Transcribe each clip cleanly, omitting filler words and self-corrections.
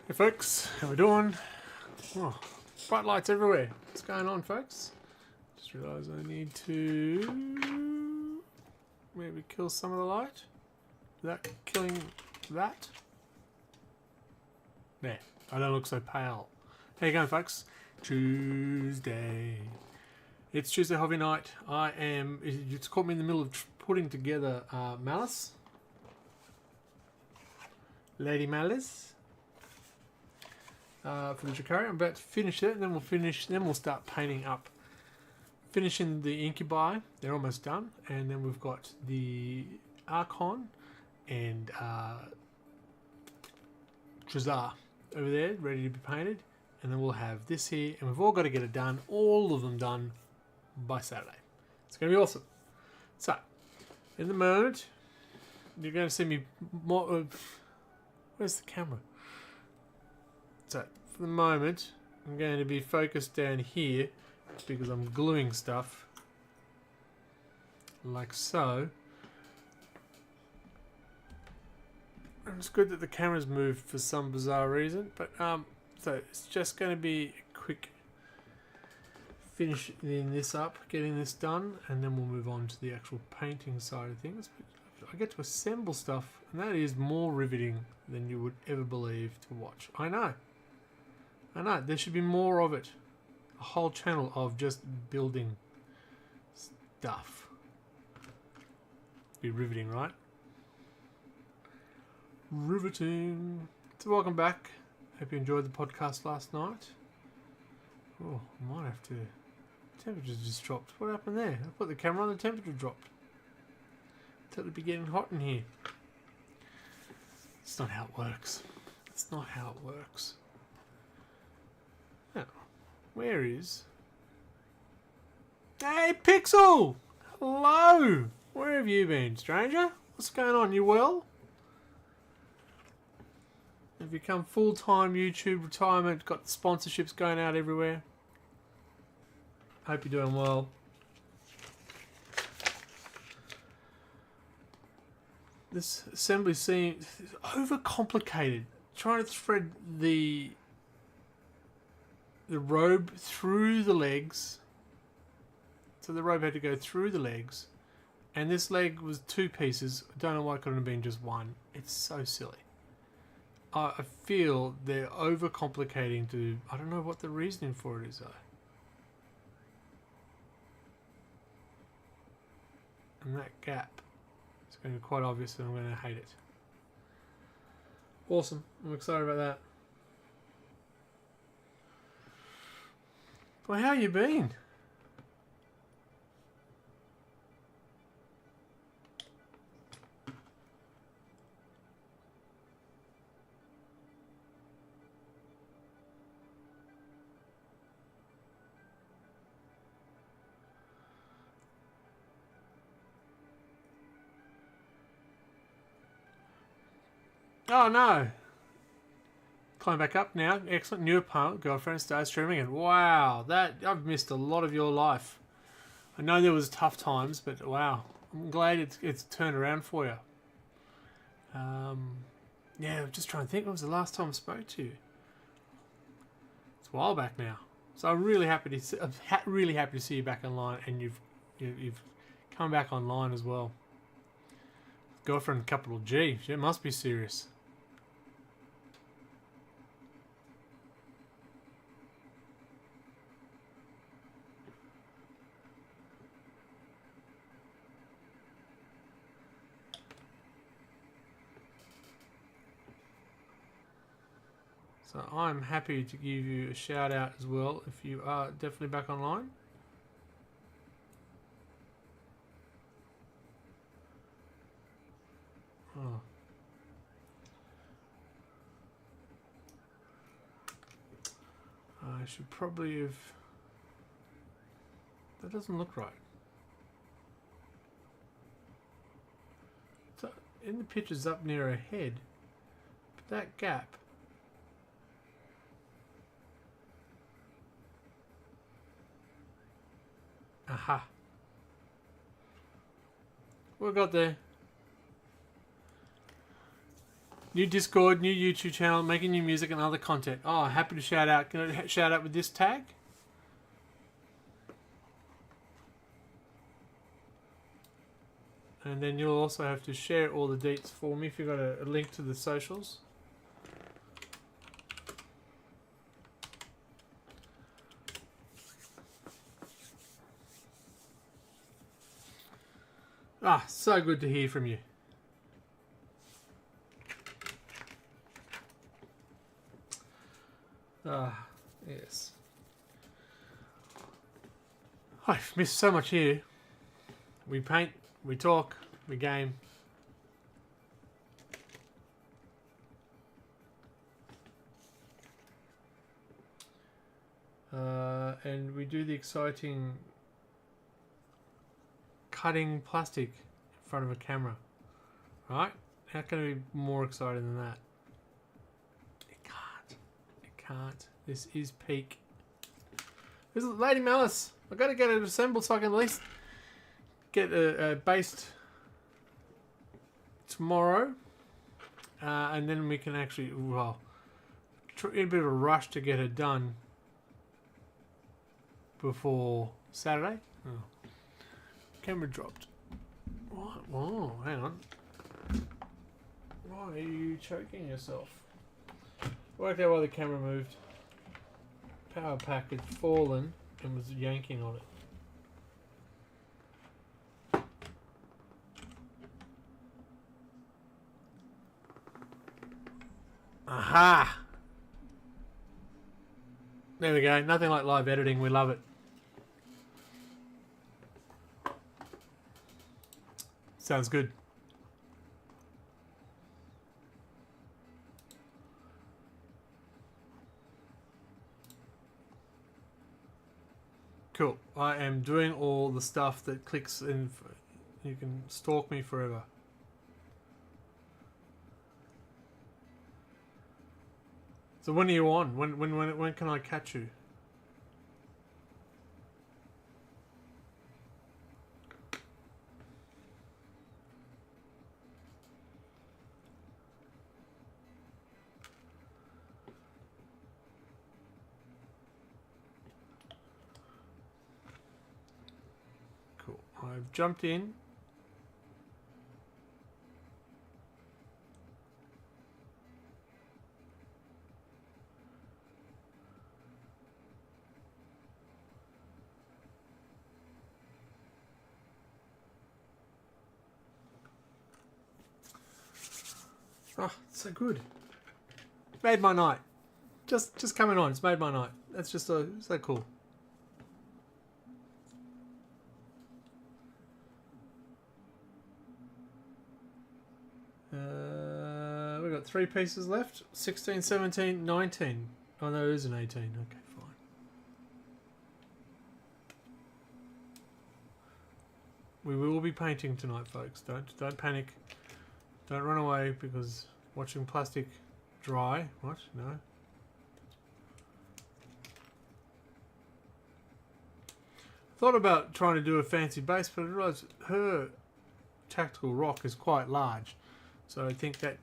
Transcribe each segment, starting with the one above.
Hey folks, how we doing? Oh, bright lights everywhere. What's going on, folks? Just realised I need to maybe kill some of the light without killing that. There, I don't look so pale. How you going, folks? Tuesday. It's Tuesday hobby night. You just caught me in the middle of putting together Malice. Lady Malice. For the Drukhari. I'm about to finish it, and then we'll start painting up. Finishing the incubi, they're almost done, and then we've got the Archon and Trezar over there, ready to be painted, and then we'll have this here, and we've all got to get it done, all of them done by Saturday. It's going to be awesome. So, in the moment, you're going to see me more. Where's the camera? So, for the moment, I'm going to be focused down here because I'm gluing stuff like so. And it's good that the camera's moved for some bizarre reason, but so it's just going to be a quick finishing this up, getting this done, and then we'll move on to the actual painting side of things. But I get to assemble stuff, and that is more riveting than you would ever believe to watch. I know, there should be more of it. A whole channel of just building stuff. Be riveting, right? Riveting. So welcome back. Hope you enjoyed the podcast last night. Oh, I might have to... Temperature just dropped. What happened there? I put the camera on, the temperature dropped. Thought it'd be getting hot in here. It's not how it works. It's not how it works. Now, where is... Hey, Pixel! Hello! Where have you been, stranger? What's going on? You well? Have you become full-time YouTube retirement? Got the sponsorships going out everywhere? Hope you're doing well. This assembly seems overcomplicated. Trying to thread the robe through the legs. So the robe had to go through the legs. And this leg was two pieces. I don't know why it couldn't have been just one. It's so silly. I feel they're overcomplicating to... I don't know what the reasoning for it is though. And that gap is going to be quite obvious and I'm going to hate it. Awesome. I'm excited about that. Well, how you been? Oh no! Climb back up now. Excellent. New opponent, girlfriend, started streaming, and wow, that I've missed a lot of your life. I know there was tough times, but wow, I'm glad it's turned around for you. Yeah, I'm just trying to think. When was the last time I spoke to you? It's a while back now. So I'm really happy to see, really happy to see you back online, and you've come back online as well. Girlfriend, capital G. It must be serious. So I'm happy to give you a shout out as well if you are definitely back online. Oh. I should probably have... That doesn't look right. So in the pictures up near her head, but that gap... Aha. We got there. New Discord, new YouTube channel, making new music and other content. Oh, happy to shout out. Can I shout out with this tag? And then you'll also have to share all the deets for me if you've got a link to the socials. Ah, so good to hear from you. Ah, yes. I've missed so much here. We paint, we talk, we game. And we do the exciting cutting plastic in front of a camera. Right? How can it be more exciting than that? It can't. It can't. This is peak. This is Lady Malice. I've got to get it assembled so I can at least get a based tomorrow. And then we can actually, well, in a bit of a rush to get it done before Saturday. Oh. Camera dropped. What? Whoa, hang on. Why are you choking yourself? Worked out why the camera moved. Power pack had fallen and was yanking on it. Aha! There we go. Nothing like live editing. We love it. Sounds good. Cool. I am doing all the stuff that clicks in. You can stalk me forever. So when are you on? When can I catch you? Cool. I've jumped in. Oh, it's so good. Made my night. Just coming on. It's made my night. That's just so cool. We've got 3 pieces left. 16, 17, 19. Oh, no, it is an 18. Okay, fine. We will be painting tonight, folks. Don't panic. Don't run away because watching plastic dry. What? No. Thought about trying to do a fancy base, but I realised her tactical rock is quite large, so I think that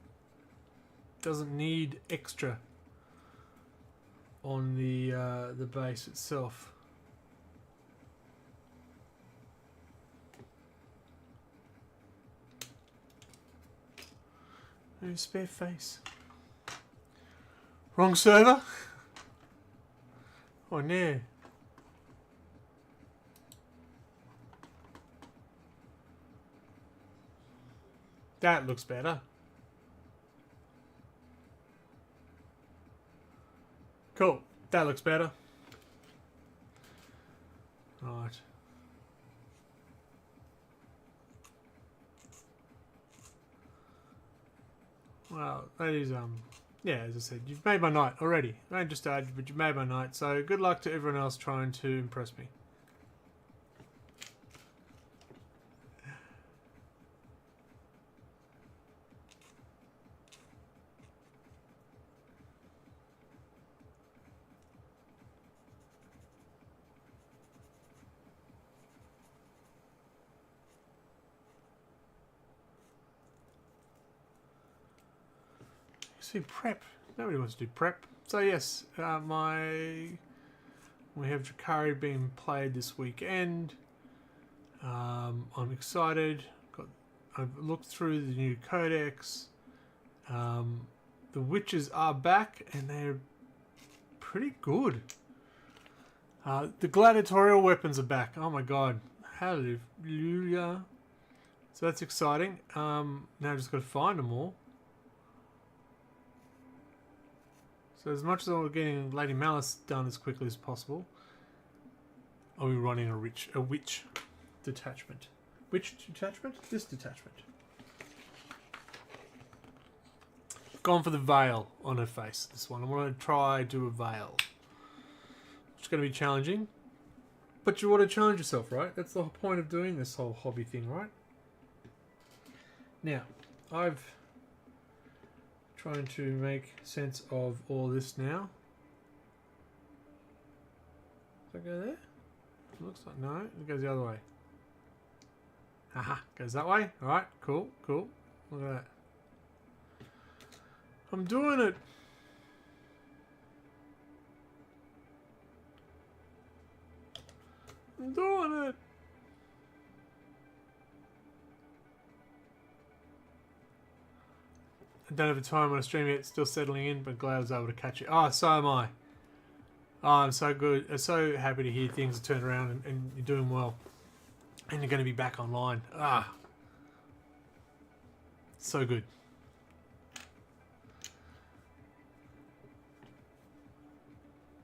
doesn't need extra on the base itself. No spare face. Wrong server? Oh no. That looks better. Cool. That looks better. Right. Well, that is, yeah, as I said, you've made my night already. I ain't just started, but you've made my night. So good luck to everyone else trying to impress me. see prep. Nobody wants to do prep. So yes, we have Drukhari being played this weekend. I'm excited. I've looked through the new codex. The witches are back and they're pretty good. The gladiatorial weapons are back. Oh my god. Hallelujah. So that's exciting. Now I've just got to find them all. So as much as I'm getting Lady Malice done as quickly as possible, I'll be running a witch detachment. Which detachment? This detachment. Gone for the veil on her face, this one. I want to try do a veil. It's going to be challenging. But you want to challenge yourself, right? That's the whole point of doing this whole hobby thing, right? Now, I've trying to make sense of all this now. Does that go there? It looks like no, it goes the other way. Haha, goes that way. Alright, cool, cool. Look at that. I'm doing it. I'm doing it. I don't have a time on a stream yet, still settling in, but glad I was able to catch it. Oh, so am I. Oh, I'm so good. I'm so happy to hear things have turned around and you're doing well. And you're going to be back online. Ah. So good.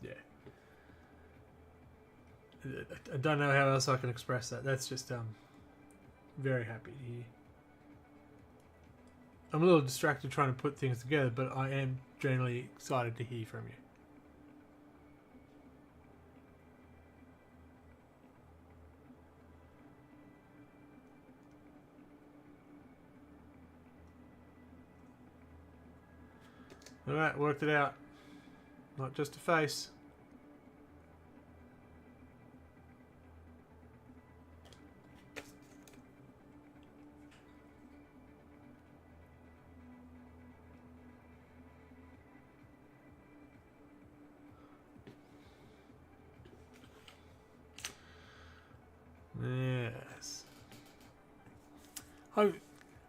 Yeah. I don't know how else I can express that. That's just very happy to hear. I'm a little distracted trying to put things together, but I am generally excited to hear from you. Alright, worked it out. Not just a face. Yes. Oh,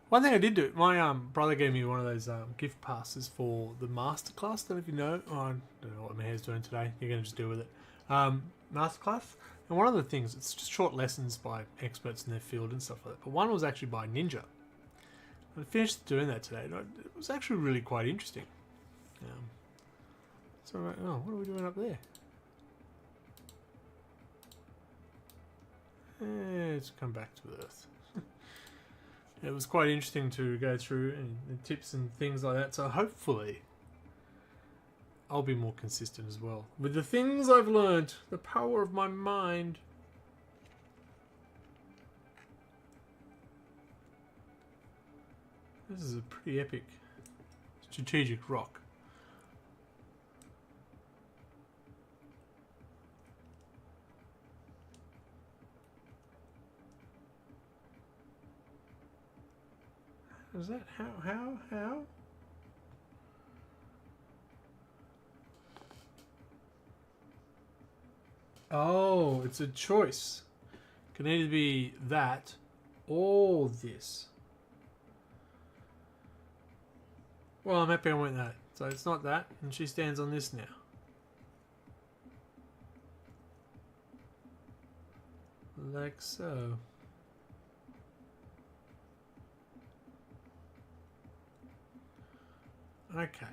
one thing I did do, my brother gave me one of those gift passes for the masterclass. Don't know if you know. Oh, I don't know what my hair's doing today. You're going to just deal with it. Masterclass. And one of the things, it's just short lessons by experts in their field and stuff like that. But one was actually by Ninja. I finished doing that today. And it was actually really quite interesting. So I'm like, oh, what are we doing up there? Let's come back to Earth. It was quite interesting to go through and tips and things like that. So hopefully I'll be more consistent as well. With the things I've learned, the power of my mind. This is a pretty epic strategic rock. Is that how? Oh, it's a choice. Can either be that or this. Well, I'm happy I went that. So it's not that, and she stands on this now. Like so. Okay.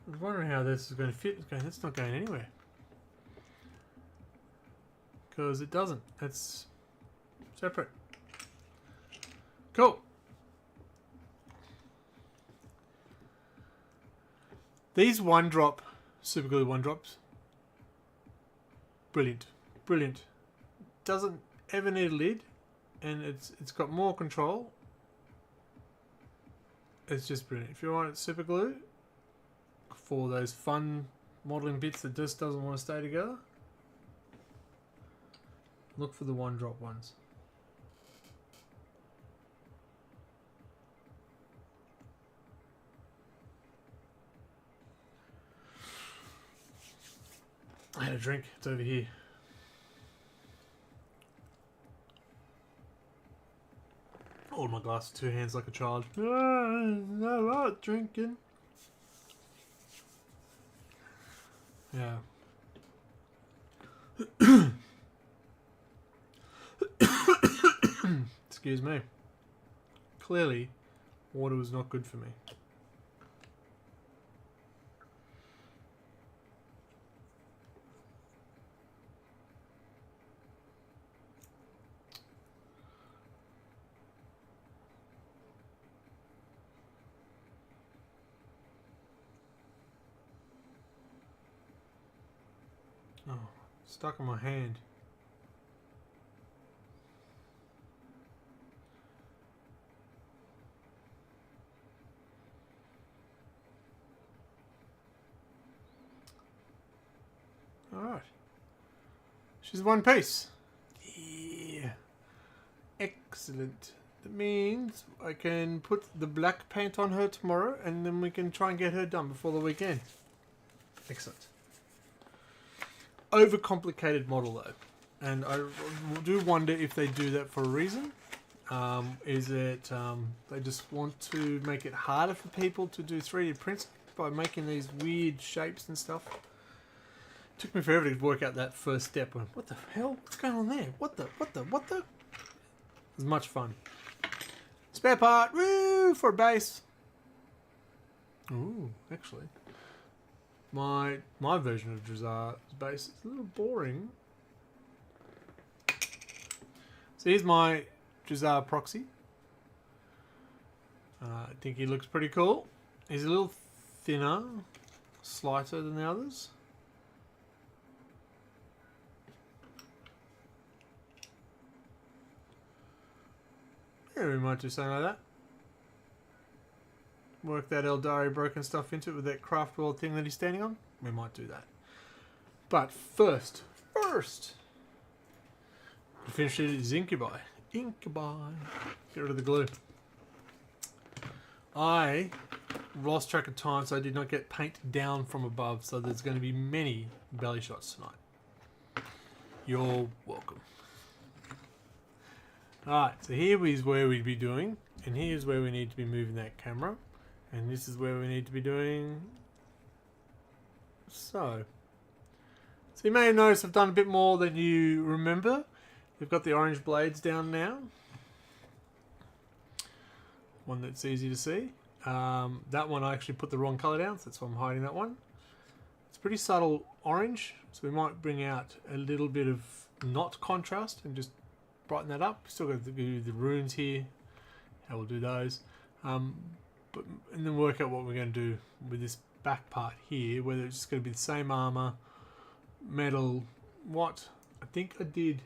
I was wondering how this is going to fit. It's not going anywhere. Because it doesn't. That's separate. Cool. These one drop, super glue one drops. Brilliant. Brilliant. Doesn't ever need a lid. And it's got more control. It's just brilliant. If you want super glue for those fun modeling bits that just doesn't want to stay together, look for the one drop ones. I had a drink. It's over here. Hold my glass with 2 hands like a child. No, not drinking. Yeah. Excuse me. Clearly, water was not good for me. Oh, stuck in my hand. Alright. She's one piece. Yeah. Excellent. That means I can put the black paint on her tomorrow and then we can try and get her done before the weekend. Excellent. Overcomplicated model though. And I do wonder if they do that for a reason. Is it they just want to make it harder for people to do 3D prints by making these weird shapes and stuff? Took me forever to work out that first step. What the hell? What's going on there? What the? It was much fun. Spare part, woo, for a base. Ooh, actually, my version of Drukhari's base is a little boring. So here's my Drukhari proxy. I think he looks pretty cool. He's a little thinner, slighter than the others. Yeah, we might do something like that. Work that Eldari broken stuff into it with that craft world thing that he's standing on. We might do that. But first, we finish it is Incubi. Incubi. Get rid of the glue. I lost track of time, so I did not get paint down from above, so there's going to be many belly shots tonight. You're welcome. Alright, so here is where we'd be doing, and here's where we need to be moving that camera, and this is where we need to be doing so. So you may have noticed I've done a bit more than you remember. We've got the orange blades down now. One that's easy to see. That one I actually put the wrong colour down, so that's why I'm hiding that one. It's pretty subtle orange, so we might bring out a little bit of not contrast and just brighten that up. Still got to do the runes here. How we'll do those. And then work out what we're going to do with this back part here, whether it's just going to be the same armour, metal, what. I think I did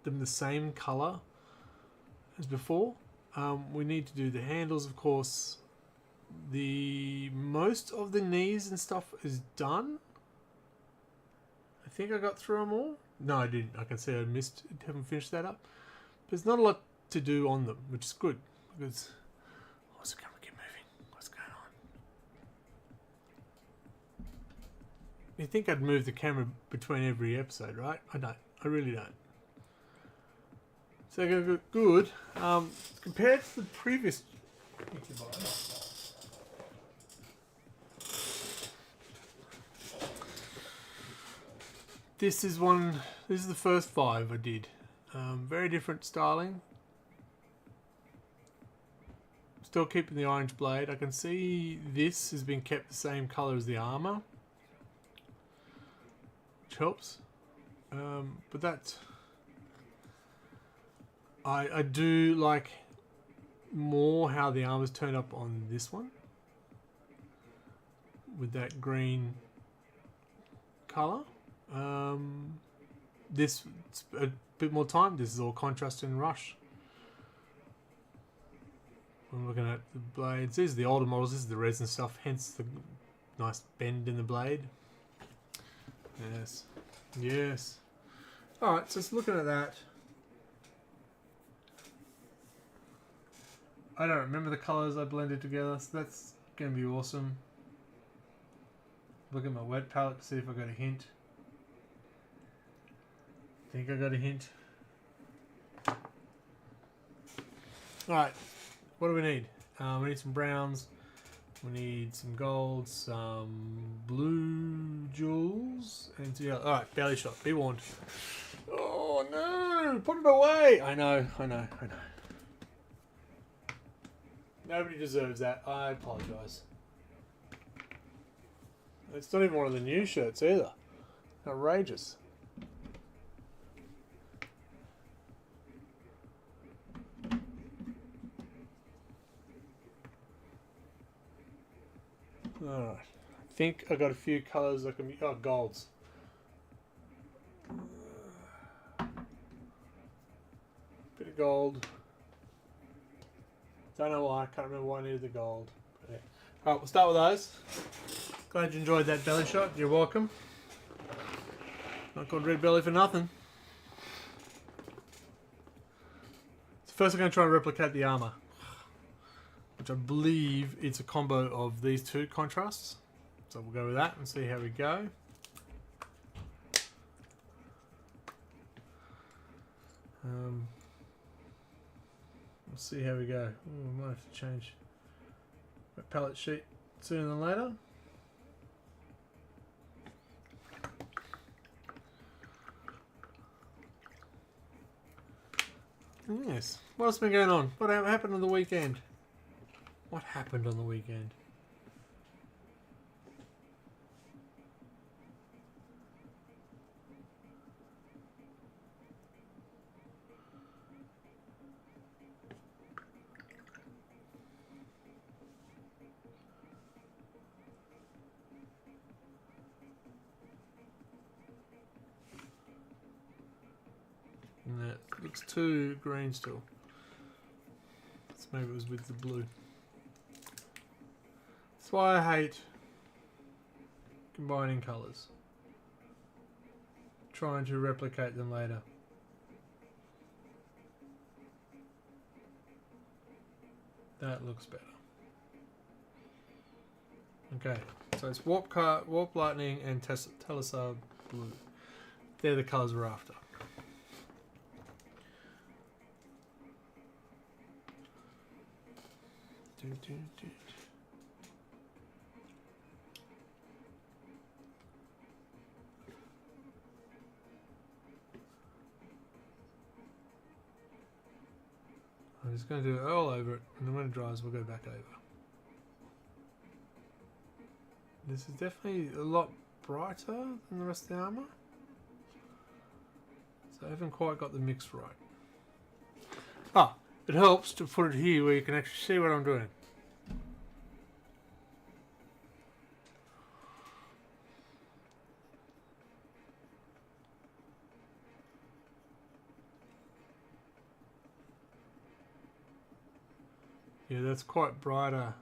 them the same colour as before. We need to do the handles, of course. Most of the knees and stuff is done. I think I got through them all. No, I didn't. I can see I haven't finished that up. But there's not a lot to do on them, which is good. Because, what's the camera keep moving? What's going on? You think I'd move the camera between every episode, right? I don't. I really don't. So they're going to good. Compared to the previous This is the first 5 I did. Very different styling. Still keeping the orange blade. I can see this has been kept the same colour as the armour, which helps. But that's... I do like more how the armour's turned up on this one. With that green colour. This a bit more time. This is all contrast and rush. I'm looking at the blades. These are the older models. This is the resin stuff. Hence the nice bend in the blade. Yes, yes. All right. So just looking at that. I don't remember the colours I blended together. So that's gonna be awesome. Look at my wet palette to see if I got a hint. think I got a hint. Alright, what do we need? We need some browns. We need some golds, some blue jewels, and some yellow. Alright, belly shot. Be warned. Oh no! Put it away! I know. Nobody deserves that. I apologise. It's not even one of the new shirts either. Outrageous. Alright. I think I got a few colours that can be... Oh, golds. Bit of gold. Don't know why. I can't remember why I needed the gold. But yeah. Alright, we'll start with those. Glad you enjoyed that belly shot. You're welcome. Not called red belly for nothing. So first I'm going to try and replicate the armour, which I believe it's a combo of these two contrasts. So we'll go with that and see how we go. We'll see how we go. Ooh, I might have to change my palette sheet sooner than later. Yes. What else has been going on? What happened on the weekend? What happened on the weekend? That looks too green still. So maybe it was with the blue. That's why I hate combining colours. Trying to replicate them later. That looks better. Okay, so it's Warp Lightning and Telesar Blue. They're the colours we're after. I'm just going to do it all over it, and then when it dries we'll go back over. This is definitely a lot brighter than the rest of the armour, so I haven't quite got the mix right. Ah, it helps to put it here where you can actually see what I'm doing. Yeah, that's quite brighter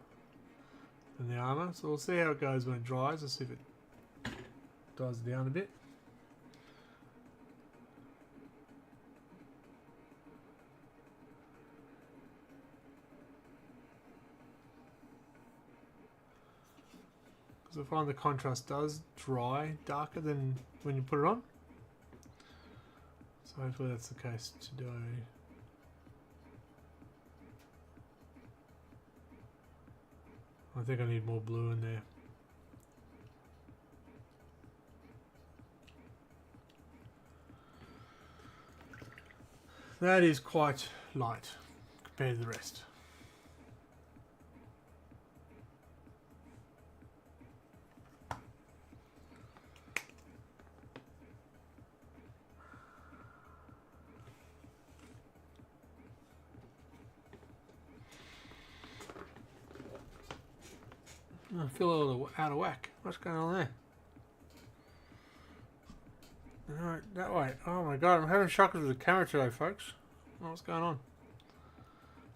than the armour, so we'll see how it goes when it dries. Let's see if it dies down a bit. Because I find the contrast does dry darker than when you put it on. So hopefully that's the case today. I think I need more blue in there. That is quite light compared to the rest. I feel a little out of whack. What's going on there? Alright, that way. Oh my god, I'm having shockers with the camera today, folks. Oh, what's going on?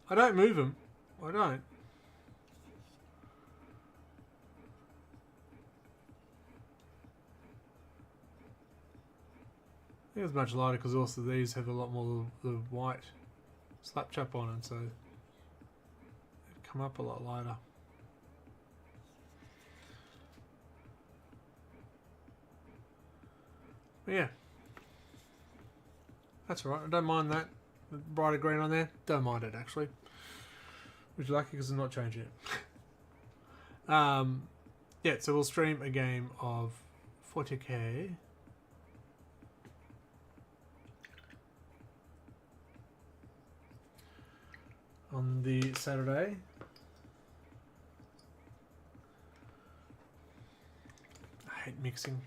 I don't move them. I don't. I think it's much lighter because also these have a lot more of the white slap chap on it, so they've come up a lot lighter. But yeah. That's all right. I don't mind that. The brighter green on there. Don't mind it, actually. Which is lucky because I'm not changing it. Yeah, so we'll stream a game of 40k. On the Saturday. I hate mixing.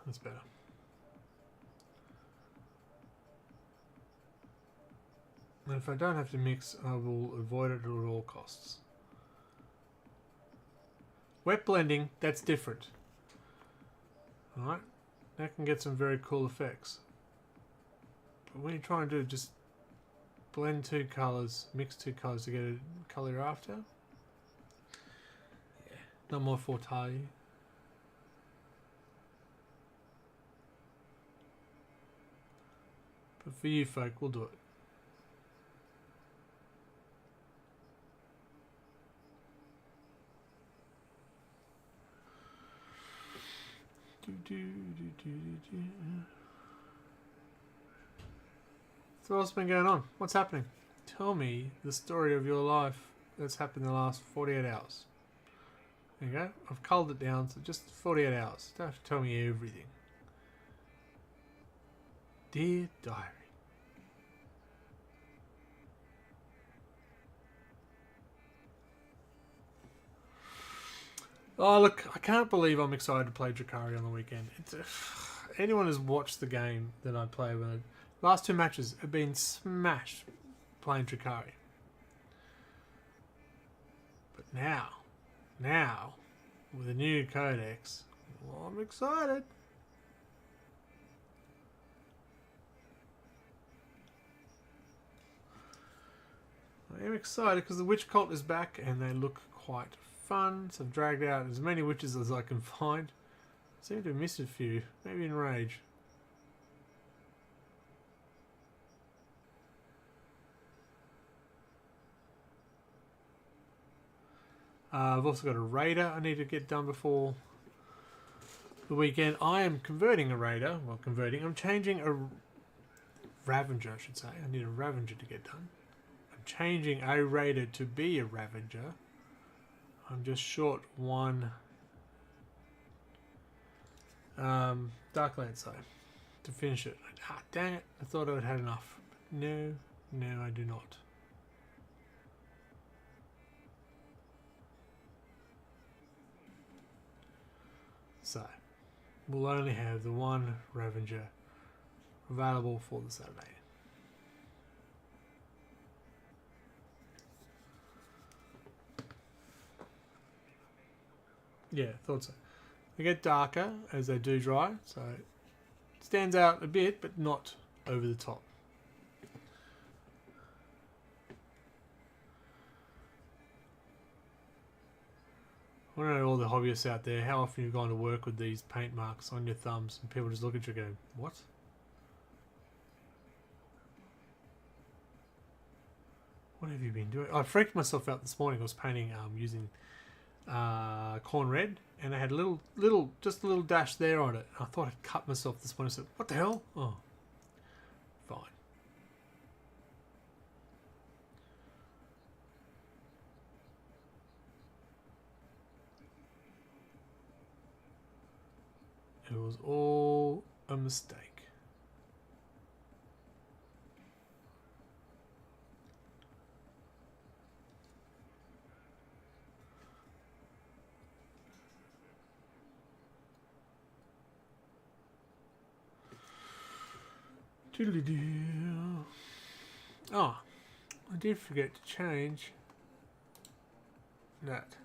That's better. And if I don't have to mix, I will avoid it at all costs. Wet blending, that's different. Alright, that can get some very cool effects. But when you're trying to just blend two colours, mix two colours to get a colour you're after, yeah, not my forte. But for you folk, we'll do it. So what's been going on? What's happening? Tell me the story of your life that's happened in the last 48 hours. There you go. I've culled it down to just 48 hours. Don't have to tell me everything. Dear Diary. Oh, look, I can't believe I'm excited to play Drukhari on the weekend. Anyone who's watched the game that I play with, last two matches have been smashed playing Drukhari. But now, with a new codex, well, I'm excited. I am excited because the witch cult is back and they look quite fun. So I've dragged out as many witches as I can find. I seem to have missed a few, maybe in rage. I've also got a raider I need to get done before the weekend. I am converting a raider. Well, I'm changing a Ravager, I should say. I need a Ravager to get done. I'm changing a raider to be a Ravager. I'm just short one Dark Lance to finish it. Ah, dang it. I thought I would have had enough. No, I do not. So, we'll only have the one Ravager available for the Saturday. Yeah, thought so. They get darker as they do dry, so it stands out a bit, but not over the top. I want to know all the hobbyists out there, how often you've gone to work with these paint marks on your thumbs and people just look at you and go, what? What have you been doing? I freaked myself out this morning. I was painting using corn red, and I had just a little dash there on it. I thought I'd cut myself this morning. I said, what the hell? Oh, fine. It was all a mistake. Doodly-doo. Oh, I did forget to change that.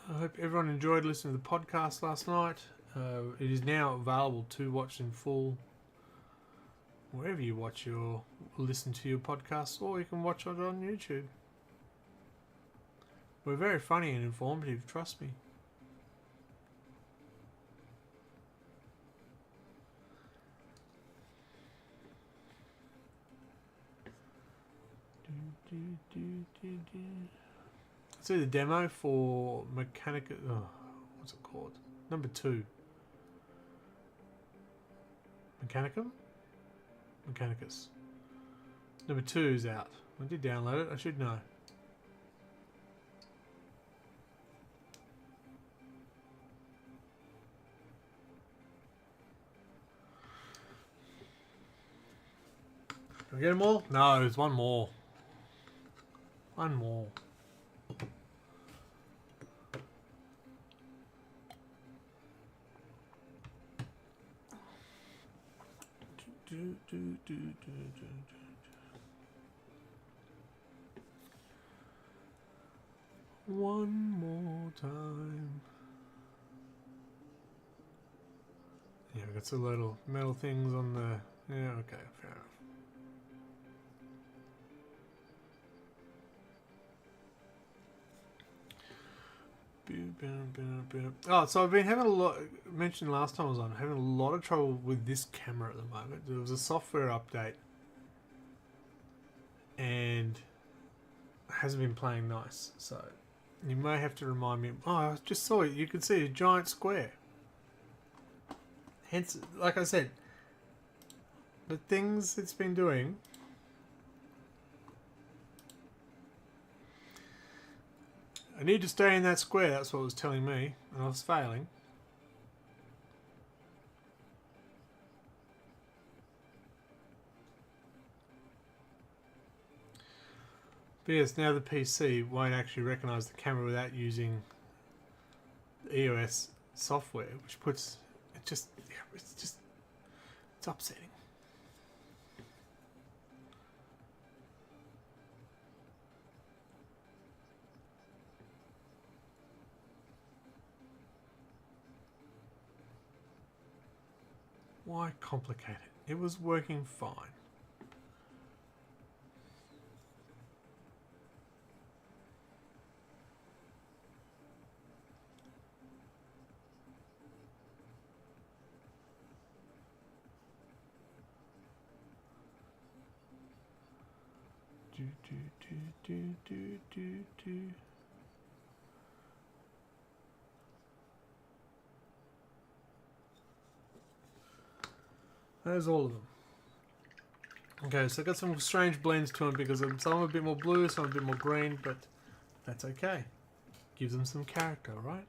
I hope everyone enjoyed listening to the podcast last night. It is now available to watch in full wherever you watch listen to your podcasts, or you can watch it on YouTube. We're very funny and informative, trust me. See the demo for Mechanica. Oh, what's it called? Number 2. Mechanicum? Mechanicus. Number 2 is out. I did download it. I should know. Did we get them all? No, there's one more. One more. One more time. Yeah, we got some little metal things on the... Yeah, okay, fair enough. Oh, so I've been having a lot, mentioned last time I was on, having a lot of trouble with this camera at the moment. There was a software update and it hasn't been playing nice. So you may have to remind me. Oh, I just saw it. You could see a giant square. Hence, like I said, the things it's been doing... I need to stay in that square, that's what it was telling me, and I was failing. But yes, now the PC won't actually recognise the camera without using the EOS software, which puts it just, yeah, it's upsetting. Why complicate it? It was working fine. There's all of them. Okay, so I got some strange blends to them because some are a bit more blue, some are a bit more green, but that's okay. Gives them some character, right?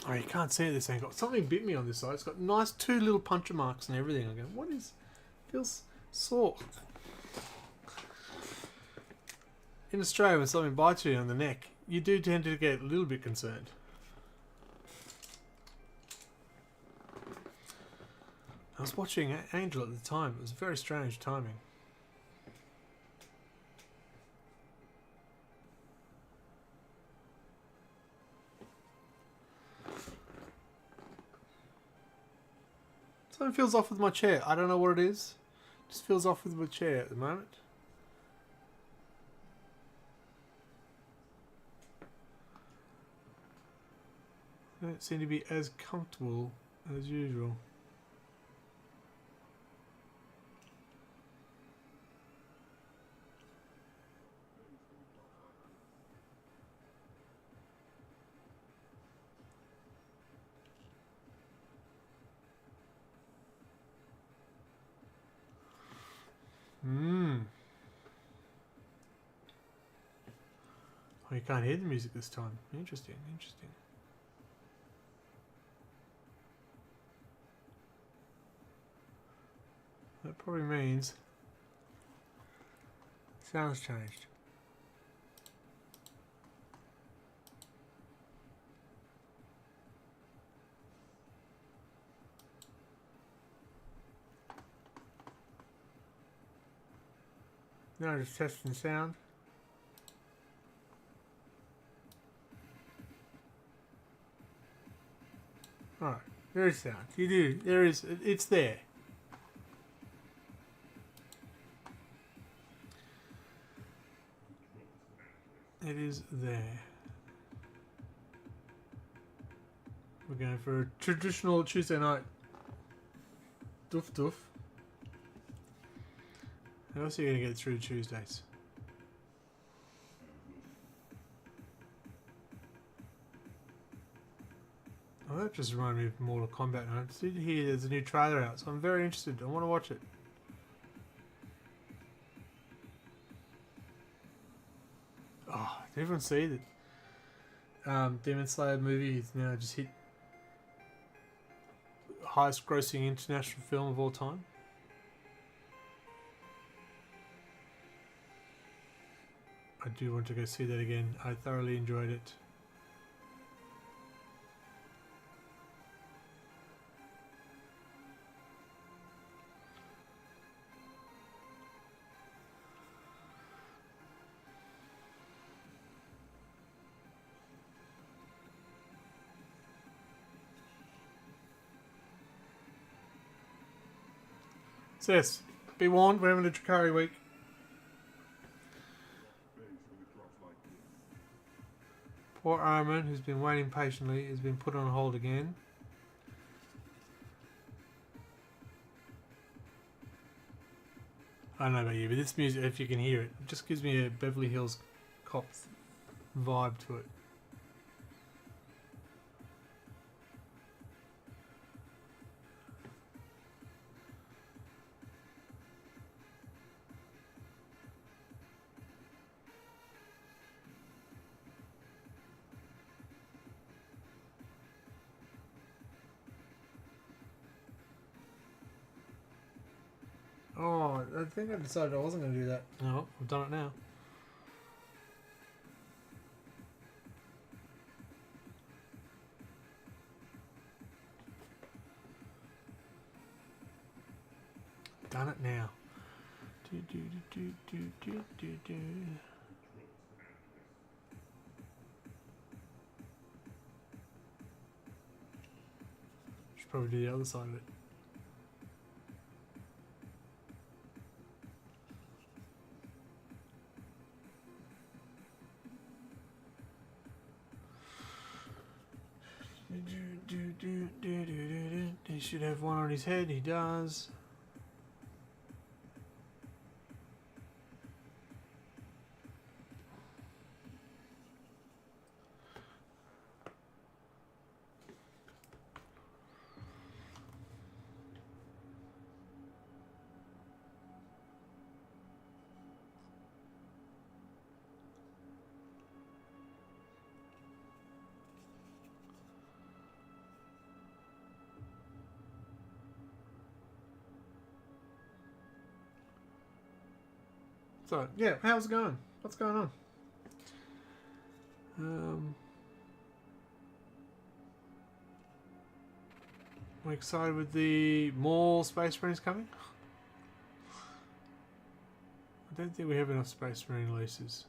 Oh, you can't see it this angle. Something bit me on this side. It's got nice 2 little puncture marks and everything. I go, what is... Feels sore. In Australia, when something bites you on the neck, you do tend to get a little bit concerned. I was watching Angel at the time. It was very strange timing. Something feels off with my chair. I don't know what it is. Just feels off with my chair at the moment. I don't seem to be as comfortable as usual. Oh, you can't hear the music this time. Interesting, interesting. That probably means sound's changed. Now just testing sound. There is sound. You do. There is. It's there. It is there. We're going for a traditional Tuesday night. Doof doof. How else are you going to get through Tuesdays? Oh, that just reminded me of Mortal Kombat. I did hear there's a new trailer out, so I'm very interested. I want to watch it. Oh, did everyone see that? Demon Slayer movie is now just hit highest grossing international film of all time. I do want to go see that again. I thoroughly enjoyed it. So yes, be warned, we're having a Drukhari week. Poor Armin, who's been waiting patiently, has been put on hold again. I don't know about you, but this music, if you can hear it, it just gives me a Beverly Hills Cop vibe to it. Oh, I think I decided I wasn't going to do that. No, I've done it now. Done it now. Should probably do the other side of it. He should have one on his head. He does. So, yeah, how's it going? What's going on? We're excited with the more Space Marines coming. I don't think we have enough Space Marine releases.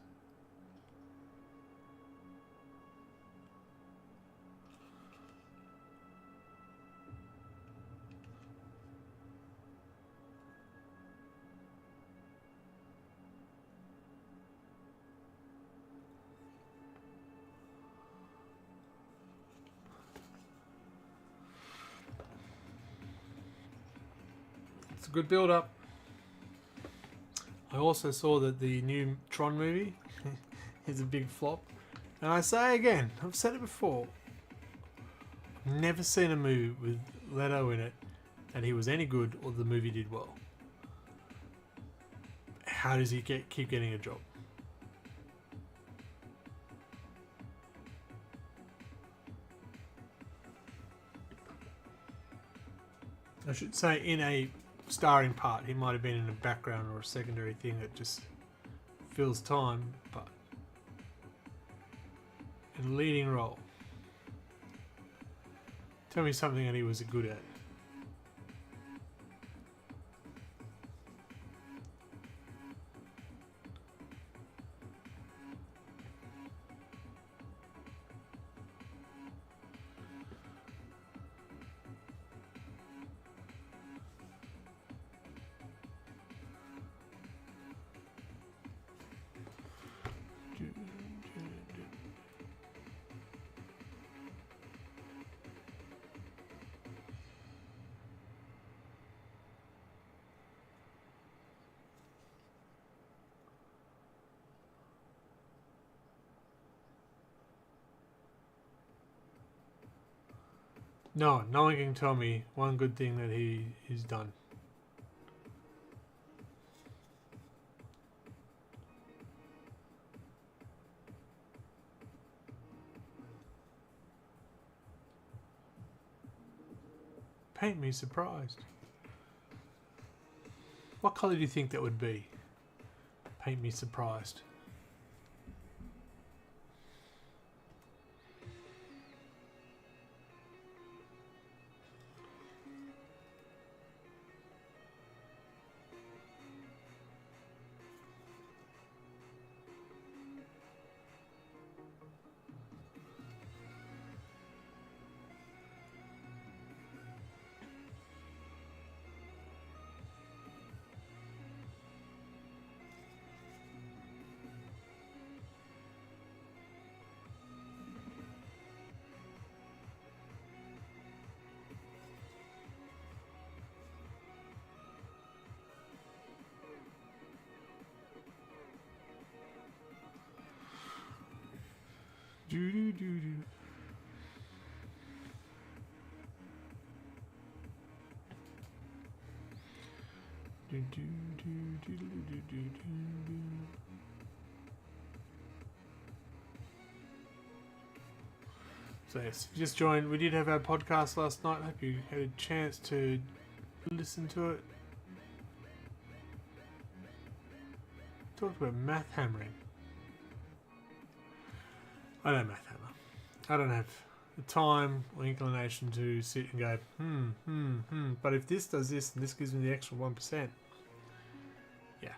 It's a good build up. I also saw that the new Tron movie is a big flop. And I say again, I've said it before, I've never seen a movie with Leto in it that he was any good or the movie did well. How does he keep getting a job? I should say in a starring part. He might have been in a background or a secondary thing that just fills time, but in a leading role. Tell me something that he was good at. No one can tell me one good thing that he's done. Paint me surprised. What colour do you think that would be? Paint me surprised. Do do do do. Do do do do do do do. So yes, if you just joined, we did have our podcast last night. Hope you had a chance to listen to it. Talked about math hammering. I don't math hammer. I don't have the time or inclination to sit and go, but if this does this and this gives me the extra 1%, yeah.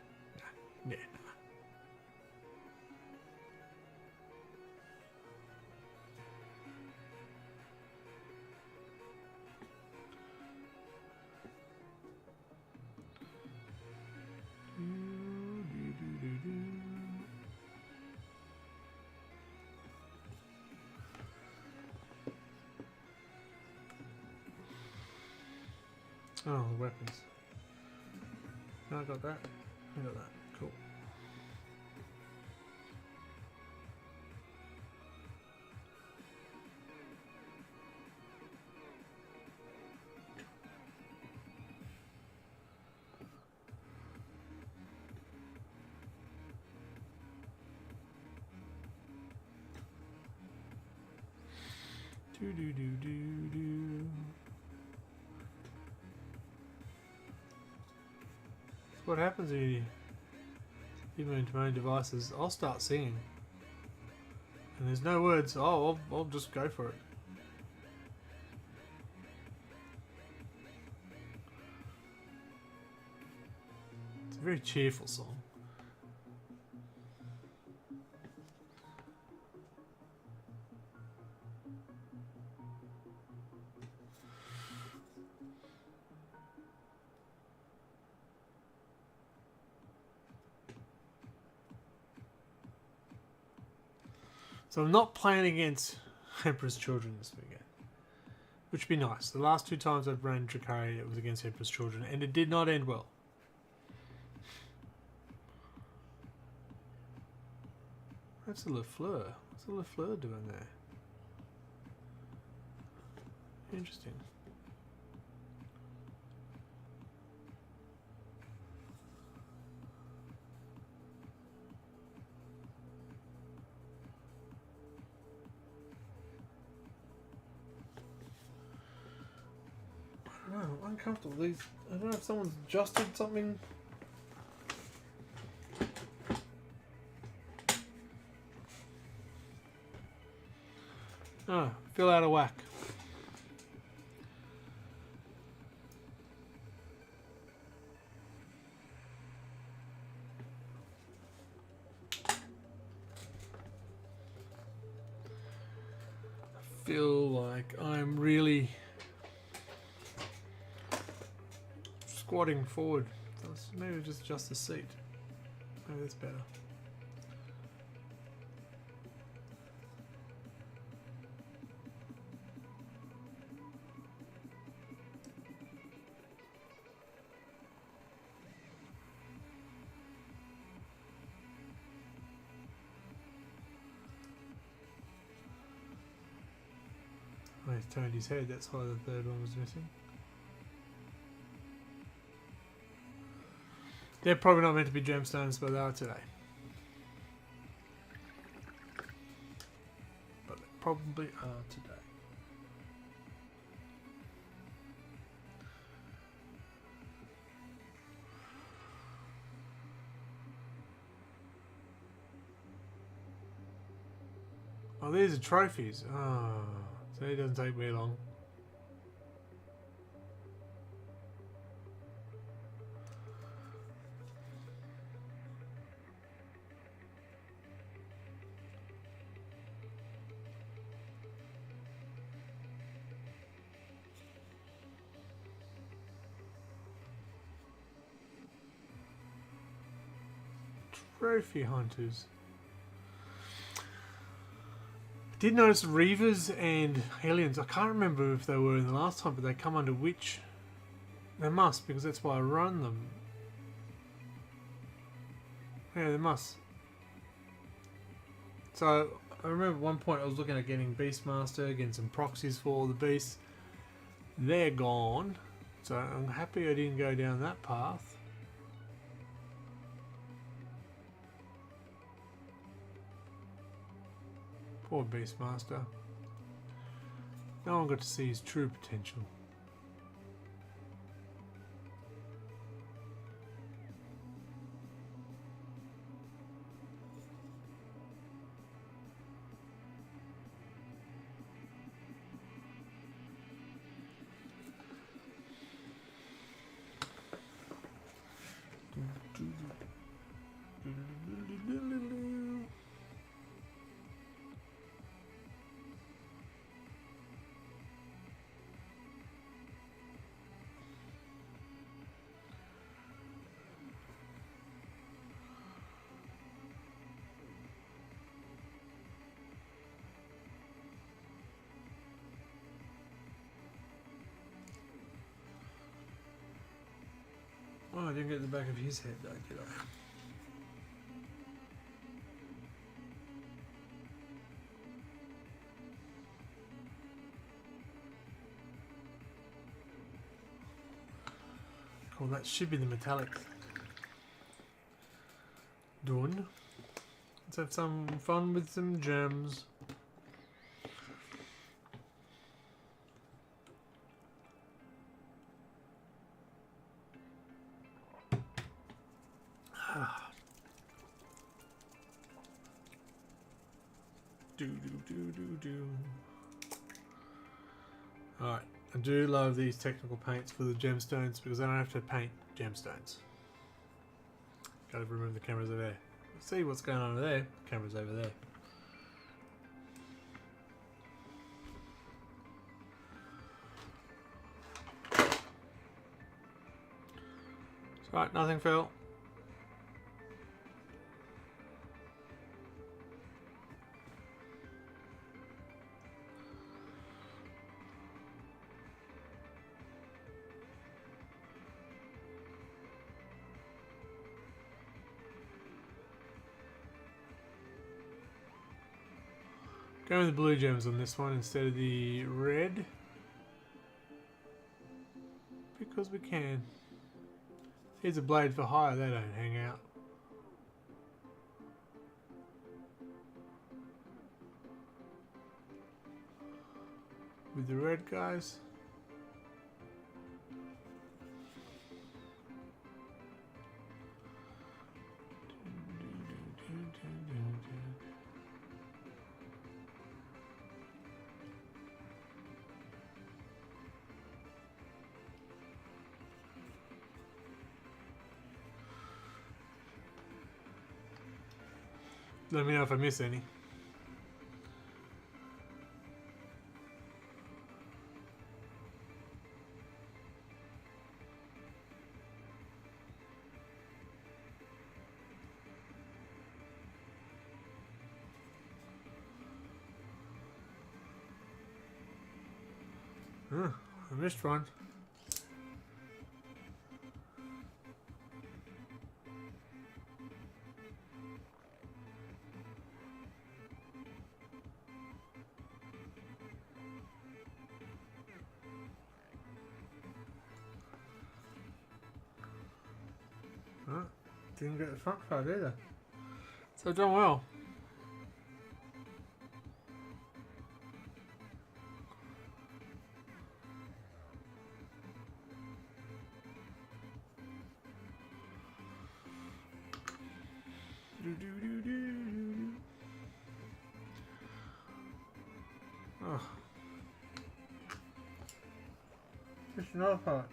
Oh, the weapons. No, I got that. I got that. Cool. Do do do do do. What happens when you implement my own devices? I'll start singing, and there's no words. Oh, I'll just go for it. It's a very cheerful song. So I'm not playing against Emperor's Children this weekend, which would be nice. The last 2 times I've ran Drukhari, it was against Emperor's Children, and it did not end well. That's a Lafleur. What's a Lafleur doing there? Interesting. I don't know, I'm uncomfortable. I don't know if someone's adjusted something. Oh, feel out of whack. I feel like I'm really squatting forward. So maybe just adjust the seat. Maybe that's better. he's turned his head, that's why the third one was missing. They're probably not meant to be gemstones, but they are today. But they probably are today. Oh, these are trophies. Oh, so it doesn't take me long. Trophy hunters. I did notice Reavers and Aliens. I can't remember if they were in the last time, but they come under which? They must, because that's why I run them. Yeah, they must. So I remember at one point I was looking at getting Beastmaster, getting some proxies for all the beasts. They're gone. So I'm happy I didn't go down that path. Poor Beastmaster. No one got to see his true potential. Oh, I didn't get the back of his head though, did I? Cool, that should be the metallic. Done. Let's have some fun with some gems. Alright, I do love these technical paints for the gemstones because I don't have to paint gemstones. Gotta remove the cameras over there. See what's going on over there. Cameras over there. It's alright, nothing fell. Go with the blue gems on this one instead of the red. Because we can. Here's a blade for hire, they don't hang out. With the red guys. Let me know if I miss any. I missed one. Huh? Didn't get the front card either. So done well. Oh. Just another part.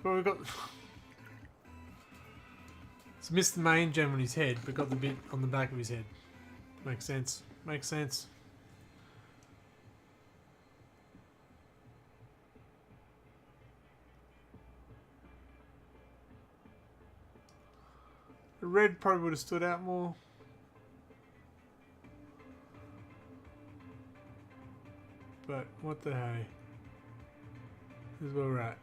Well, we got. It's missed the main gem on his head, but got the bit on the back of his head. Makes sense. Makes sense. The red probably would have stood out more. But what the hey? This is where we're at.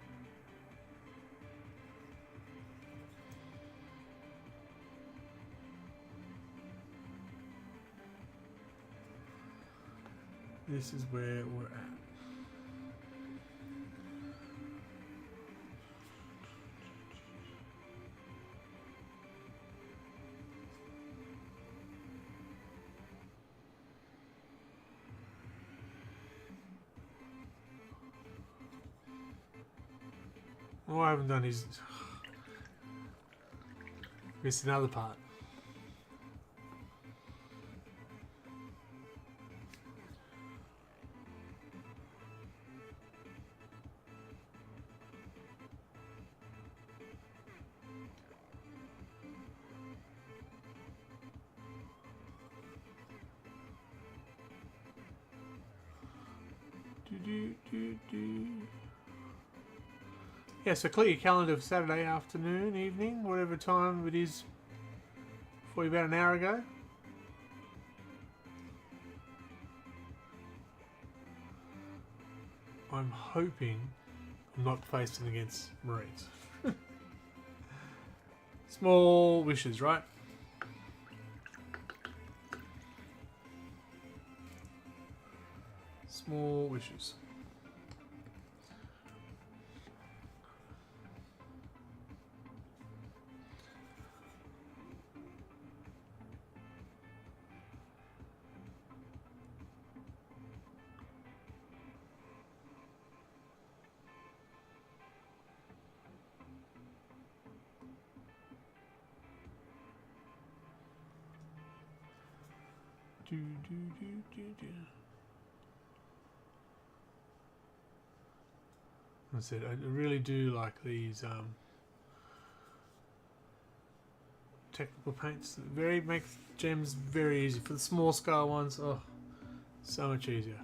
This is where we're at. All I haven't done is missed another part. Yeah, so clear your calendar for Saturday afternoon, evening, whatever time it is for you about an hour ago. I'm hoping I'm not facing against Marines. Small wishes, right? Small wishes. I said I really do like these technical paints. Very makes gems very easy for the small scale ones. Oh, so much easier.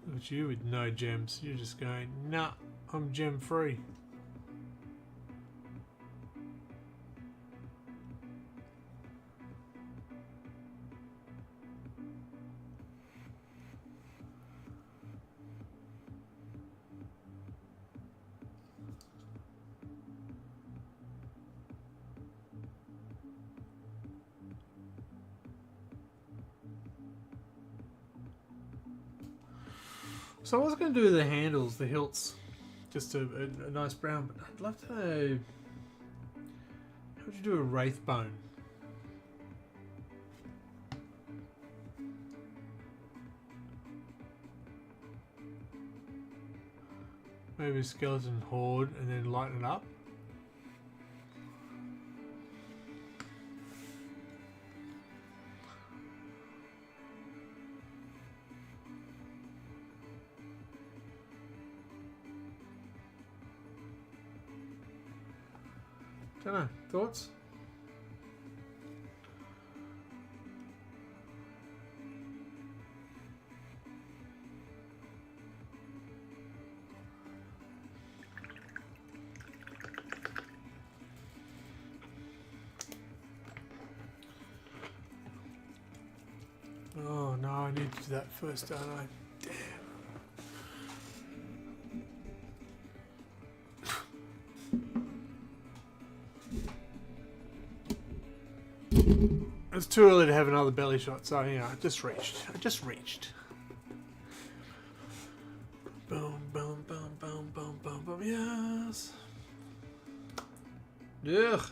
Look at you with no gems. You're just going, nah, I'm gem free. So I was going to do the handles, the hilts, just a nice brown, but I'd love to know, how would you do a wraith bone? Maybe a skeleton horde and then lighten it up. Don't know. Thoughts? Oh no, I need to do that first, don't I? Damn. It's too early to have another belly shot, so you know, I just reached. Boom, boom, boom, boom, boom, boom, boom, yes. Ugh.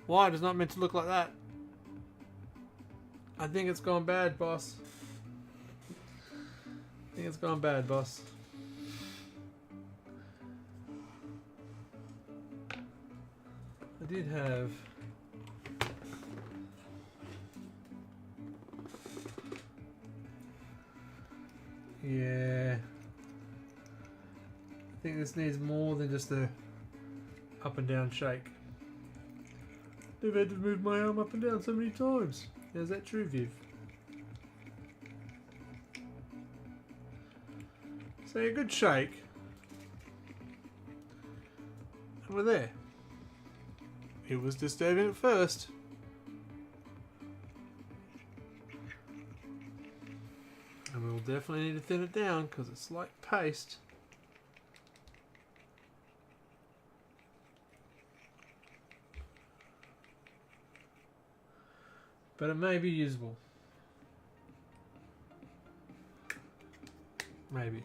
Why? It's not meant to look like that. I think it's gone bad, boss. I think it's gone bad, boss. I did have... Yeah. I think this needs more than just a up and down shake. I've had to move my arm up and down so many times. Is that true, Viv? So a good shake. And we're there. It was disturbing at first. And we'll definitely need to thin it down because it's like paste. But it may be usable. Maybe.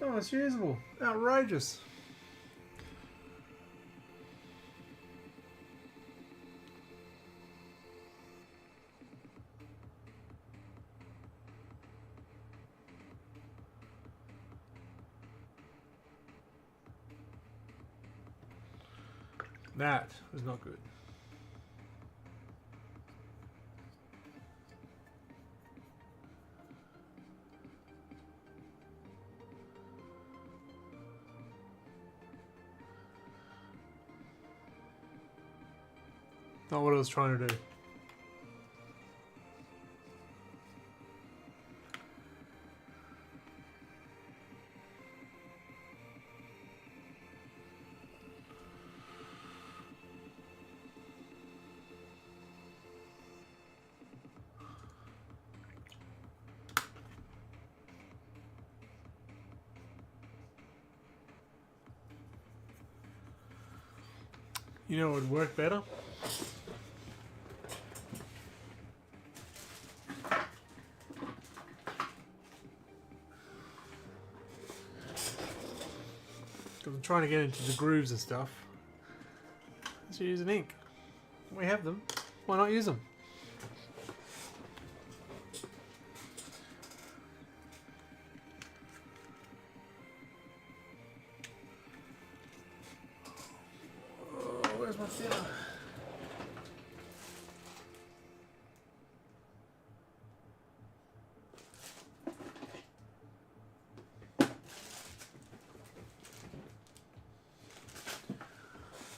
Oh, it's usable. Outrageous. That was not good. Not what I was trying to do. You know what would work better? Because I'm trying to get into the grooves and stuff. Let's use an ink. We have them. Why not use them? Oh, where's my thinner?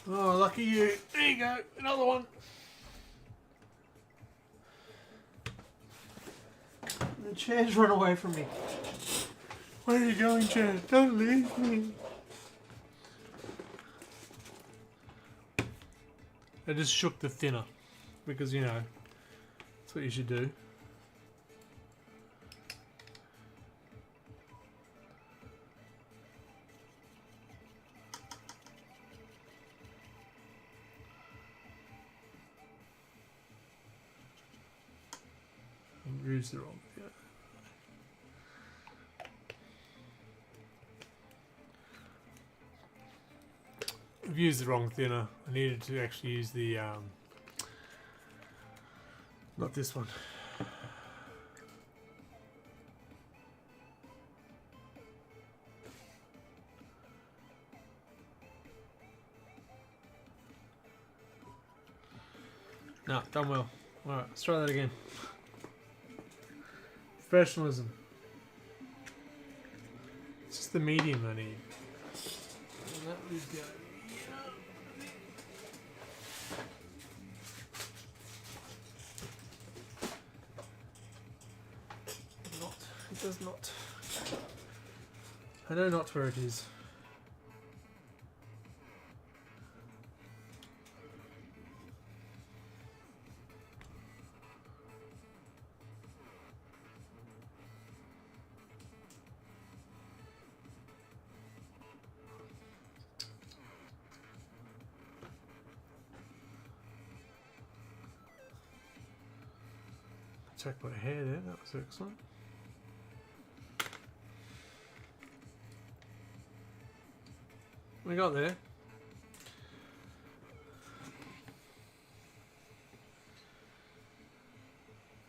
Oh, lucky you. There you go. Another one. The chair's run away from me. Where are you going, chair? Don't leave me. I just shook the thinner. Because, you know, that's what you should do. Use the wrong. Yeah. I've used the wrong thinner. I needed to actually use the not this one. No, done well. Alright, let's try that again. Professionalism. It's just the medium I need. And that would go. Not. It does not. I know not where it is. Check my hair there, that was excellent. We got there.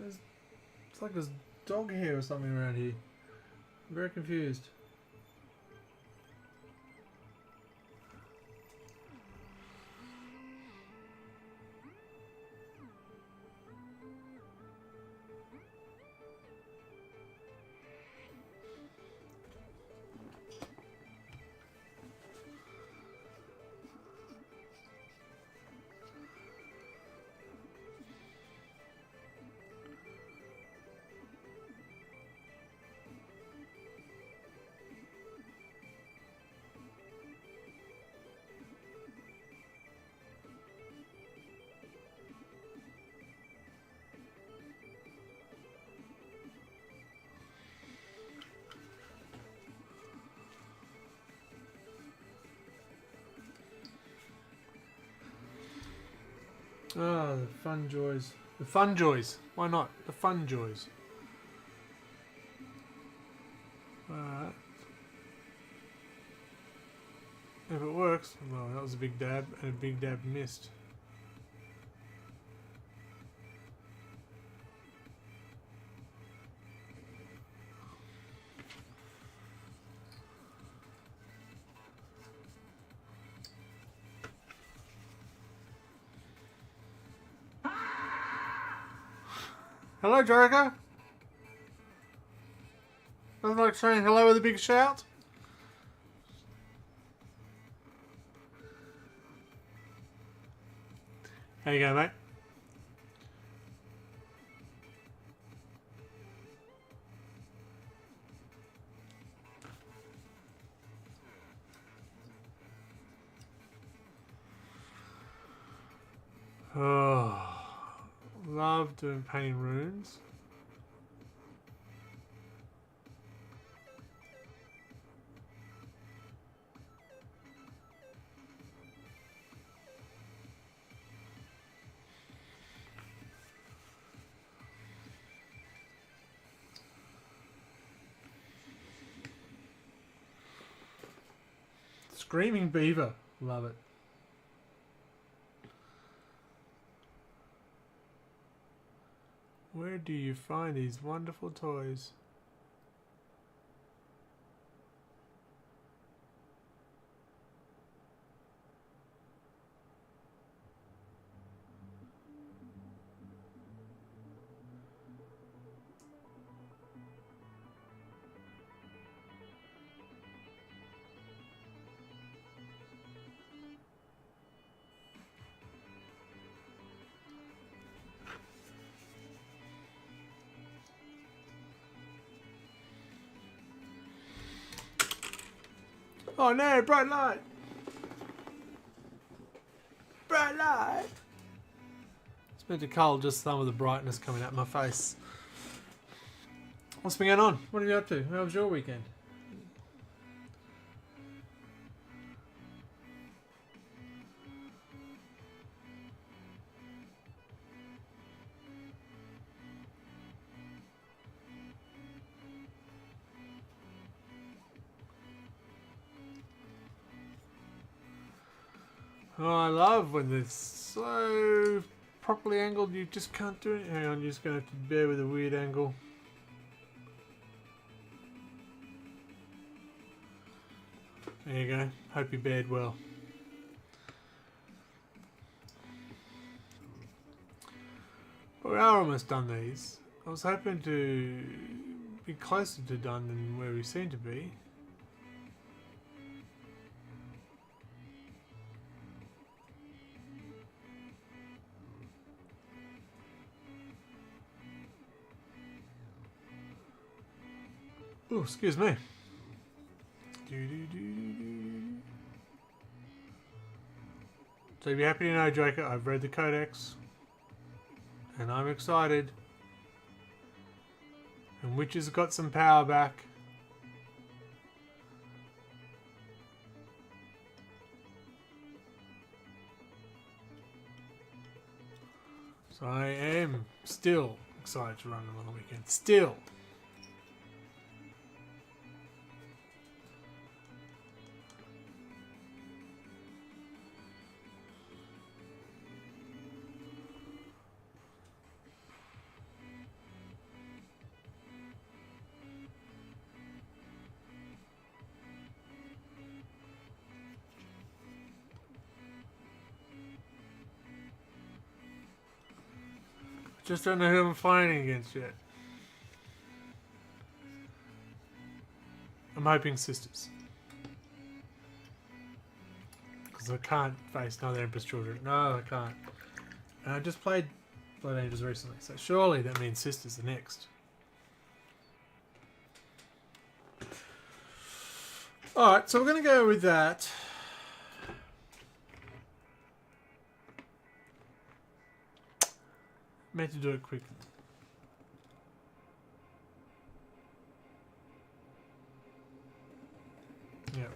It's like there's dog hair or something around here. I'm very confused. Ah, the fun joys. The fun joys. Why not? The fun joys. Alright. If it works, well, that was a big dab, and a big dab missed. Hello, Jericho. Nothing like saying hello with a big shout. How you going, mate? Oh, love doing painting runes. Screaming beaver, love it. Where do you find these wonderful toys? Oh no, bright light! Bright light! It's meant to cull just some of the brightness coming out my face. What's been going on? What are you up to? How was your weekend? Oh, I love when they're so properly angled you just can't do it. Hang on, you're just going to have to bear with a weird angle. There you go. Hope you bared well. But we are almost done these. I was hoping to be closer to done than where we seem to be. Oh, excuse me. So you'll be happy to know, Draco, I've read the Codex. And I'm excited. And Witcher's got some power back. So I am still excited to run them on the weekend. Still. Just don't know who I'm fighting against yet. I'm hoping sisters. Because I can't face another Empress children. No, I can't. And I just played Blood Angels recently, so surely that means sisters are next. Alright, so we're going to go with that. Meant to do it quickly. Yeah.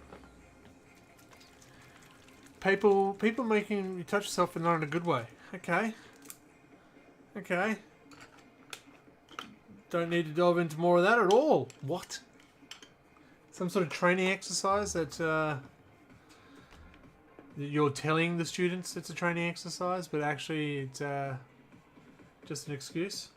People making you touch yourself, but not in a good way. Okay. Okay. Don't need to delve into more of that at all. What? Some sort of training exercise that you're telling the students it's a training exercise, but actually it's just an excuse?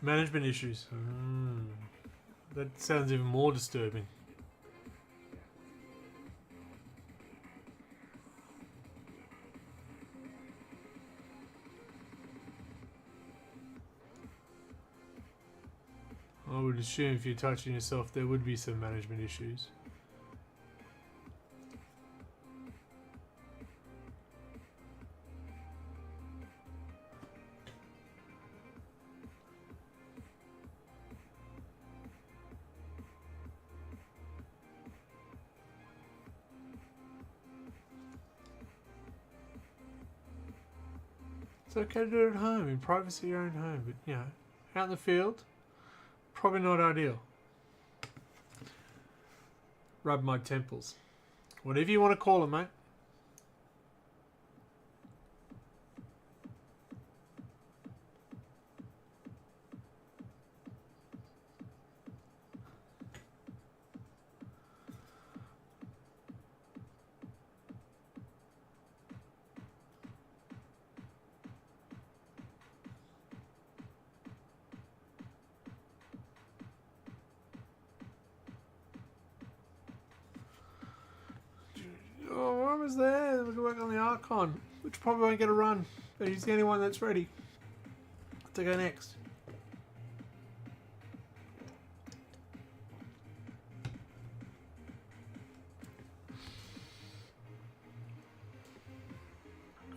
Management issues. That sounds even more disturbing. I would assume if you're touching yourself, there would be some management issues. It's okay to do it at home, in privacy of your own home, but you know, out in the field, probably not ideal. Rub my temples. Whatever you want to call them, mate. Oh, I was there. We can work on the Archon, which probably won't get a run, but he's the only one that's ready to go next.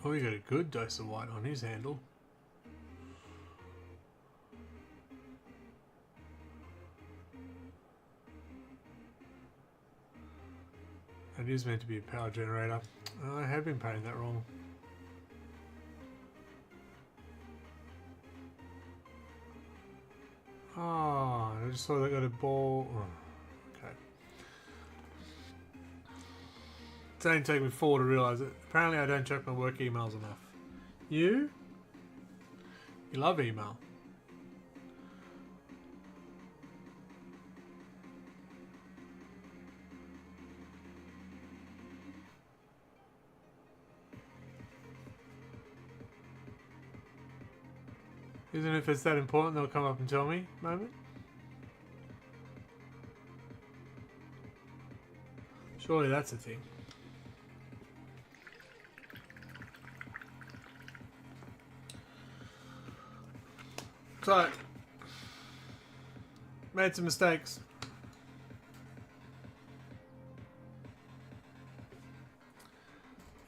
Oh, he got a good dose of white on his handle. It is meant to be a power generator. Oh, I have been painting that wrong. Oh, I just saw they got a ball. Oh, okay. It's only taken me 4 to realise it. Apparently I don't check my work emails enough. You? You love email. Isn't it, if it's that important, they'll come up and tell me? Moment. Surely that's a thing. So, made some mistakes.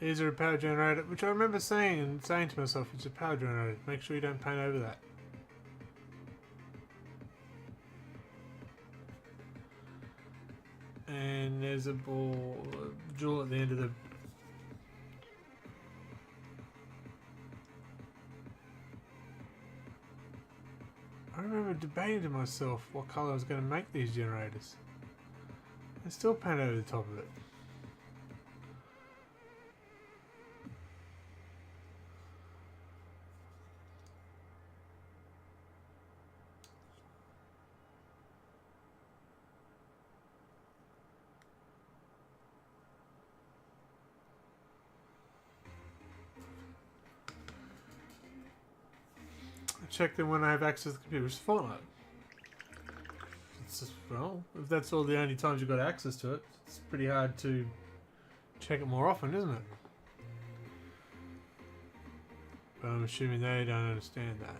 These are a power generator, which I remember saying to myself, it's a power generator. Make sure you don't paint over that. And there's a ball, a jewel at the end of the debating to myself what colour I was going to make these generators. I still paint over the top of it. I check them when I have access to the computer. It's Fortnite. It's just, well, if that's all the only times you've got access to it, it's pretty hard to check it more often, isn't it? But I'm assuming they don't understand that.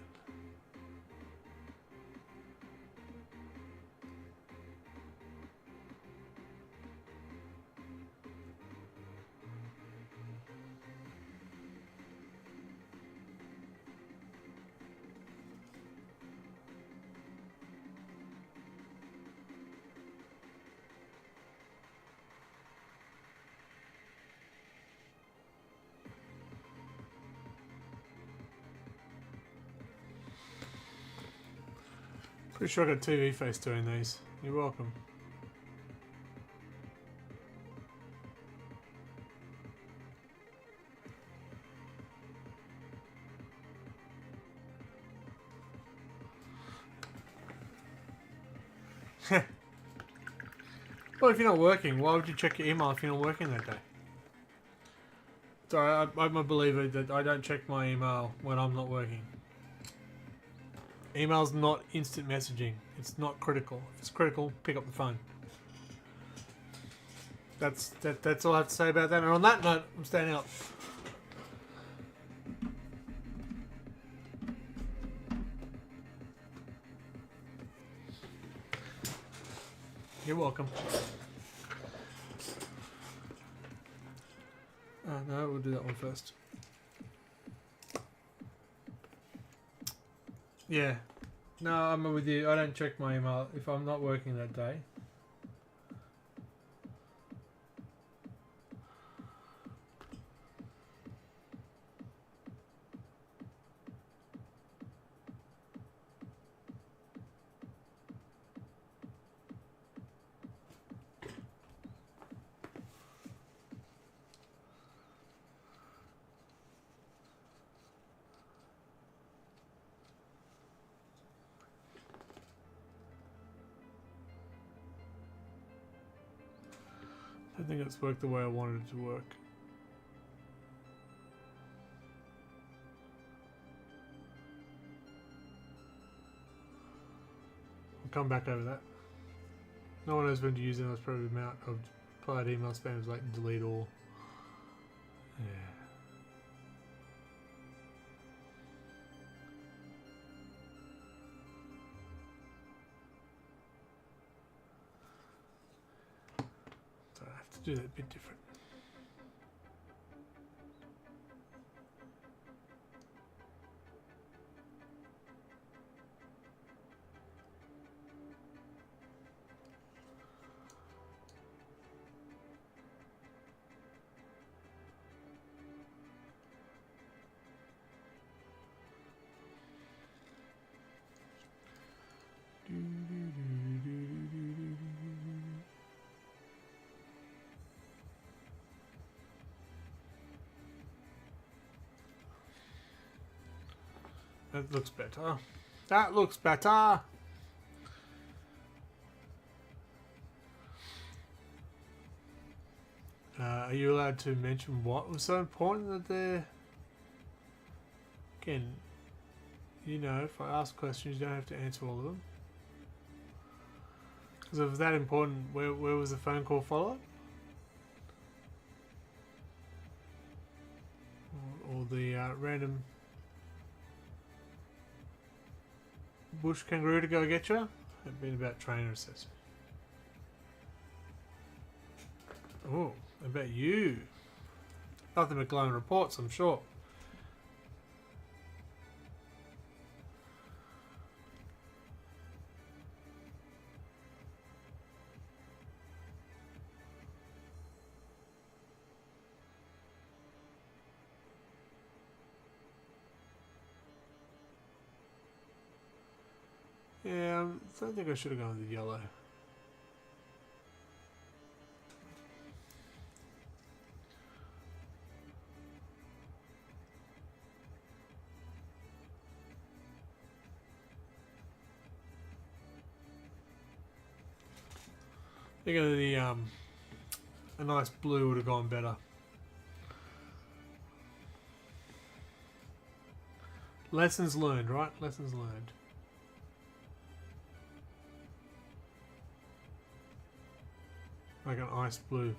Pretty sure I got TV face doing these. You're welcome. Well, if you're not working, why would you check your email if you're not working that day? Sorry, I'm a believer that I don't check my email when I'm not working. Email's not instant messaging. It's not critical. If it's critical, pick up the phone. That's all I have to say about that. And on that note, I'm standing up. You're welcome. No, we'll do that one first. Yeah. No, I'm with you. I don't check my email if I'm not working that day. I think it's worked the way I wanted it to work. I'll come back over that. No one knows when to use them. That's probably the amount of applied email spam is like delete all. Yeah. So I have to do that a bit different. That looks better. That looks better. Are you allowed to mention what was so important that they're... Again, you know, if I ask questions, you don't have to answer all of them. Because if it's that important, where was the phone call follow-up? Or the random bush kangaroo to go get you? It'd been about trainer assessment. Oh, about you. Nothing but glowing reports, I'm sure. Yeah, I don't think I should have gone with the yellow. I think a nice blue would have gone better. Lessons learned, right? Lessons learned. Like an ice blue.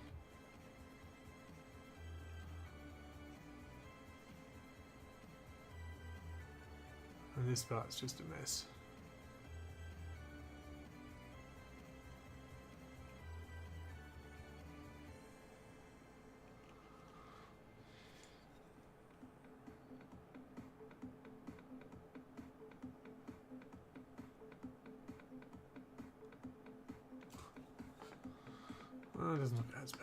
And this part's just a mess. Oh, it doesn't look as bad.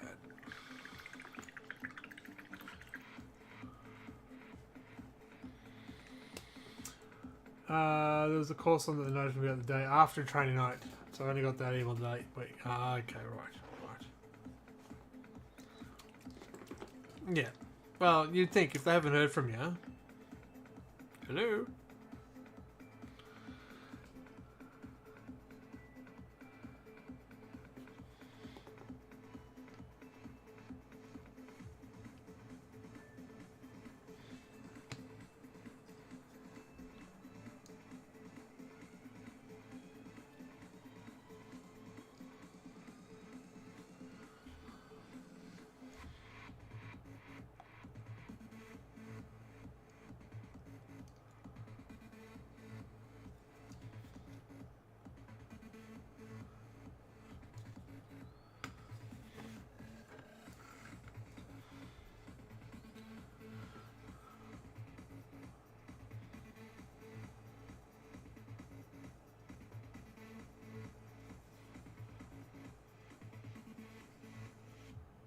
There was a course on that notified me about the day after training night, so I only got that email today. Wait, okay, right. Yeah. Well, you'd think if they haven't heard from you. Hello?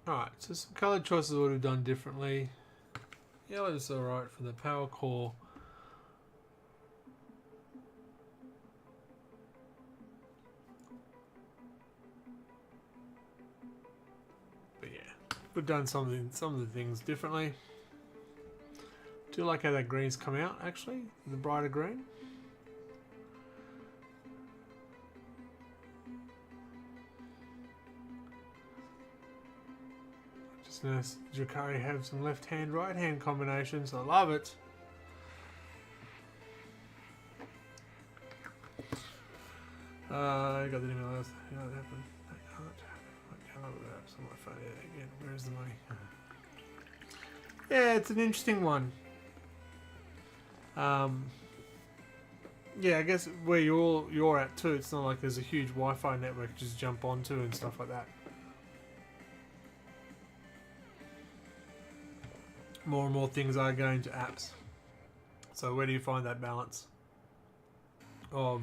Alright, so some colour choices I would have done differently. Yellow is alright for the power core. But yeah, we've done some of the things differently. Do like how that green's come out actually, the brighter green. Just noticed Drukhari have some left hand, right hand combinations. I love it. I got the email last. Yeah, that happened. I can't look that up on my phone again. Where's the money? Yeah, it's an interesting one. Yeah, I guess where you're at too, it's not like there's a huge Wi-Fi network to just jump onto and stuff like that. More and more things are going to apps. So where do you find that balance of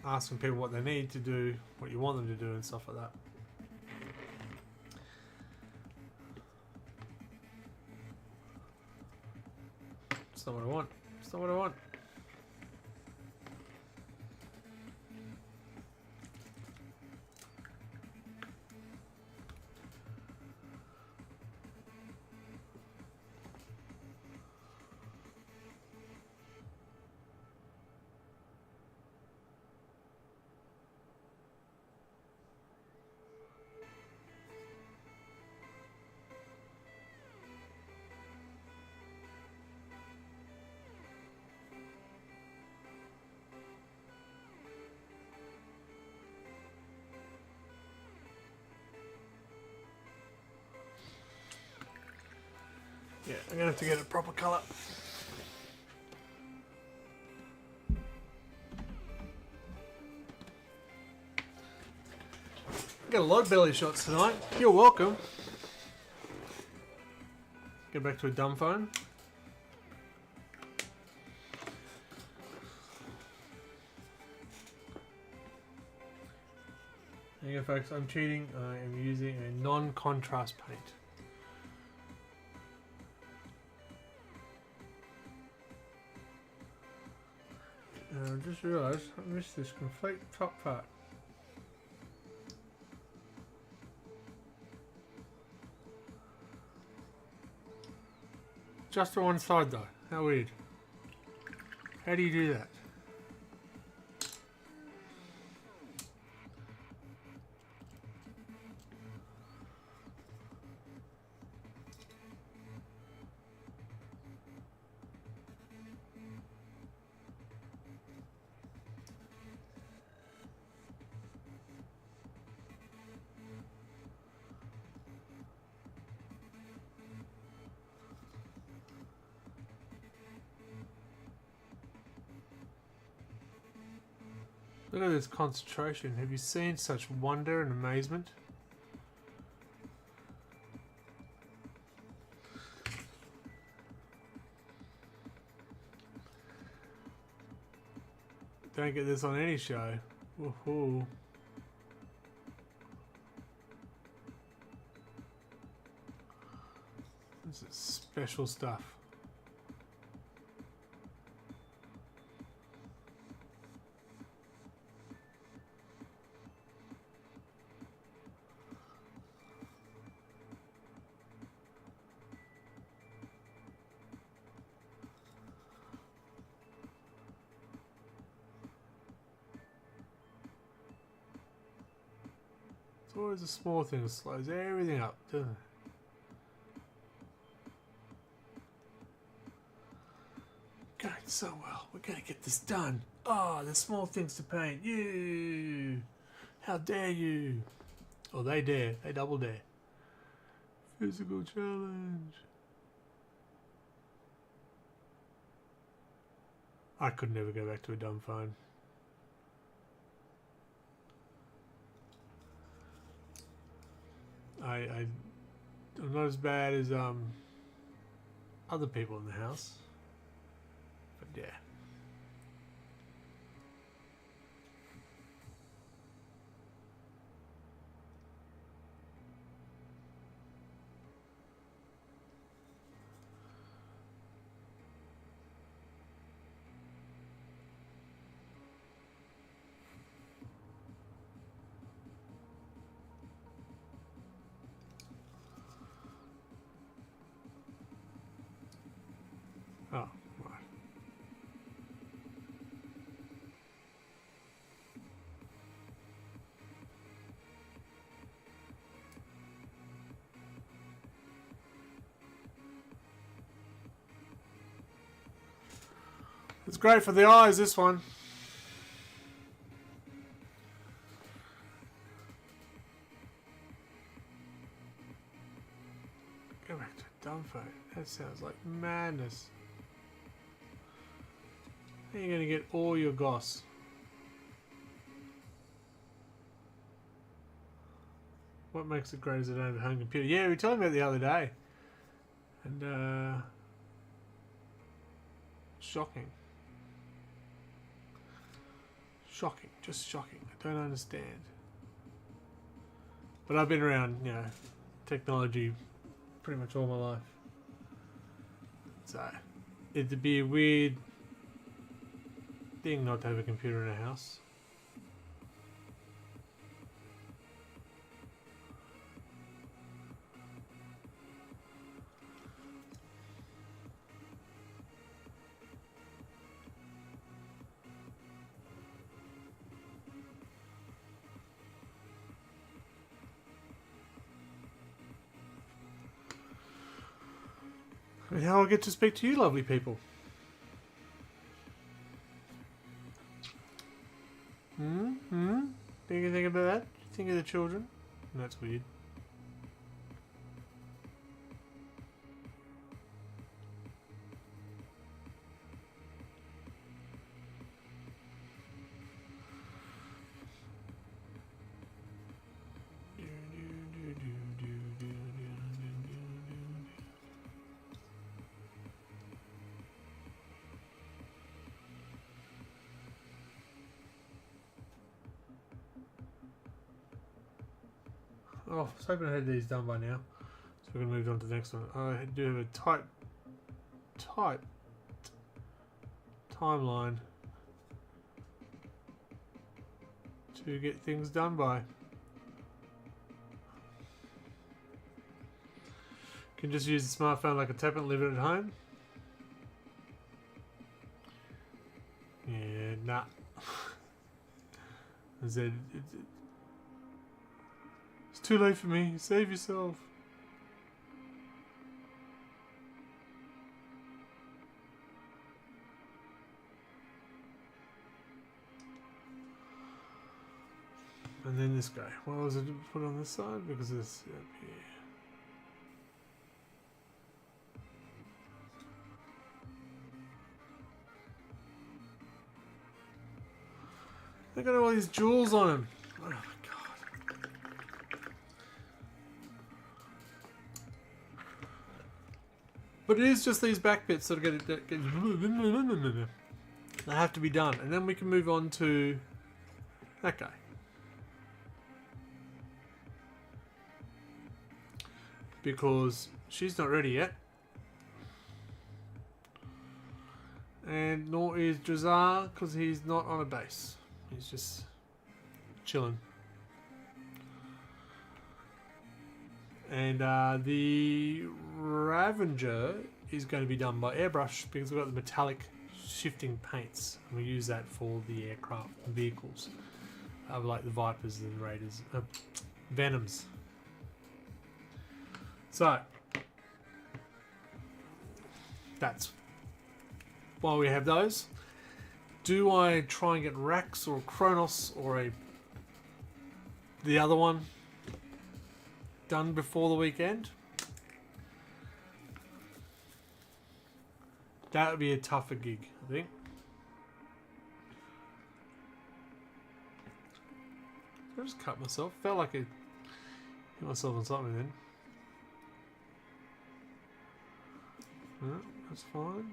asking people what they need to do, what you want them to do, and stuff like that? It's not what I want. It's not what I want. Yeah, I'm gonna have to get a proper colour. Got a lot of belly shots tonight. You're welcome. Get back to a dumb phone. There you go, folks. I'm cheating. I am using a non-contrast paint. I just realised I missed this complete top part. Just on one side though. How weird. How do you do that? Look at this concentration. Have you seen such wonder and amazement? Don't get this on any show. Woohoo. This is special stuff. It's always a small thing that slows everything up, doesn't it? Going so well. We're going to get this done. Oh, there's small things to paint. You! How dare you? Oh, they dare. They double dare. Physical challenge. I could never go back to a dumb phone. I'm not as bad as other people in the house, but yeah. Oh, right. It's great for the eyes, this one. Go back to a dumb phone. That sounds like madness. How are you going to get all your goss? What makes it great is I don't have a home computer. Yeah, we were talking about it the other day. And, shocking. Shocking. Just shocking. I don't understand. But I've been around, you know, technology pretty much all my life. So, it'd be a weird thing not to have a computer in a house. And how I get to speak to you lovely people. Think you think about that? Think of the children? That's weird. Oh, I was hoping I had these done by now. So we're going to move on to the next one. I do have a tight timeline. to get things done by. Can just use the smartphone like a tablet and leave it at home. Yeah, nah. I said, it's too late for me. Save yourself. And then this guy. Why was it put on this side? Because it's up here. They got all these jewels on him. Oh my god. But it is just these back bits that they have to be done. And then we can move on to that guy. Because she's not ready yet. And nor is Drukhari, because he's not on a base. He's just chilling. And the Ravager is going to be done by airbrush because we've got the metallic shifting paints. And we use that for the aircraft and vehicles. Like the Vipers and Raiders. Venoms. So, that's why we have those. Do I try and get Rax or Kronos or the other one done before the weekend? That would be a tougher gig, I think. I just cut myself. Felt like I hit myself on something then. No, that's fine.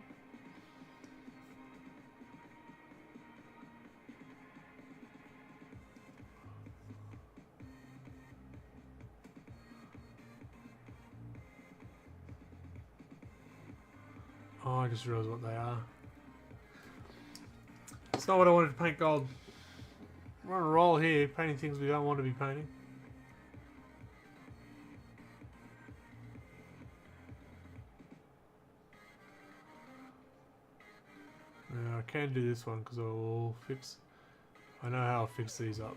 Oh, I just realised what they are. It's not what I wanted to paint gold. We're on a roll here, painting things we don't want to be painting. Yeah, I can do this one because I'll fix. I know how I'll fix these up.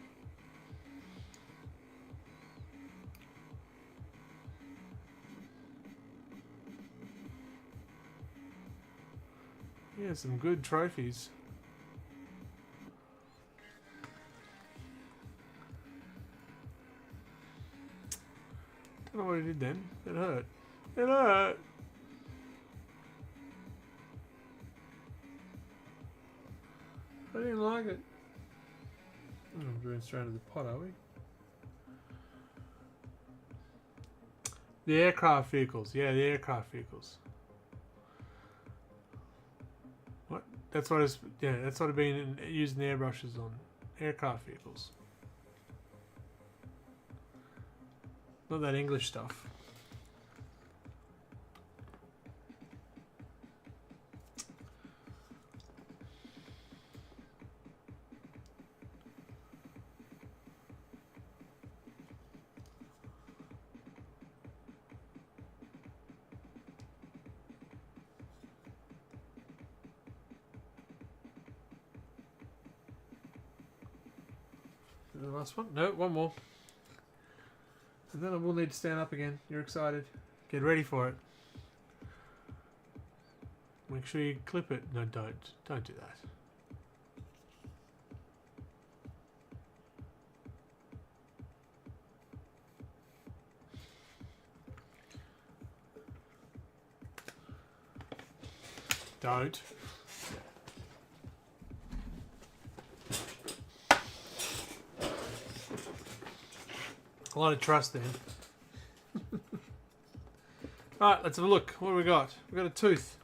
Yeah, some good trophies. Don't know what I did then. It hurt. It hurt. I didn't like it. Oh, we're going straight to the pot, are we? The aircraft vehicles. Yeah, the aircraft vehicles. What? That's what it's. Yeah, that's what I've been using the airbrushes on. Aircraft vehicles. Not that English stuff. The last one? No, one more. And then I will need to stand up again. You're excited. Get ready for it. Make sure you clip it. No, don't. Don't do that. Don't. A lot of trust there. Alright, let's have a look. What do we got? We've got a tooth.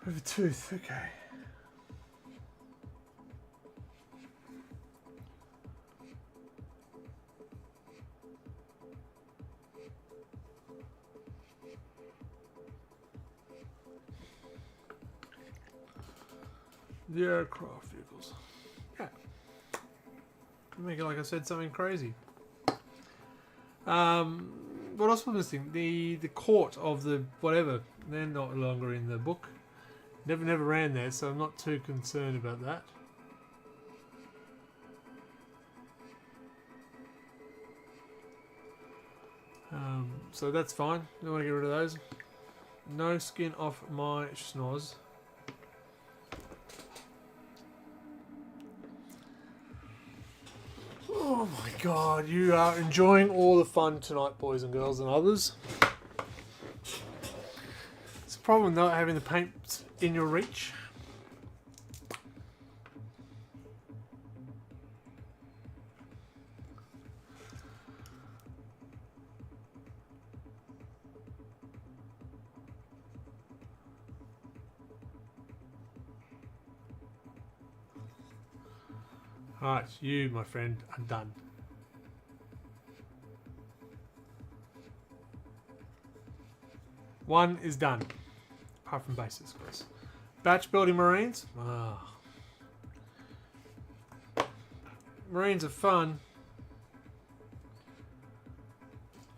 We have a tooth, okay. The aircraft vehicles. Yeah. Make it like I said something crazy. What else was missing? The court of the whatever. They're not longer in the book. Never ran there, so I'm not too concerned about that. So that's fine. I want to get rid of those. No skin off my schnoz. Oh my god, you are enjoying all the fun tonight, boys and girls and others. It's a problem not having the paint in your reach. Alright, you, my friend, are done. One is done. Apart from bases, of course. Batch building Marines. Ah. Marines are fun.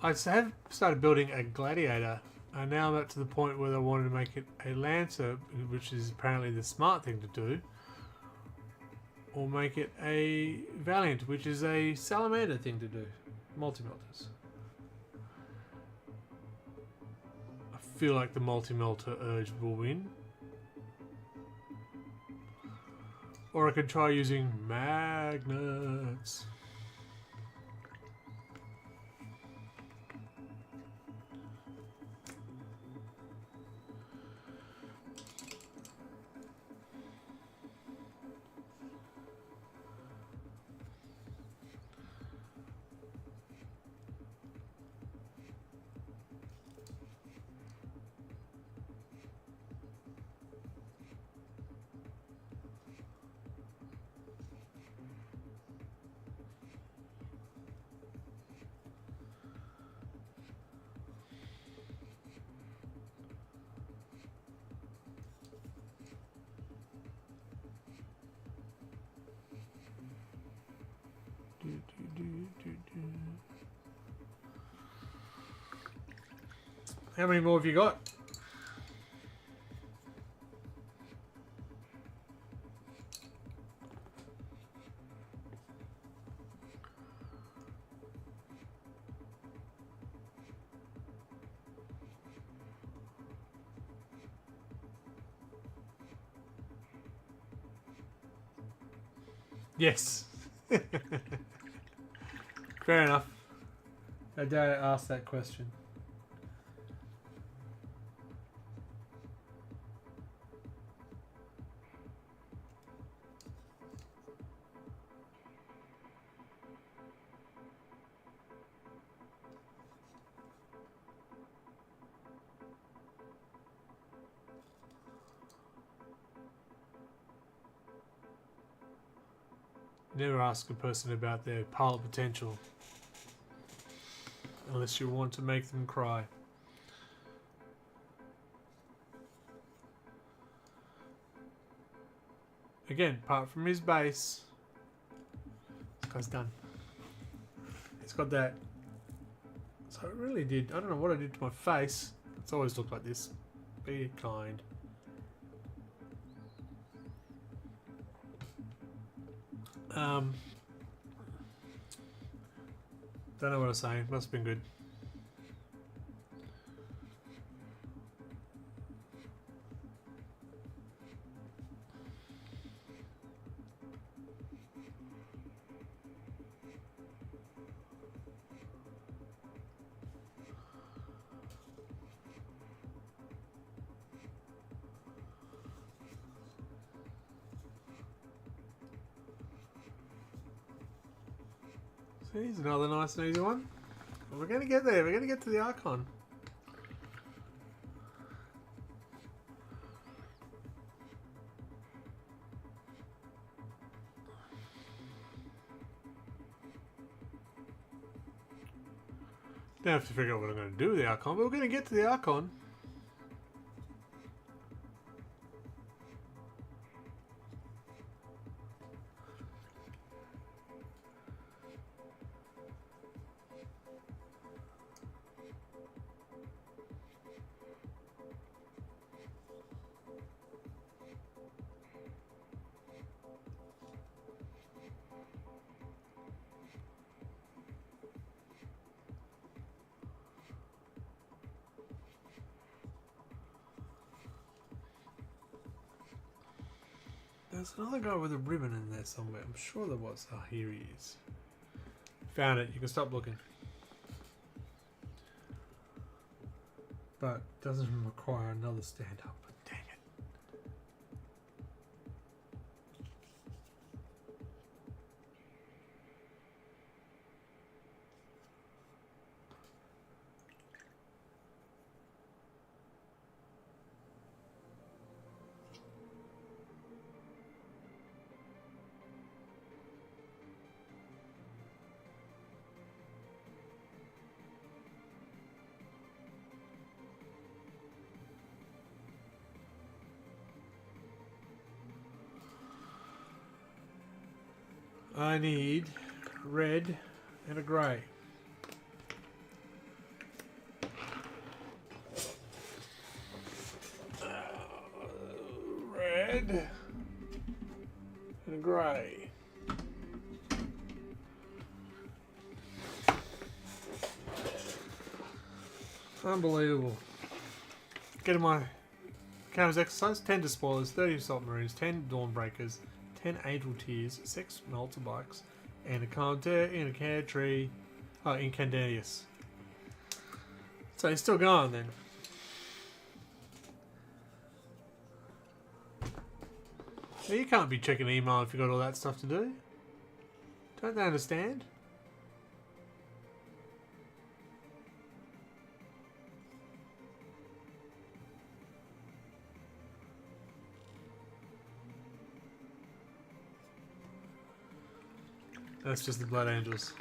I have started building a gladiator. And now I'm up to the point where I wanted to make it a lancer, which is apparently the smart thing to do. Or make it a Valiant, which is a salamander thing to do. Multi-melters. I feel like the multi-melter urge will win. Or I could try using magnets. How many more have you got? Yes. Fair enough. I dare ask that question. Never ask a person about their pilot potential unless you want to make them cry. Again, apart from his base, this guy's done. He's got that. So it really did. I don't know what I did to my face. It's always looked like this. Be kind. Don't know what I was saying. Must have been good. Here's another nice and easy one. We're going to get there. We're going to get to the Archon. Don't have to figure out what I'm going to do with the Archon, but we're going to get to the Archon. There's another guy with a ribbon in there somewhere. I'm sure there was. Oh, here he is. Found it. You can stop looking. But doesn't require another stand up. Dang it. I need red and a grey. Red and a grey. Unbelievable. Get my counters exercise. 10 despoilers, 30 assault marines, 10 dawnbreakers, 10 angel tears, 6 motorbikes, and a counter in a care tree. Oh, incandidious. So he's still going then. Well, you can't be checking email if you've got all that stuff to do. Don't they understand? That's just the Blood Angels.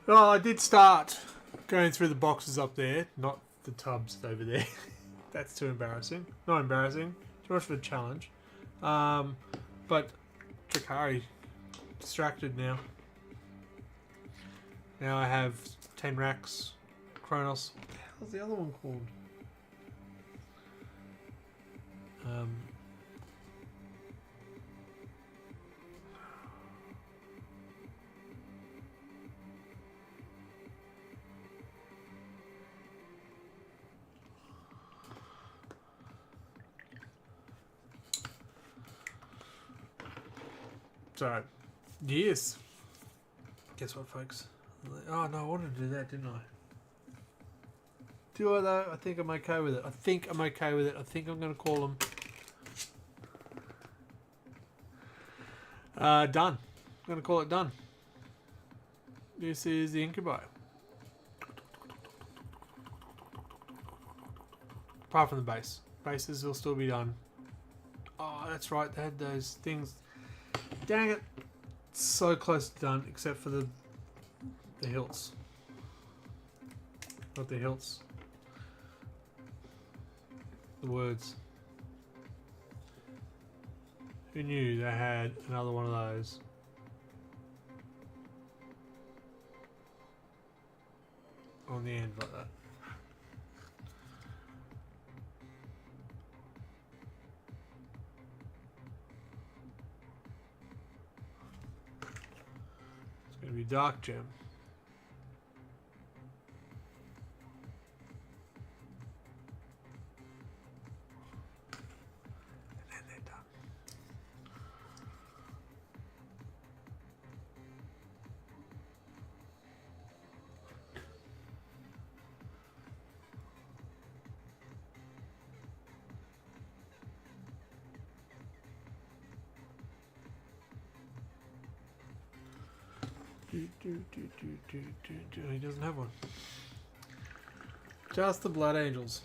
Well, I did start going through the boxes up there, not the tubs over there. That's too embarrassing. Not embarrassing. Too much for the challenge. But Drukhari distracted now. Now I have 10 racks. Kronos. What the hell's the other one called? So, yes. Guess what, folks? Oh, no, I wanted to do that, didn't I? Do I, though? I think I'm okay with it. I think I'm okay with it. I think I'm going to call them. Done. I'm going to call it done. This is the incubator. Apart from the base. Bases will still be done. Oh, that's right. They had those things. Dang it. So close to done, except for the hilts. Not the hilts. The words. Who knew they had another one of those? On the end like that. It's going to be dark gem. He doesn't have one. Just the Blood Angels.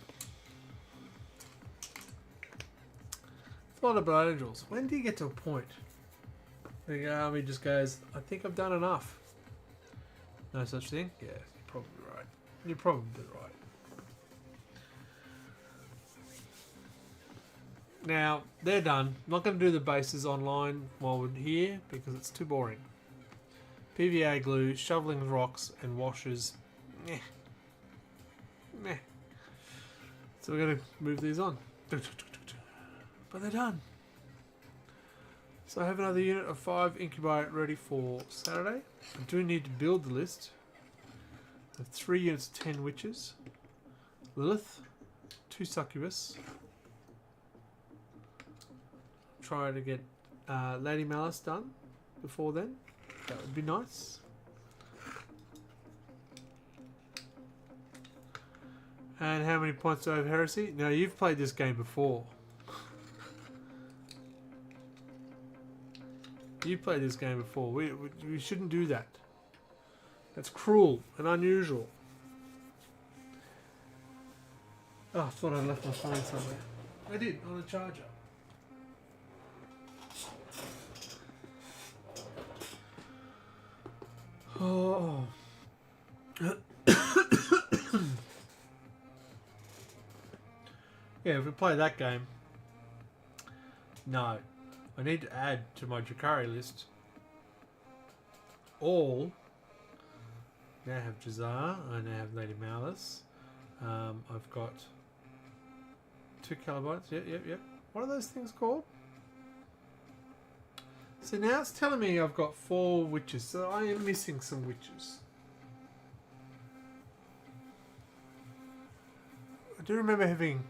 It's a lot of Blood Angels. When do you get to a point? The army just goes, I think I've done enough. No such thing? Yeah, you're probably right. You're probably right. Now, they're done. I'm not going to do the bases online while we're here because it's too boring. PVA glue, shoveling rocks and washers. Meh. Meh. So we're going to move these on. But they're done. So I have another unit of 5 incubate ready for Saturday. I do need to build the list. I have 3 units of 10 witches. Lilith. 2 succubus. try to get Lady Malice done before then. That would be nice. And how many points do I have Heresy? Now, you've played this game before. You played this game before. We shouldn't do that. That's cruel and unusual. Oh, I thought I left my phone somewhere. I did, on a charger. Oh. Yeah, if we play that game. No. I need to add to my Drukhari list all. Now I have Jazar. I now have Lady Malice. I've got 2 Calabites. Yep. What are those things called? So now it's telling me I've got 4 witches. So I am missing some witches. I do remember having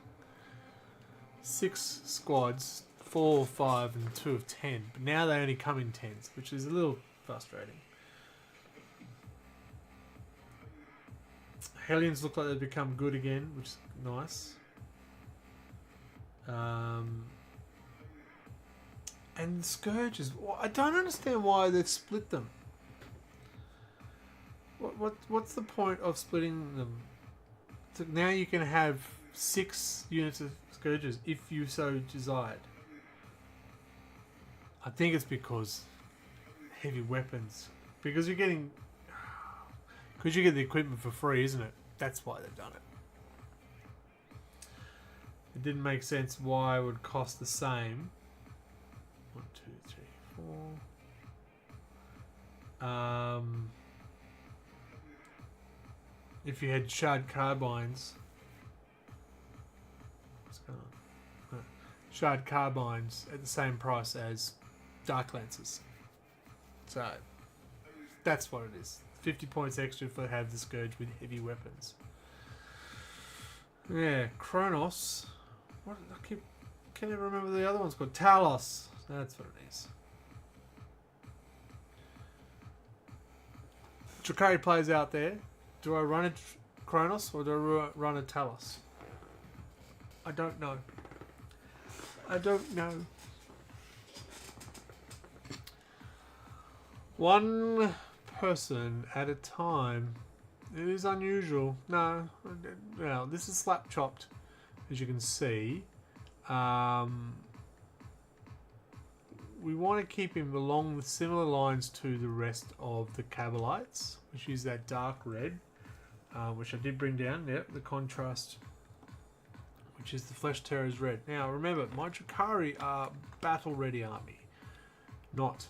6 squads, 4 of 5 and 2 of 10, but now they only come in 10s, which is a little frustrating. Hellions look like they've become good again, which is nice. And the Scourges, I don't understand why they've split them. What's the point of splitting them? So now you can have 6 units of Scourges if you so desired. I think it's because heavy weapons. Because you're getting... Because you get the equipment for free, isn't it? That's why they've done it. It didn't make sense why it would cost the same. 1, 2, 3, 4. If you had shard carbines. What's going on? Shard carbines at the same price as dark lancers. So that's what it is. 50 points extra for have the Scourge with heavy weapons. Yeah, Kronos. What? Can't even remember the other one's called. Talos. That's what it is. Drukhari plays out there. Do I run a Kronos or do I run a Talos? I don't know. I don't know. One person at a time. It is unusual. No, well, this is slap chopped, as you can see. We want to keep him along the similar lines to the rest of the Cabalites, which is that dark red, which I did bring down. Yep, the contrast, which is the Flesh Terror's red. Now, remember, my Drukhari are battle-ready army, not...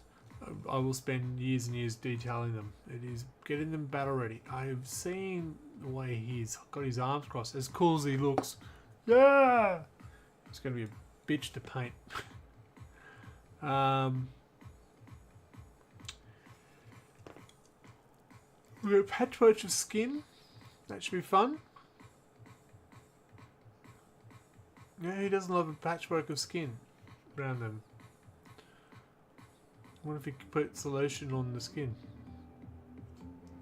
I will spend years and years detailing them. It is getting them battle ready. I have seen the way he's got his arms crossed. As cool as he looks. Yeah! It's going to be a bitch to paint. We've got a patchwork of skin. That should be fun. Yeah, who doesn't love a patchwork of skin around them? I wonder if we could put solution on the skin.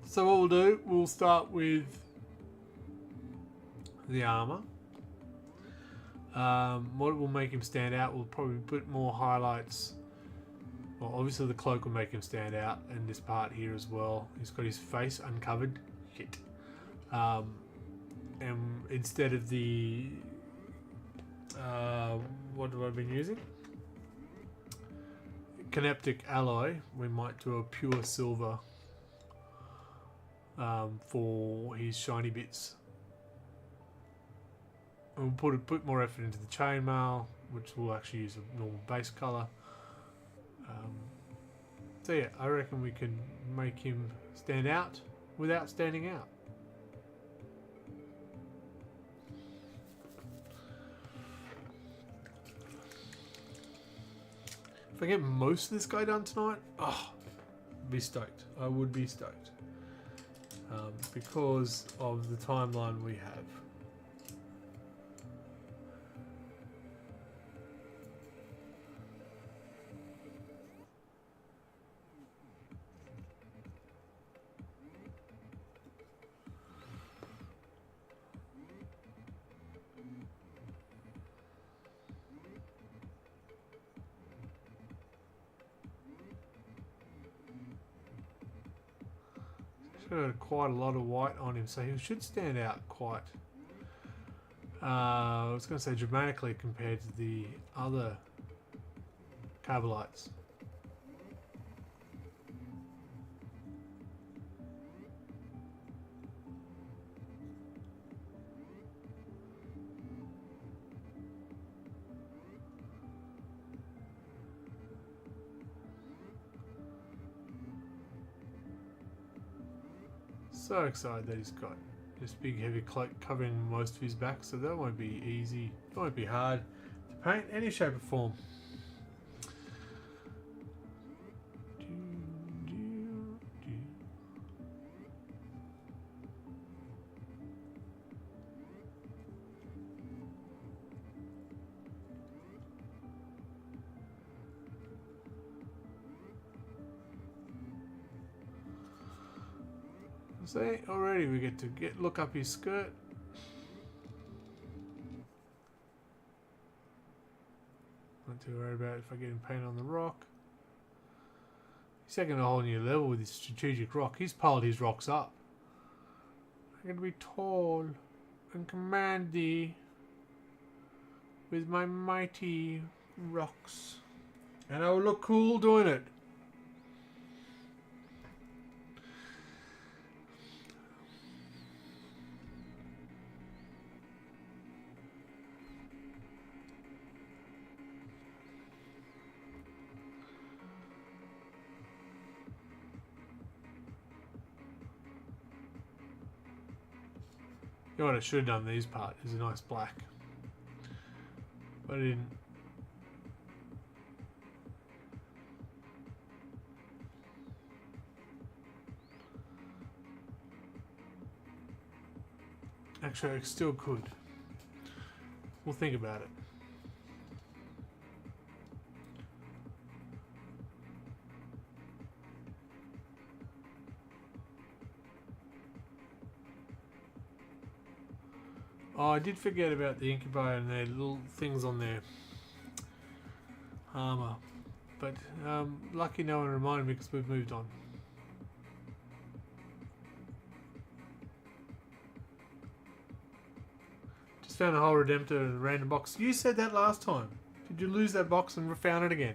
So what we'll do, we'll start with the armor. What will make him stand out, we'll probably put more highlights. Well, obviously the cloak will make him stand out, and this part here as well. He's got his face uncovered. Shit. And instead of the... what have I been using? Caneptic alloy, we might do a pure silver for his shiny bits. And we'll put more effort into the chainmail, which will actually use a normal base color. So yeah, I reckon we can make him stand out without standing out. If I get most of this guy done tonight, oh, I'd be stoked. I would be stoked. Because of the timeline we have. got quite a lot of white on him, so he should stand out quite. I was going to say dramatically compared to the other Carbolites. So excited that he's got this big heavy cloak covering most of his back, so that won't be easy, it won't be hard to paint any shape or form. See, already we get to look up his skirt. Not too worried about if I get him painted on the rock. He's taking a whole new level with his strategic rock. He's piled his rocks up. I'm going to be tall and commandy with my mighty rocks. And I will look cool doing it. You know what I should have done these part is a nice black. But I didn't. Actually, I still could. We'll think about it. Oh, I did forget about the incubator and their little things on their armor. But lucky no one reminded me because we've moved on. Just found a whole Redemptor in a random box. You said that last time. Did you lose that box and found it again?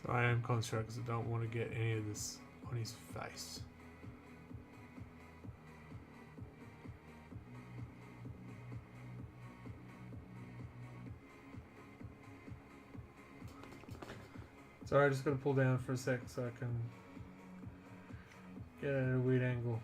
So I am concentrated because I don't want to get any of this on his face. Sorry, I just got to pull down for a sec so I can get at a weird angle.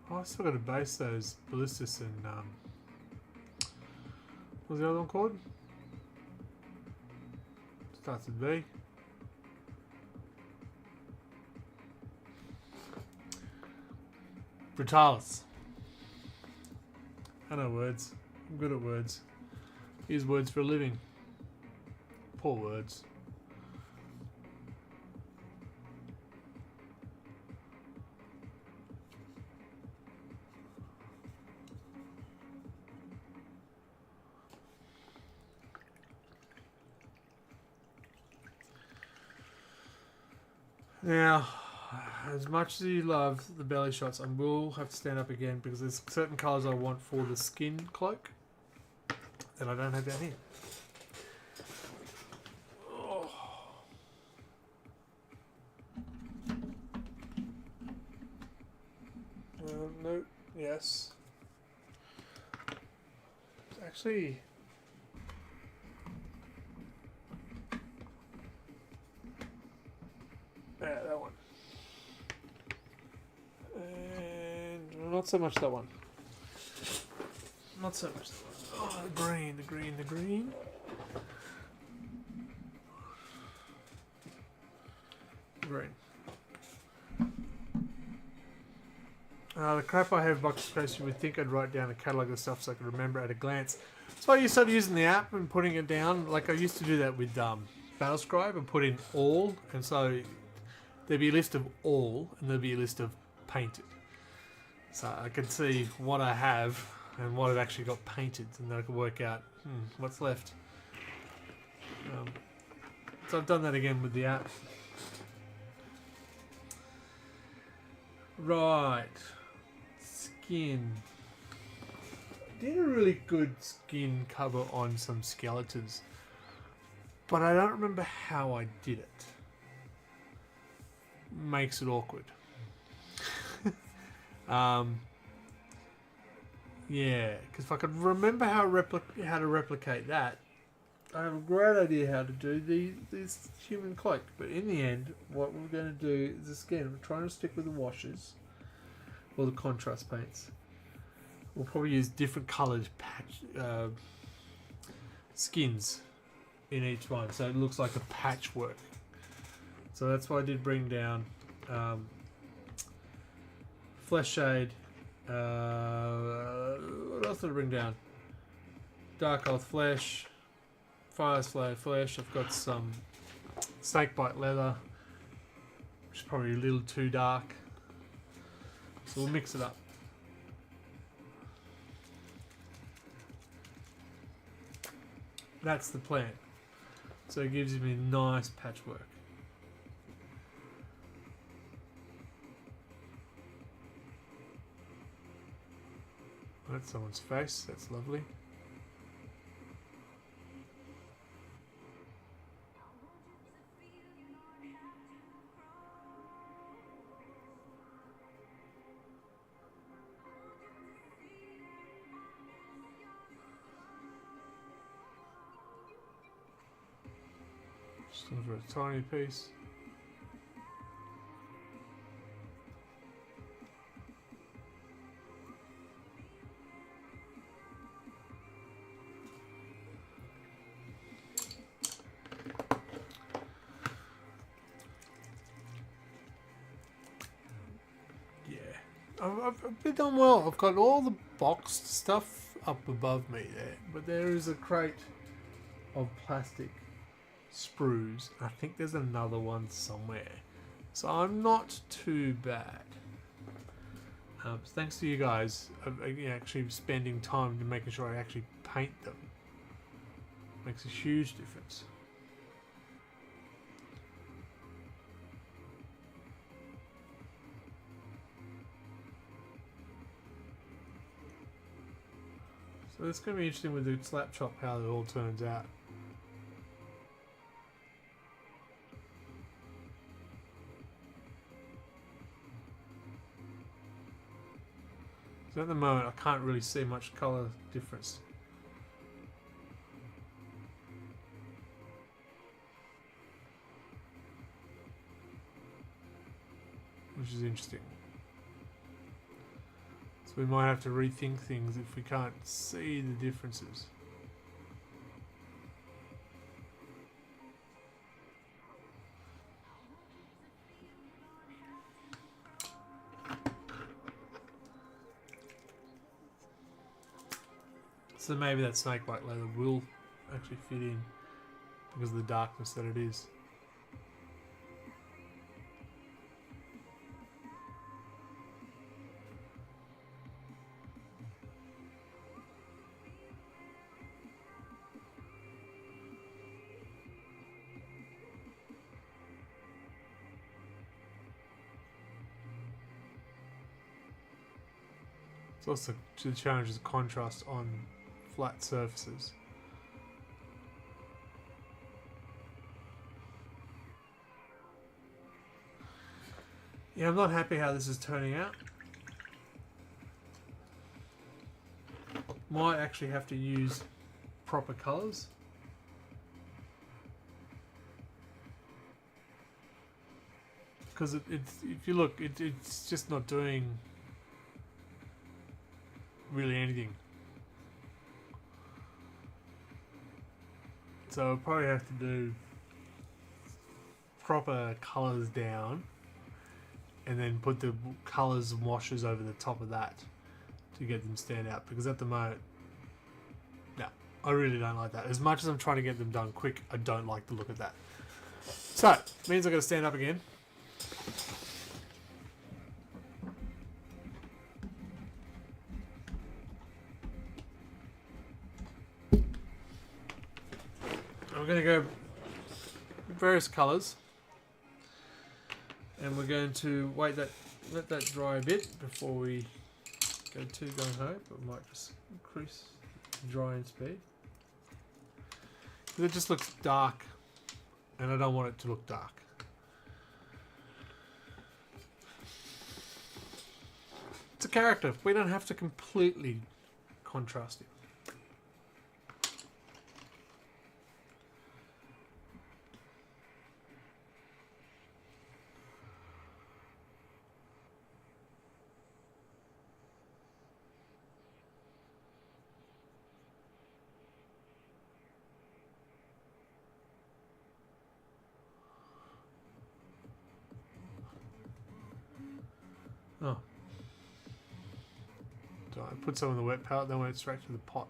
Oh, I still got to base those ballistas and what's the other one called? Starts with B. Brutalis. I know words. I'm good at words. Use words for a living. Poor words. Now, as much as you love the belly shots, I will have to stand up again because there's certain colours I want for the skin cloak that I don't have down here. Oh. No, yes. Actually, yeah, that one. And not so much that one. Not so much that one. Oh, the green, the green, the green. Green. The crap I have box space, you would think I'd write down a catalogue of stuff so I could remember at a glance. So I started using the app and putting it down. Like I used to do that with Battlescribe and put in all. And so there'd be a list of all and there'd be a list of painted. So I can see what I have and what I've actually got painted. And then I can work out what's left. So I've done that again with the app. Right. Skin. Did a really good skin cover on some skeletons, but I don't remember how I did it. Makes it awkward. Yeah, because if I could remember how to replicate that, I have a great idea how to do this human cloak. But in the end, what we're going to do is, again, we're trying to stick with the washes or the contrast paints. We'll probably use different coloured skins in each one, so it looks like a patchwork. So that's why I did bring down Flesh Shade. What else did I bring down? Dark Oath Flesh, Fire Slave Flesh. I've got some Snakebite Leather, which is probably a little too dark. So we'll mix it up. That's the plan. So it gives me a nice patchwork. That's someone's face. That's lovely. Just over a tiny piece. I've been done well. I've got all the boxed stuff up above me there, but there is a crate of plastic sprues. I think there's another one somewhere, so I'm not too bad. Thanks to you guys actually spending time to making sure I actually paint them. Makes a huge difference. So it's going to be interesting with the slap chop how it all turns out. So at the moment I can't really see much colour difference. Which is interesting. We might have to rethink things if we can't see the differences. So maybe that snakebite leather will actually fit in because of the darkness that it is. It's also the challenge is contrast on flat surfaces. Yeah, I'm not happy how this is turning out. Might actually have to use proper colours. Because it's, if you look, it's just not doing really anything. So I'll probably have to do proper colours down and then put the colours and washes over the top of that to get them stand out. Because at the moment, no, I really don't like that. As much as I'm trying to get them done quick, I don't like the look of that. So, it means I've got to stand up again. I'm going to go various colours, and we're going to let that dry a bit before we go too gung-ho, but we might just increase the drying speed. Because it just looks dark, and I don't want it to look dark. It's a character. We don't have to completely contrast it. Oh. So I put some in the wet palette, then went straight to the pot.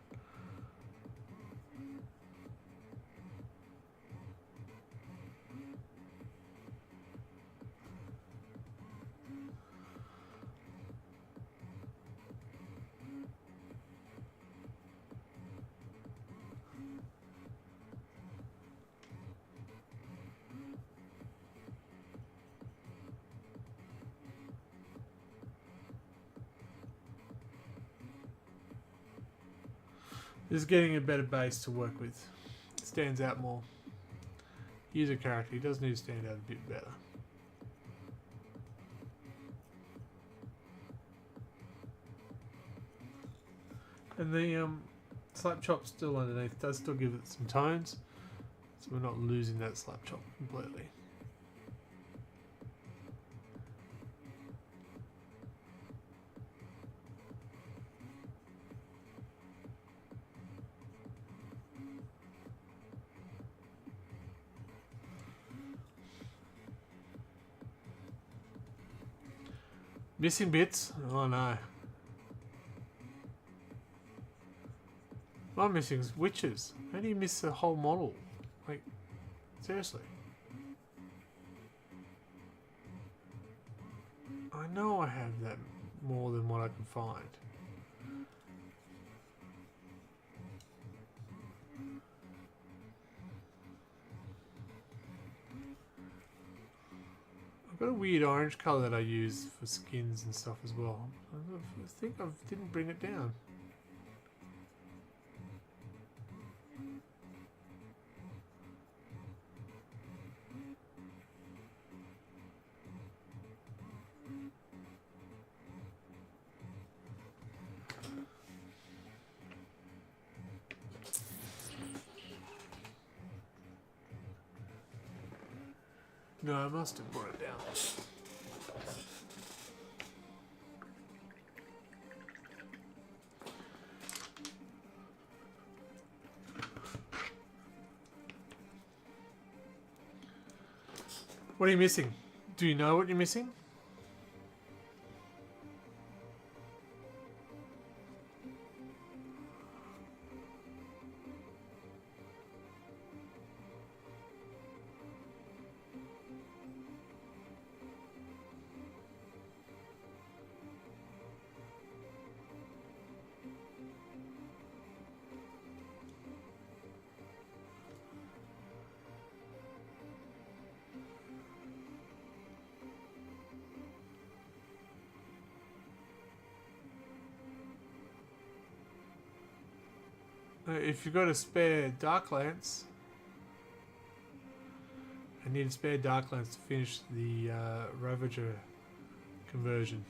This is getting a better base to work with. It stands out more. He's a character, he does need to stand out a bit better. And the slap chop still underneath does still give it some tones, so we're not losing that slap chop completely. Missing bits? Oh no. What I'm missing is witches. How do you miss a whole model? Like, seriously. I know I have that more than what I can find. I've got a weird orange colour that I use for skins and stuff as well. I think I didn't bring it down. No, I must have brought it down. What are you missing? Do you know what you're missing? If you've got a spare Dark Lance, I need a spare Dark Lance to finish the Ravager conversion.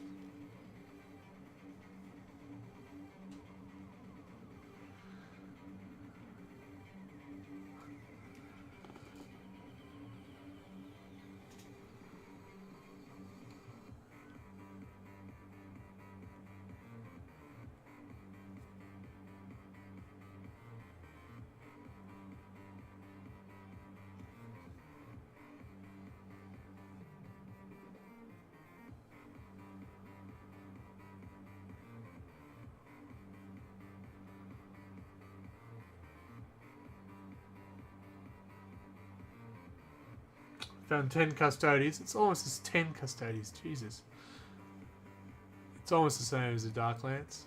Found 10 custodies. It's almost as 10 custodies. Jesus. It's almost the same as the Dark Lance.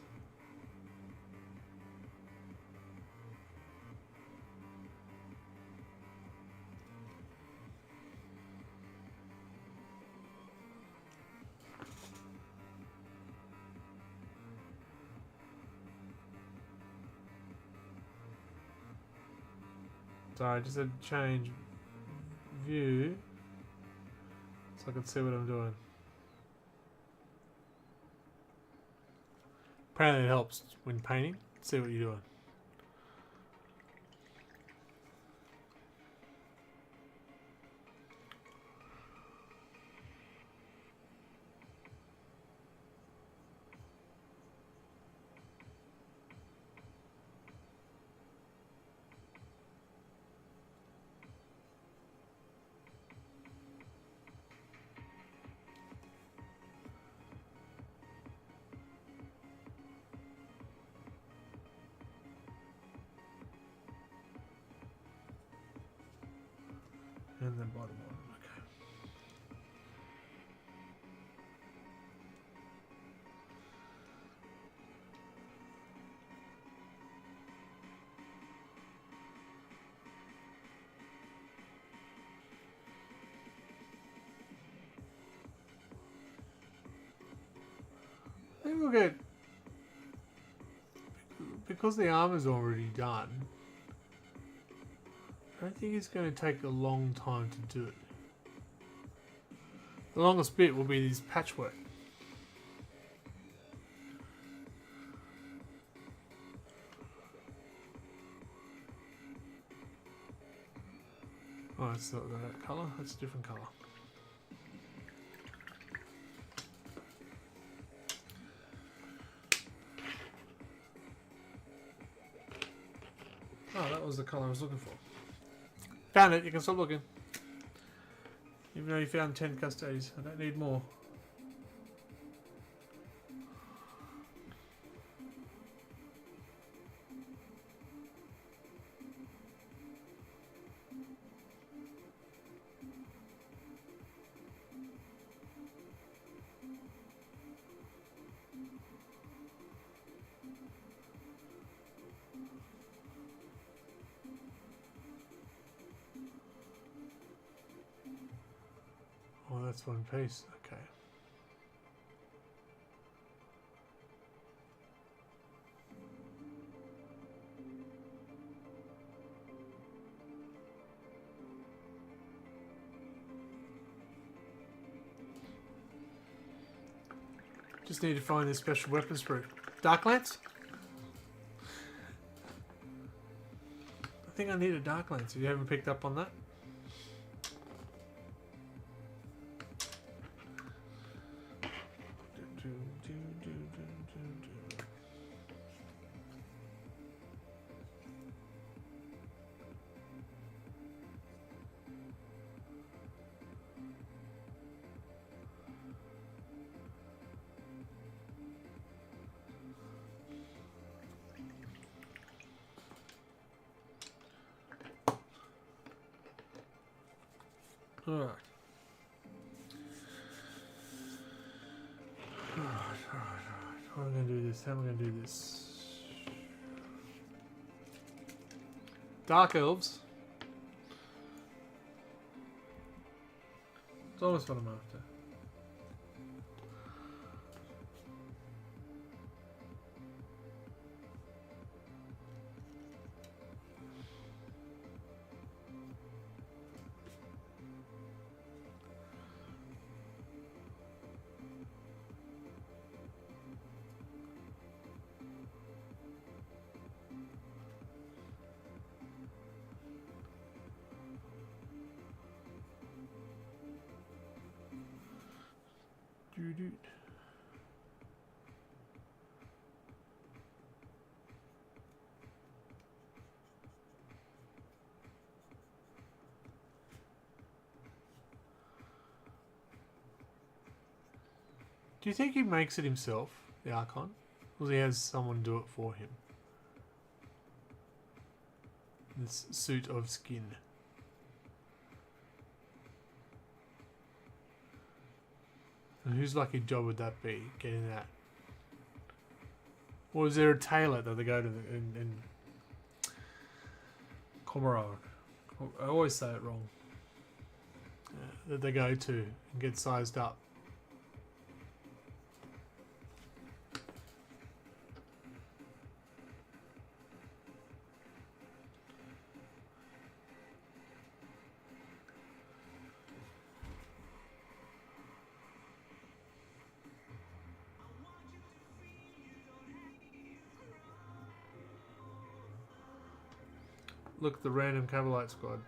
Sorry, I just had to change view so I can see what I'm doing. Apparently it helps when painting. See what you're doing. And then bottom one. Okay. I think we'll get, because the armor's already done, I don't think it's going to take a long time to do it. The longest bit will be this patchwork. Oh, it's not that colour, that's a different colour. Oh, that was the colour I was looking for. Found it, you can stop looking. Even though you found 10 custodies, I don't need more. Oh, that's one piece. Okay. Just need to find this special weapon sprue. Dark Lance? I think I need a Dark Lance. If you haven't picked up on that. Alright. Alright. How am I going to do this? How am I going to do this? Dark Elves. It's almost what I'm after. Do you think he makes it himself, the Archon? Or he has someone do it for him? This suit of skin. And whose lucky job would that be, getting that? Or is there a tailor that they go to in Komarov? I always say it wrong. That they go to and get sized up. Look, the random Cavalite squad.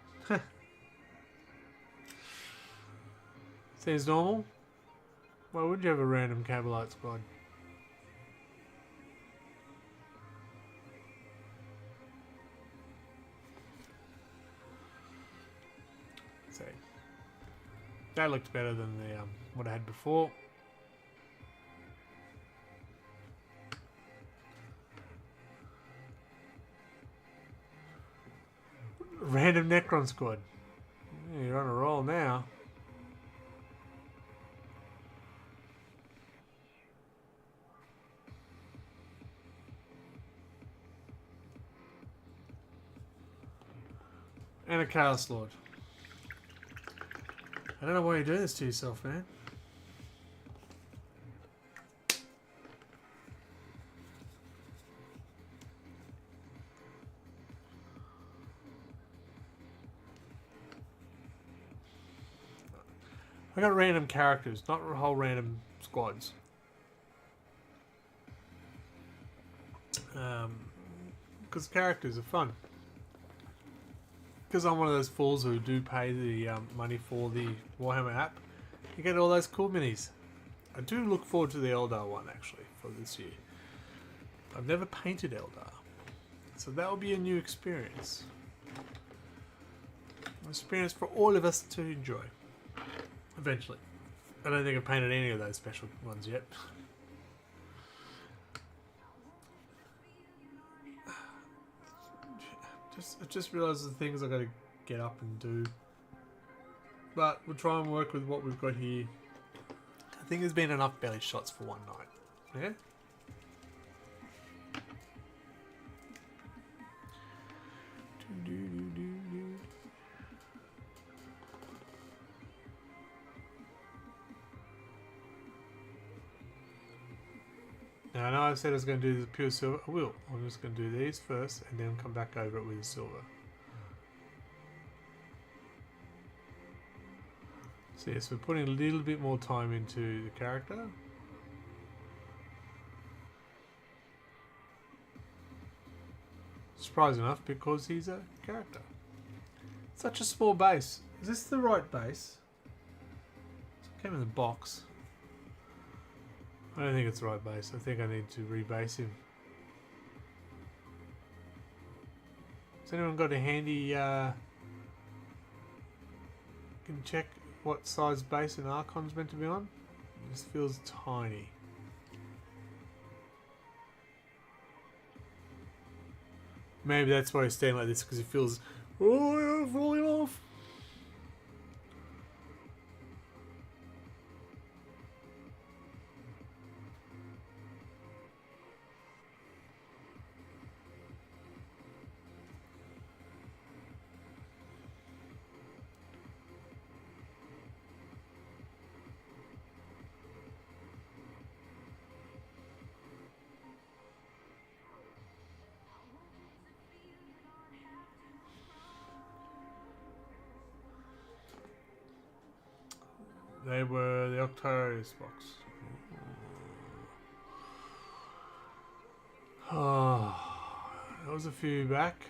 Seems normal. Why would you have a random Cavalite squad? See, that looked better than the what I had before. Random Necron squad. Yeah, you're on a roll now. And a Chaos Lord. I don't know why you're doing this to yourself, man. I got random characters, not whole random squads. Because characters are fun. Because I'm one of those fools who do pay the money for the Warhammer app, you get all those cool minis. I do look forward to the Eldar one, actually, for this year. I've never painted Eldar, so that will be a new experience. An experience for all of us to enjoy. Eventually. I don't think I've painted any of those special ones yet. I just realised the things I got to get up and do. But we'll try and work with what we've got here. I think there's been enough belly shots for one night. Yeah? Now I know I said I was going to do the pure silver. I will. I'm just going to do these first and then come back over it with the silver. So yes, we're putting a little bit more time into the character. Surprise enough, because he's a character. Such a small base. Is this the right base? It came in the box. I don't think it's the right base. I think I need to rebase him. Has anyone got a handy... can check what size base an Archon's meant to be on? This feels tiny. Maybe that's why he's staying like this, because he feels... Oh, yeah, falling off. They were the Octarius box. Oh, that was a few back.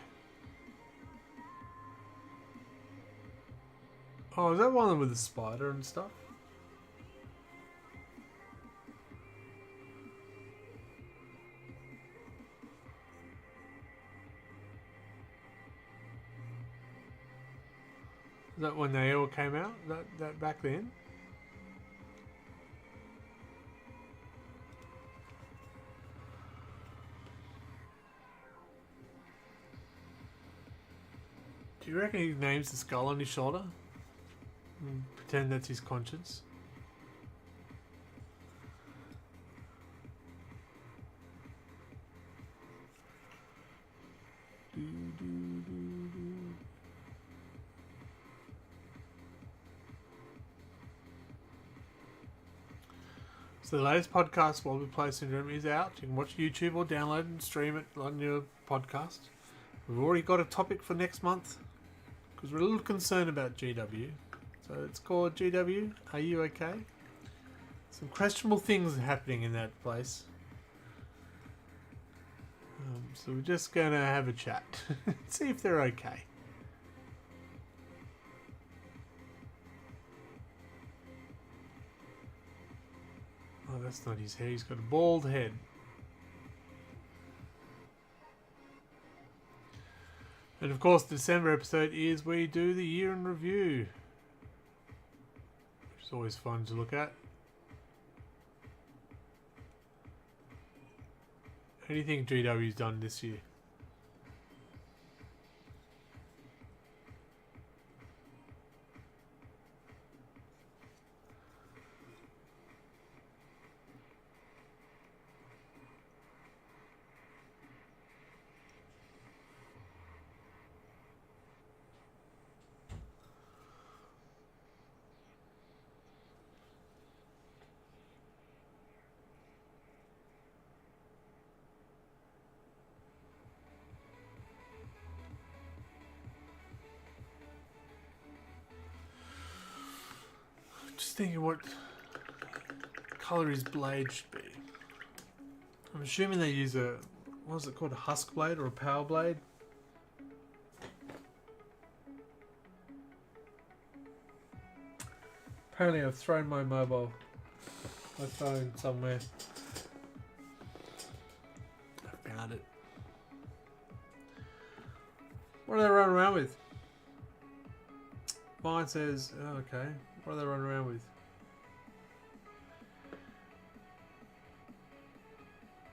Oh, is that one with the spider and stuff? Is that when they all came out? That back then? Do you reckon he names the skull on his shoulder? And pretend that's his conscience? So the latest podcast, While We Play Syndrome, is out. You can watch YouTube or download and stream it on your podcast. We've already got a topic for next month because we're a little concerned about GW. So it's called GW, Are You Okay? Some questionable things are happening in that place. So we're just going to have a chat. See if they're okay. Oh, that's not his hair. He's got a bald head. And of course, the December episode is we do the year in review, which is always fun to look at. Anything GW's done this year? Just thinking what colour his blade should be. I'm assuming they use a, what is it called, a husk blade or a power blade? Apparently I've thrown my phone somewhere. I found it. What are they running around with? Mine says, oh, okay. What are they running around with?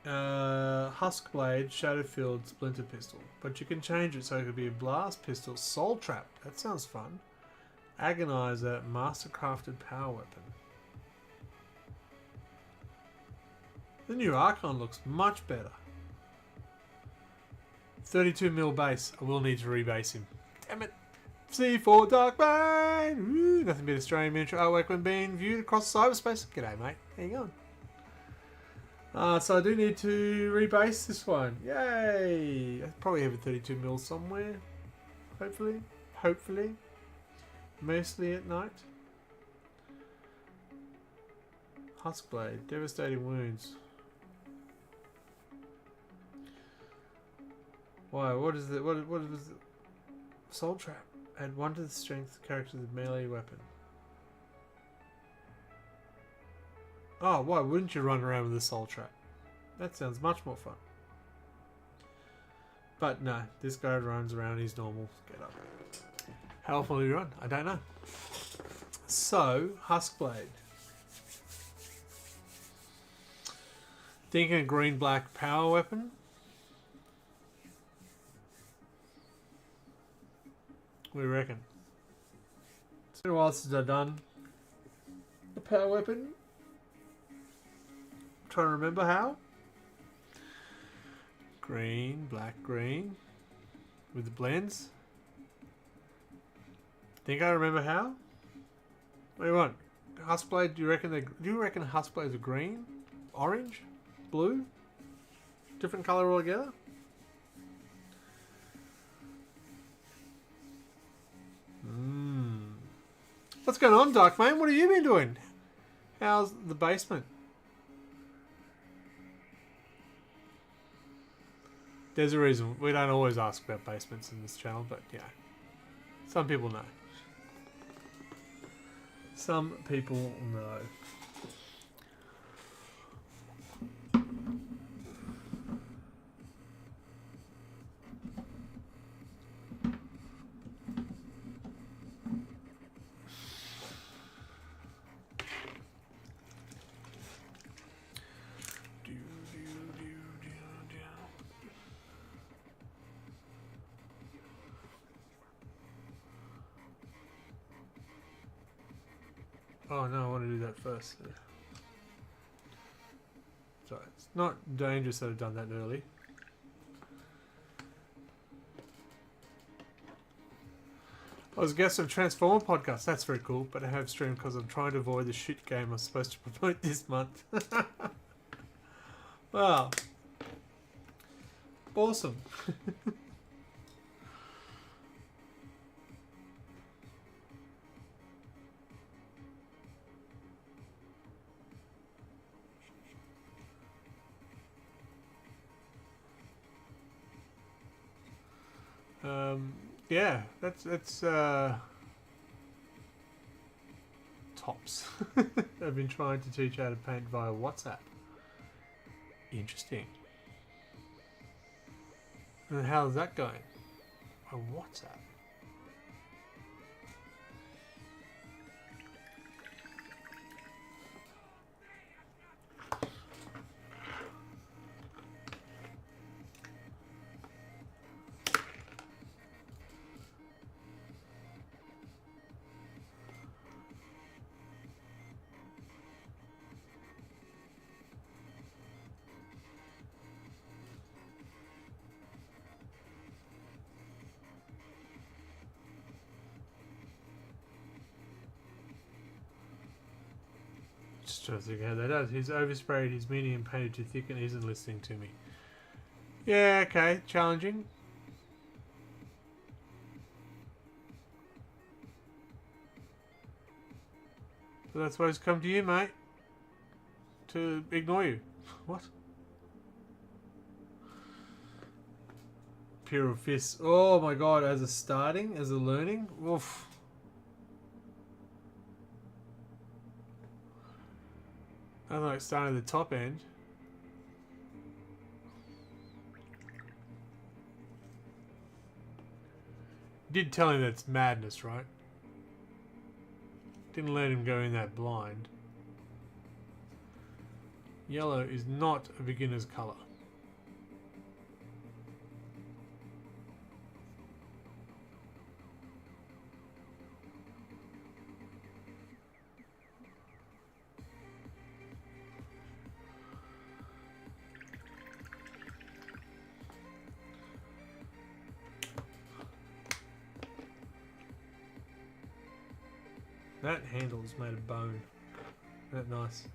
Husk blade, Shadowfield, splinter pistol. But you can change it so it could be a blast pistol, soul trap. That sounds fun. Agonizer, mastercrafted power weapon. The new Archon looks much better. 32mm base. I will need to rebase him. Damn it. C4 Darkbane! Woo, nothing but Australian miniature artwork when being viewed across cyberspace. G'day, mate. How you going? So I do need to rebase this one. Yay! I probably have a 32mm somewhere. Hopefully. Hopefully. Mostly at night. Huskblade. Devastating wounds. Why? What is it? What was it? Soul Trap. Add 1 to the strength character with melee weapon. Oh, why wouldn't you run around with a Soul Trap? That sounds much more fun. But no, this guy runs around, he's normal. Get up. How often will he run? I don't know. So, Huskblade. Thinking a green-black power weapon. What do you reckon? It's been a while since I've done a power weapon. I'm trying to remember how. Green, black, green. With the blends. Think I remember how? What do you want? Huskblade, do you reckon Huskblades are green? Orange? Blue? Different colour altogether? What's going on, Darkmane? What have you been doing? How's the basement? There's a reason. We don't always ask about basements in this channel, but yeah. Some people know. Some people know. Oh no, I want to do that first. Sorry, it's not dangerous that I've done that early. I was a guest on Transformer podcast. That's very cool, but I have streamed because I'm trying to avoid the shit game I'm supposed to promote this month. Wow. Awesome. Yeah, that's tops. I've been trying to teach how to paint via WhatsApp. Interesting. And how's that going? A WhatsApp. Just trying to think how that does. He's oversprayed his medium painted too thick and isn't listening to me. Yeah, okay, challenging. So that's why he's come to you, mate. To ignore you. What? Pure of fists. Oh my god, as a learning? Oof. I like starting at the top end. Did tell him that's madness, right? Didn't let him go in that blind. Yellow is not a beginner's colour. That handle is made of bone. Isn't that nice?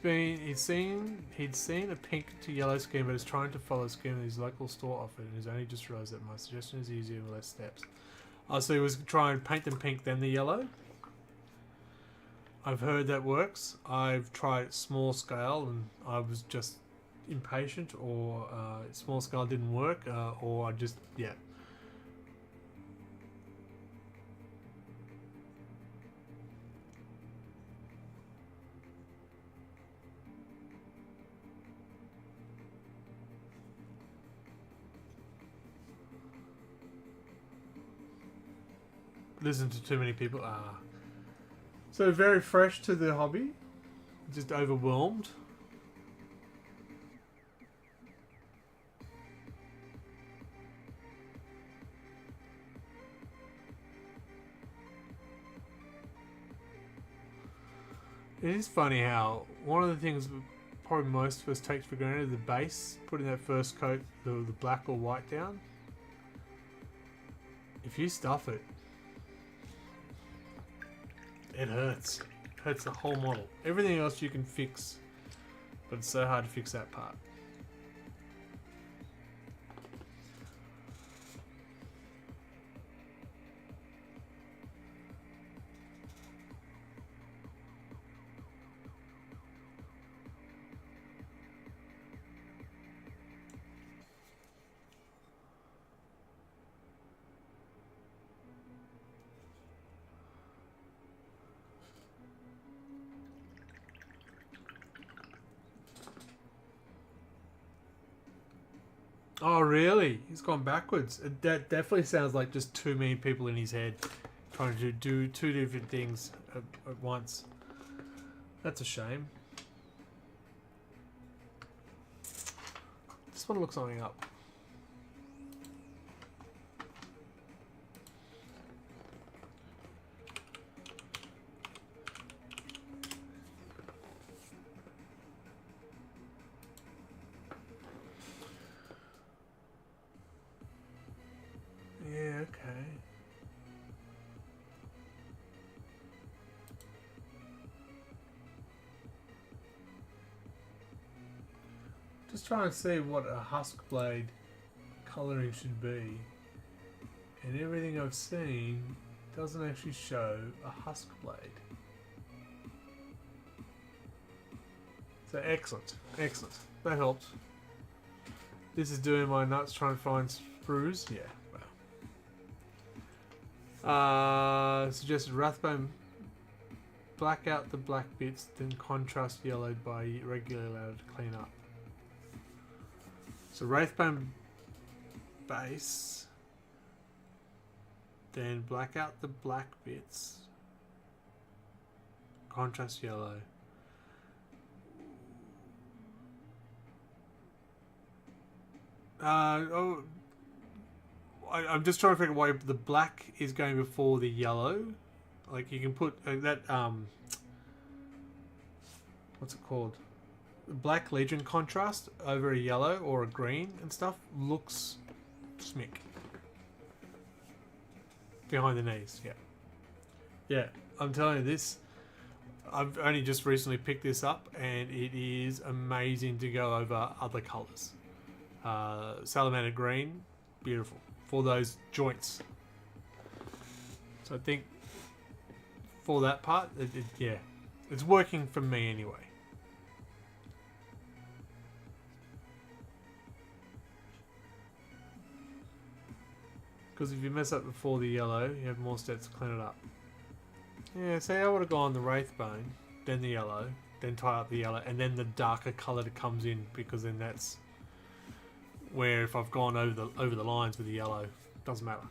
He'd seen a pink to yellow scheme, but is trying to follow a scheme that his local store offered, and he's only just realised that my suggestion is easier with less steps. Oh, so he was trying to paint them pink, then the yellow? I've heard that works. I've tried small scale, and I was just impatient, or small scale didn't work, or I just, yeah. Listen to too many people. So very fresh to the hobby. Just overwhelmed. It is funny how one of the things probably most of us take for granted is the base, putting that first coat, the black or white down. If you stuff it, it hurts. It hurts the whole model. Everything else you can fix, but it's so hard to fix that part. Oh, really? He's gone backwards. That definitely sounds like just too many people in his head trying to do two different things at once. That's a shame. just want to look something up. Yeah, okay. Just trying to see what a husk blade colouring should be. And everything I've seen doesn't actually show a husk blade. So excellent, excellent. That helps. This is doing my nuts trying to find sprues. Yeah, wow. Suggested Rathbone black out the black bits, then contrast yellowed by regularly allowed to clean up. So Wraithbone base, then black out the black bits, contrast yellow. I'm just trying to figure out why the black is going before the yellow. Like you can put that what's it called? Black Legion contrast over a yellow or a green and stuff looks smick. Behind the knees, yeah. Yeah, I'm telling you this. I've only just recently picked this up and it is amazing to go over other colours. Salamander green, beautiful. For those joints. So I think for that part, yeah. It's working for me anyway. Because if you mess up before the yellow, you have more steps to clean it up. Yeah, say I would have gone the Wraithbone, then the yellow, then tie up the yellow, and then the darker colour that comes in, because then that's where if I've gone over the lines with the yellow, doesn't matter.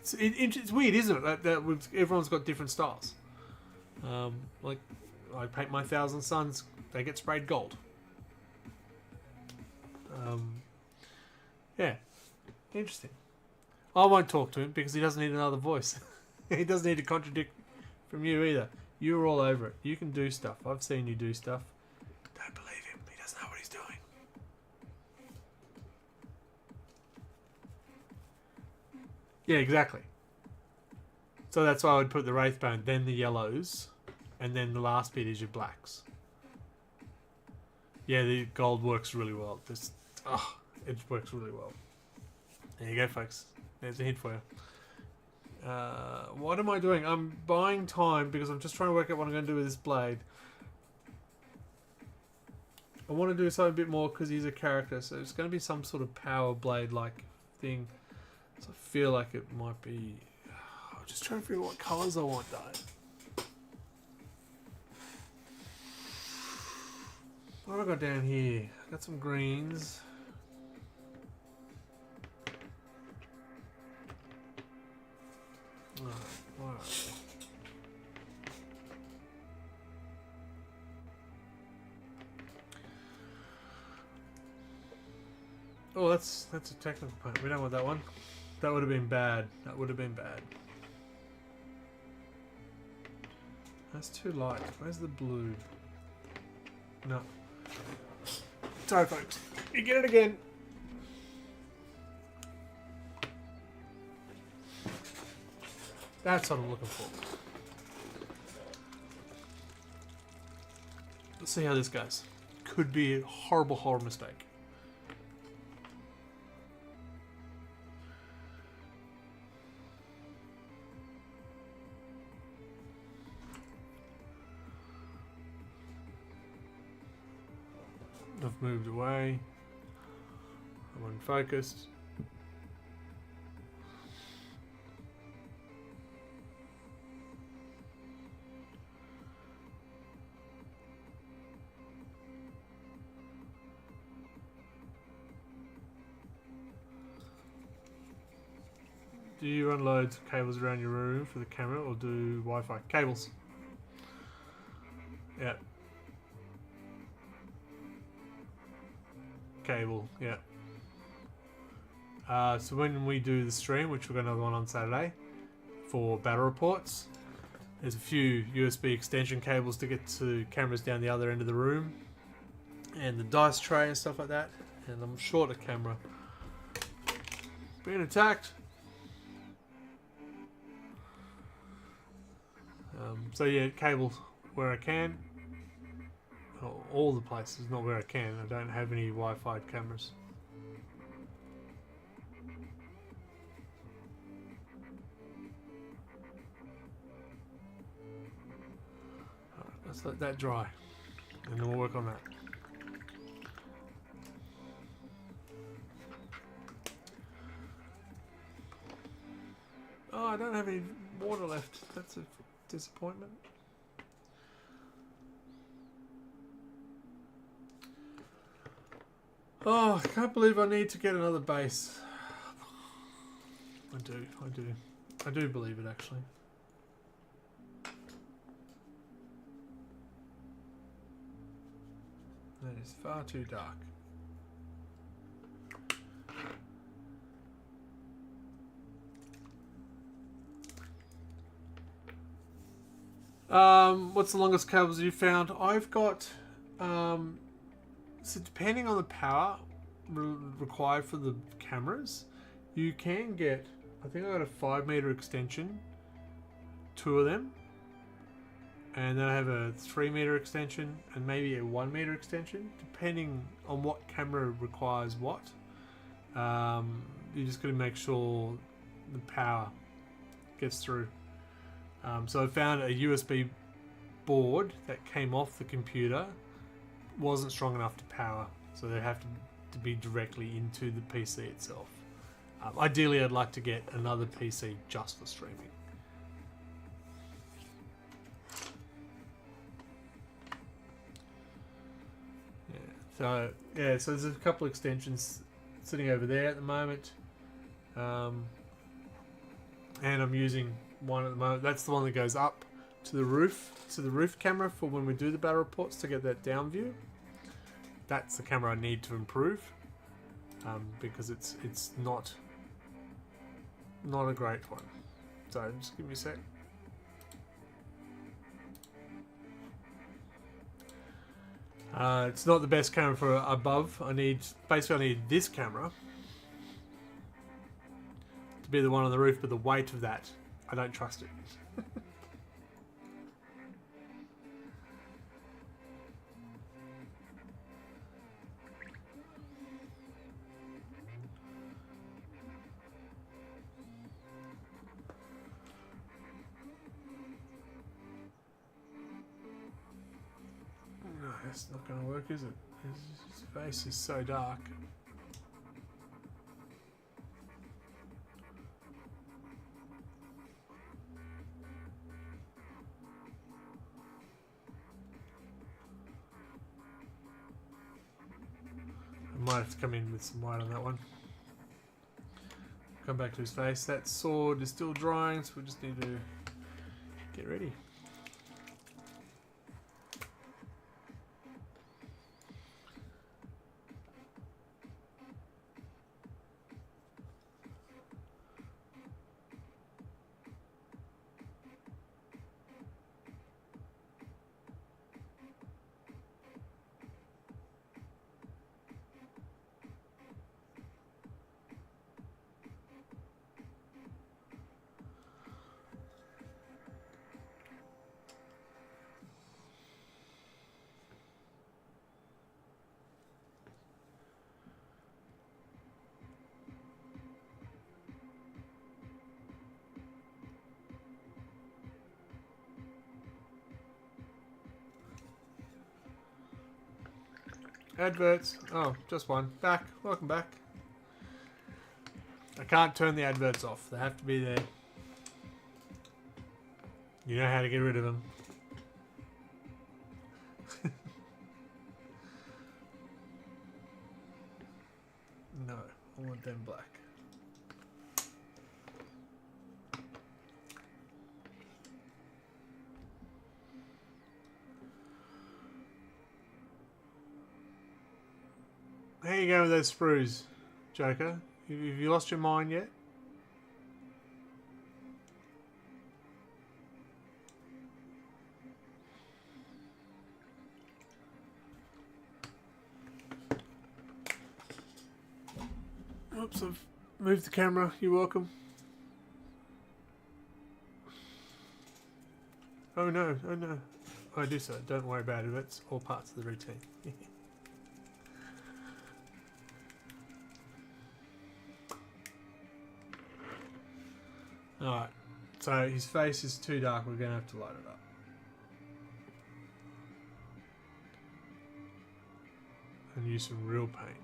It's weird, isn't it? That everyone's got different styles. Like I paint my Thousand Suns, they get sprayed gold. Yeah, interesting. I won't talk to him because he doesn't need another voice. He doesn't need to contradict from you either. You're all over it. You can do stuff. I've seen you do stuff. Don't believe him. He doesn't know what he's doing. Yeah, exactly. So that's why I would put the Wraithbone, then the yellows, and then the last bit is your blacks. Yeah, the gold works really well. It works really well. There you go, folks. There's a hint for you. What am I doing? I'm buying time because I'm just trying to work out what I'm going to do with this blade. I want to do something a bit more because he's a character, so it's going to be some sort of power blade-like thing. So I feel like it might be... I'm just trying to figure out what colours I want, though. What have I got down here? I've got some greens. Alright. Oh, that's a technical point. We don't want that one. That would have been bad. That would have been bad. That's too light. Where's the blue? No. Sorry, folks. You get it again. That's what I'm looking for. Let's see how this goes. Could be a horrible, horrible mistake. I've moved away. I'm unfocused. Do you run loads of cables around your room for the camera or do Wi-Fi? Cables. Yeah. cable, yeah. So when we do the stream, which we've got another one on Saturday for battle reports, there's a few USB extension cables to get to cameras down the other end of the room, and the dice tray and stuff like that. And I'm short a camera. Being attacked. So yeah, cables where I can. All the places, not where I can. I don't have any Wi-Fi cameras. Alright, let's let that dry, and then we'll work on that. Oh, I don't have any water left. That's a disappointment. Oh, I can't believe I need to get another base. I do believe it, actually. That is far too dark. What's the longest cables you found? I've got, so depending on the power required for the cameras, you can get, I think I got a 5-meter extension, 2 of them, and then I have a 3-meter extension and maybe a 1-meter extension, depending on what camera requires what. You just got to make sure the power gets through. So I found a USB board that came off the computer, wasn't strong enough to power, so they have to be directly into the PC itself. Ideally, I'd like to get another PC just for streaming. So there's a couple extensions sitting over there at the moment, and I'm using one at the moment. That's the one that goes up to the roof camera for when we do the battle reports to get that down view. That's the camera I need to improve, because it's not a great one. So just give me a sec. It's not the best camera for above. I need this camera to be the one on the roof, but the weight of that, I don't trust it. No, that's not going to work, is it? His face is so dark. I might have to come in with some white on that one. Come back to his face. That sword is still drying, so we just need to get ready. Adverts. Oh, just one. Back. Welcome back. I can't turn the adverts off. They have to be there. You know how to get rid of them. No, I want them black. How you going with those sprues, Joker? Have you lost your mind yet? Oops, I've moved the camera. You're welcome. Oh no, oh no. I do so. Don't worry about it. It's all parts of the routine. Alright, so his face is too dark. We're going to have to light it up. And use some real paint.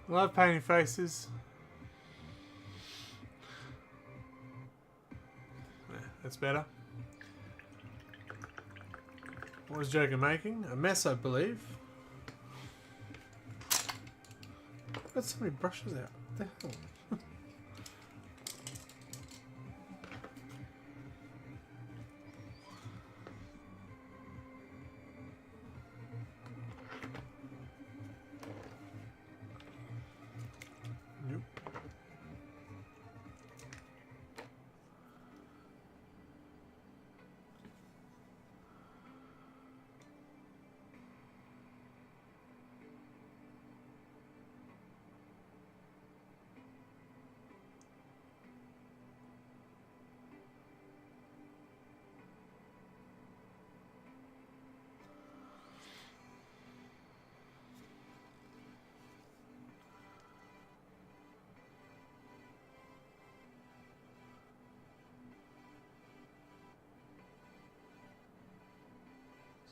I love painting faces. Yeah, that's better. What was Joker making? A mess, I believe. Got so many brushes out. What the hell?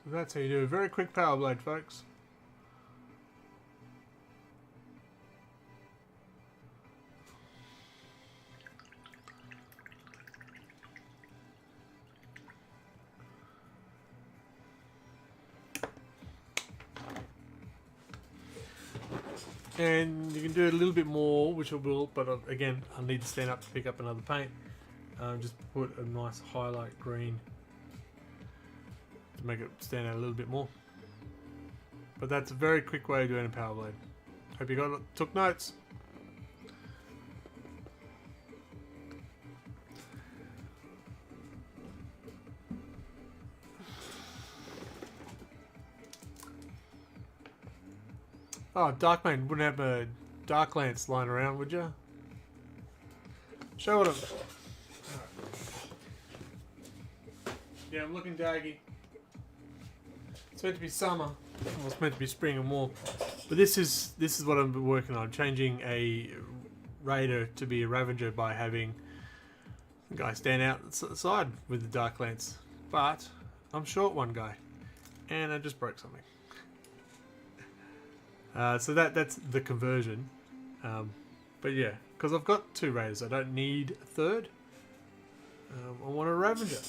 So that's how you do a very quick power blade, folks. And you can do a little bit more, which I will, but again, I'll need to stand up to pick up another paint. Just put a nice highlight green to make it stand out a little bit more. But that's a very quick way of doing a power blade. Hope you took notes. Oh, Darkman wouldn't have a Dark Lance lying around, would you? Show it him. Yeah, I'm looking daggy. It's meant to be summer. Well, it's meant to be spring and warm. But this is what I've been working on. Changing a Raider to be a Ravager by having the guy stand out the side with the Dark Lance. But I'm short one guy. And I just broke something. So that's the conversion. But yeah, because I've got two Raiders, I don't need a third. I want a Ravager.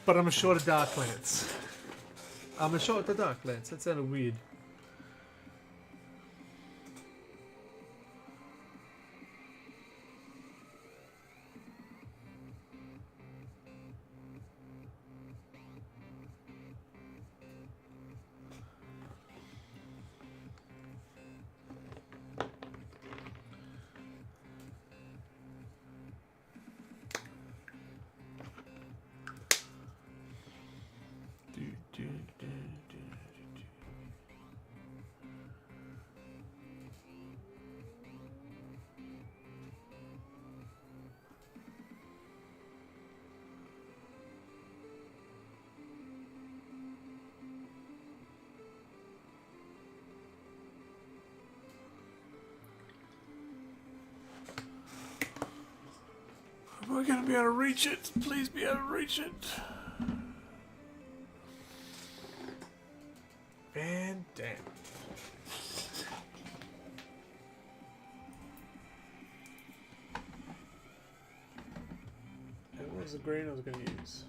But I'm a short of Dark Lance. I'm a short of the Dark Lance. That sounded weird. we're going to be able to reach it. Please be able to reach it. And damn. And what was the green I was going to use?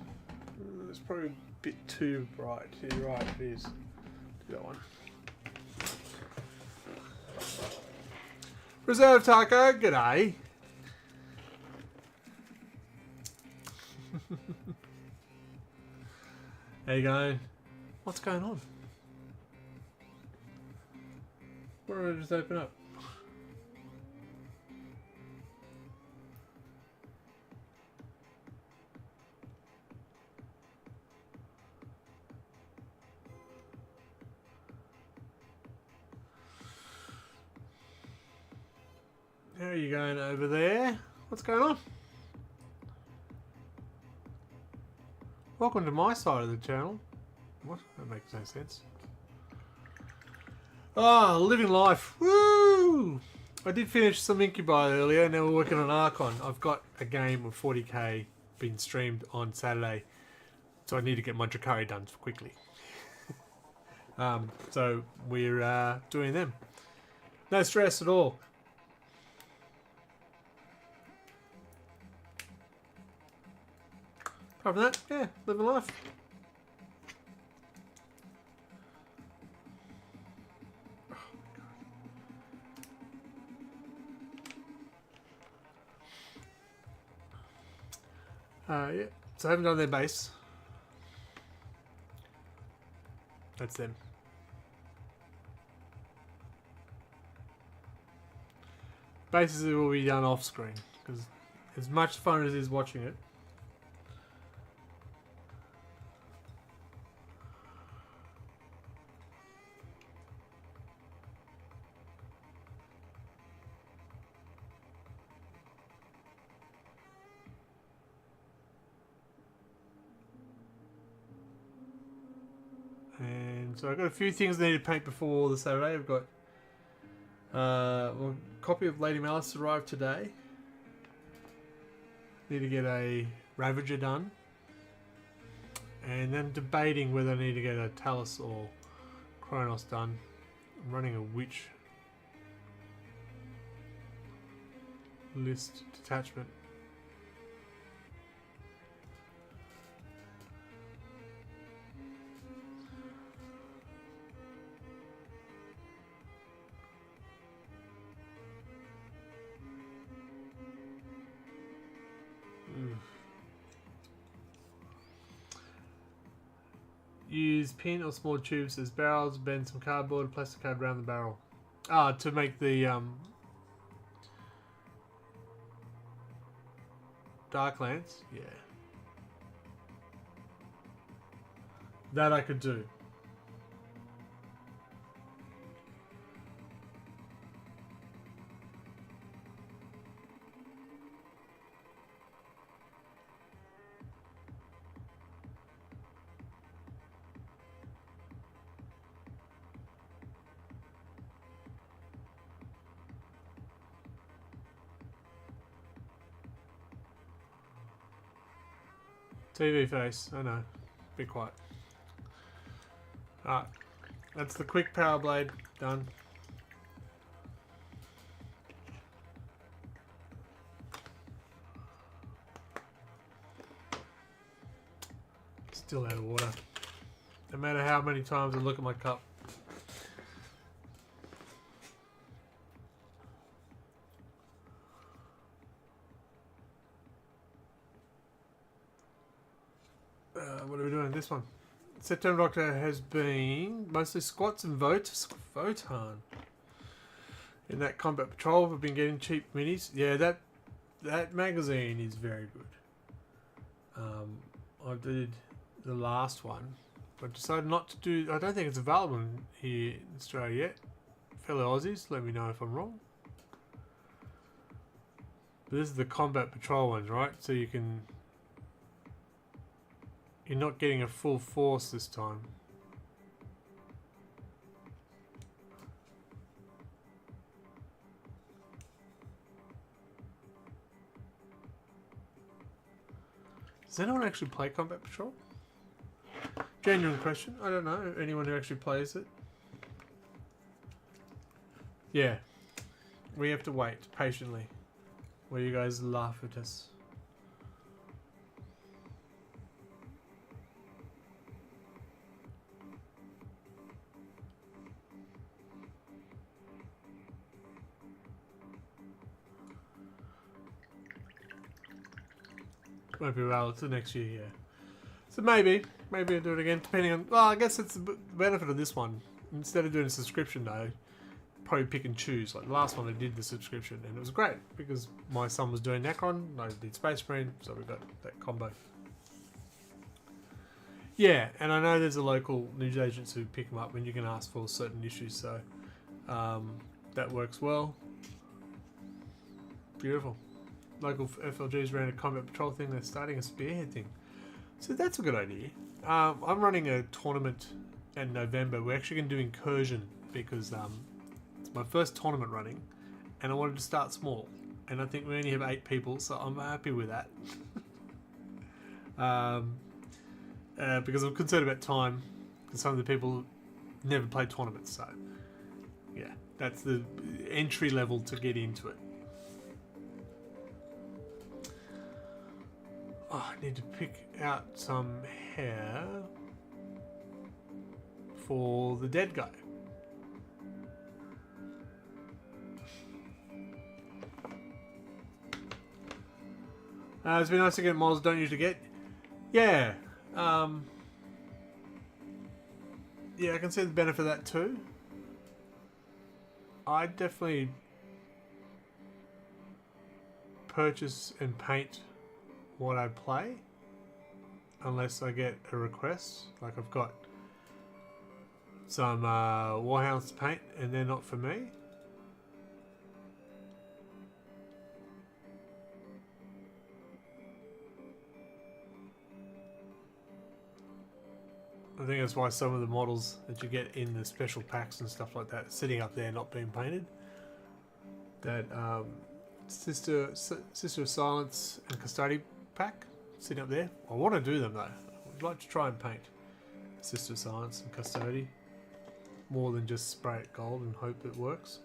It's probably a bit too bright. You're right, it is. Do that one. Reserve Taco, g'day. How you going? What's going on? What did I just open up? How are you going over there? What's going on? Welcome to my side of the channel. What? That makes no sense. Ah, living life. Woo! I did finish some Incubi earlier, now we're working on Archon. I've got a game of 40k being streamed on Saturday, so I need to get my Drukhari done quickly. So we're doing them. No stress at all. Apart from that, yeah, living life. Yeah, so I haven't done their base. That's them. Bases will be done off screen, because as much fun as it is watching it. And so I've got a few things I need to paint before the Saturday. I've got well, a copy of Lady Malice arrived today. Need to get a Ravager done. And then debating whether I need to get a Talus or Kronos done. I'm running a Witch list detachment. Use pin or small tubes as barrels, bend some cardboard, plastic card around the barrel. Ah, to make the Darklands? Yeah. That I could do. TV face, I know. Be quiet. Alright. That's the quick power blade done. Still out of water. No matter how many times I look at my cup. What are we doing? This one. September Doctor has been mostly squats and Votan. In that combat patrol, we've been getting cheap minis. Yeah, that magazine is very good. I did the last one, but decided not to do. I don't think it's available here in Australia yet. Fellow Aussies, let me know if I'm wrong. But this is the combat patrol ones, right? So you can. You're not getting a full force this time. Does anyone actually play Combat Patrol? Genuine question. I don't know anyone who actually plays it. Yeah. We have to wait patiently while you guys laugh at us. Won't be well till next year, yeah. So maybe I'll do it again, depending on... Well, I guess it's the benefit of this one. Instead of doing a subscription, though, probably pick and choose. Like the last one, I did the subscription, and it was great because my son was doing Necron, I did Space Marine, so we got that combo. Yeah, and I know there's a local news agents who pick them up when you can ask for certain issues, so that works well. Beautiful. Local FLGs ran a Combat Patrol thing. They're starting a Spearhead thing, so that's a good idea. I'm running a tournament in November. We're actually going to do Incursion because it's my first tournament running, and I wanted to start small. And I think we only have 8 people, so I'm happy with that. Because I'm concerned about time, because some of the people never played tournaments. So yeah, that's the entry level to get into it. Oh, I need to pick out some hair for the dead guy. It's been nice to get models don't usually get. Yeah. Yeah, I can see the benefit of that too. I definitely purchase and paint what I play unless I get a request. Like I've got some Warhounds to paint and they're not for me. I think that's why some of the models that you get in the special packs and stuff like that sitting up there not being painted. That Sister of Silence and Custody pack sitting up there. I want to do them though. I'd like to try and paint Sister of Silence and Custody more than just spray it gold and hope it works.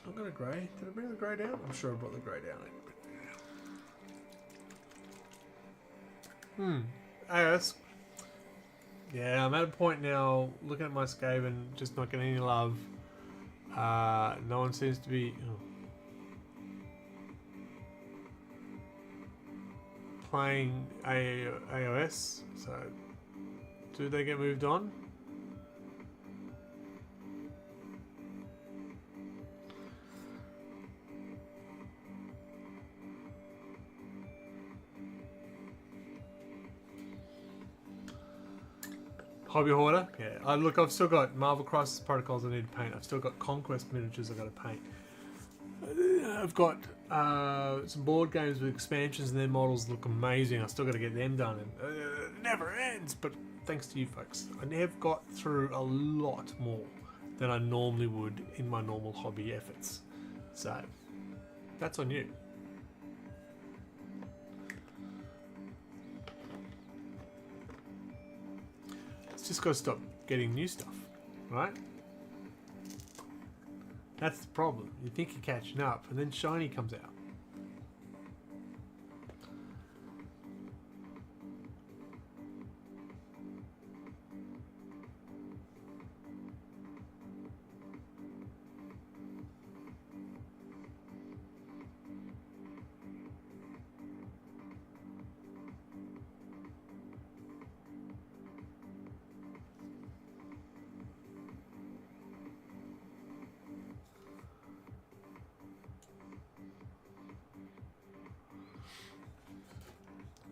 I've got a grey. Did I bring the grey down? I'm sure I brought the grey down. AS. Yeah, I'm at a point now looking at my Skaven, just not getting any love. No one seems to be playing AOS, so do they get moved on? Hobby Hoarder? Yeah. Look, I've still got Marvel Crisis Protocols I need to paint. I've still got Conquest miniatures I've got to paint. I've got some board games with expansions and their models look amazing. I've still got to get them done. And it never ends, but thanks to you folks. I have got through a lot more than I normally would in my normal hobby efforts. So, that's on you. Just got to stop getting new stuff, right? That's the problem. You think you're catching up, and then shiny comes out.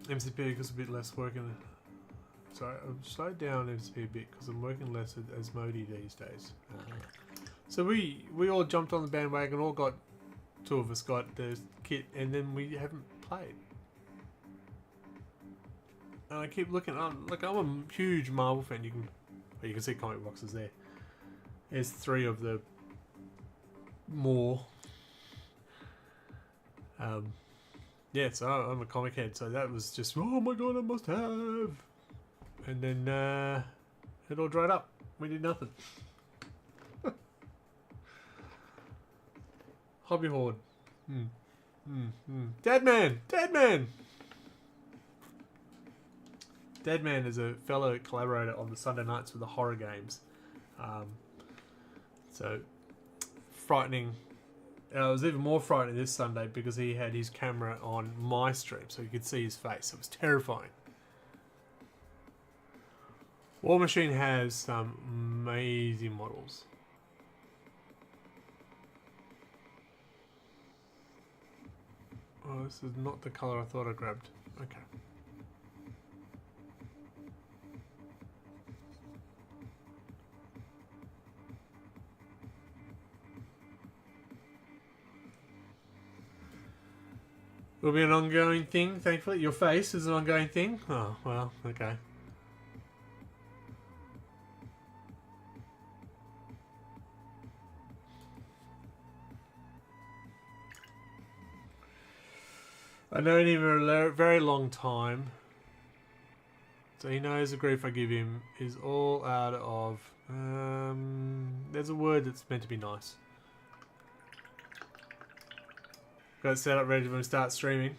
MCP because a bit less working. Sorry, I've slowed down MCP a bit because I'm working less as Modi these days. So we all jumped on the bandwagon, all got, 2 of us got the kit, and then we haven't played. And I keep looking. Look, I'm a huge Marvel fan. You can see comic boxes there. There's 3 of the more Yeah, so I'm a comic head, so that was just, oh my god, I must have. And then it all dried up. We did nothing. Hobby Horde. Dead Man! Dead Man! Dead Man is a fellow collaborator on the Sunday nights with the horror games. So, frightening. It was even more frightening this Sunday because he had his camera on my stream so you could see his face. It was terrifying. War Machine has some amazing models. Oh, this is not the colour I thought I grabbed. Okay. Will be an ongoing thing, thankfully. Your face is an ongoing thing? Oh, well, okay. I know him for a very long time. So he knows the grief I give him is all out of... there's a word that's meant to be nice. Got it set up ready when we start streaming.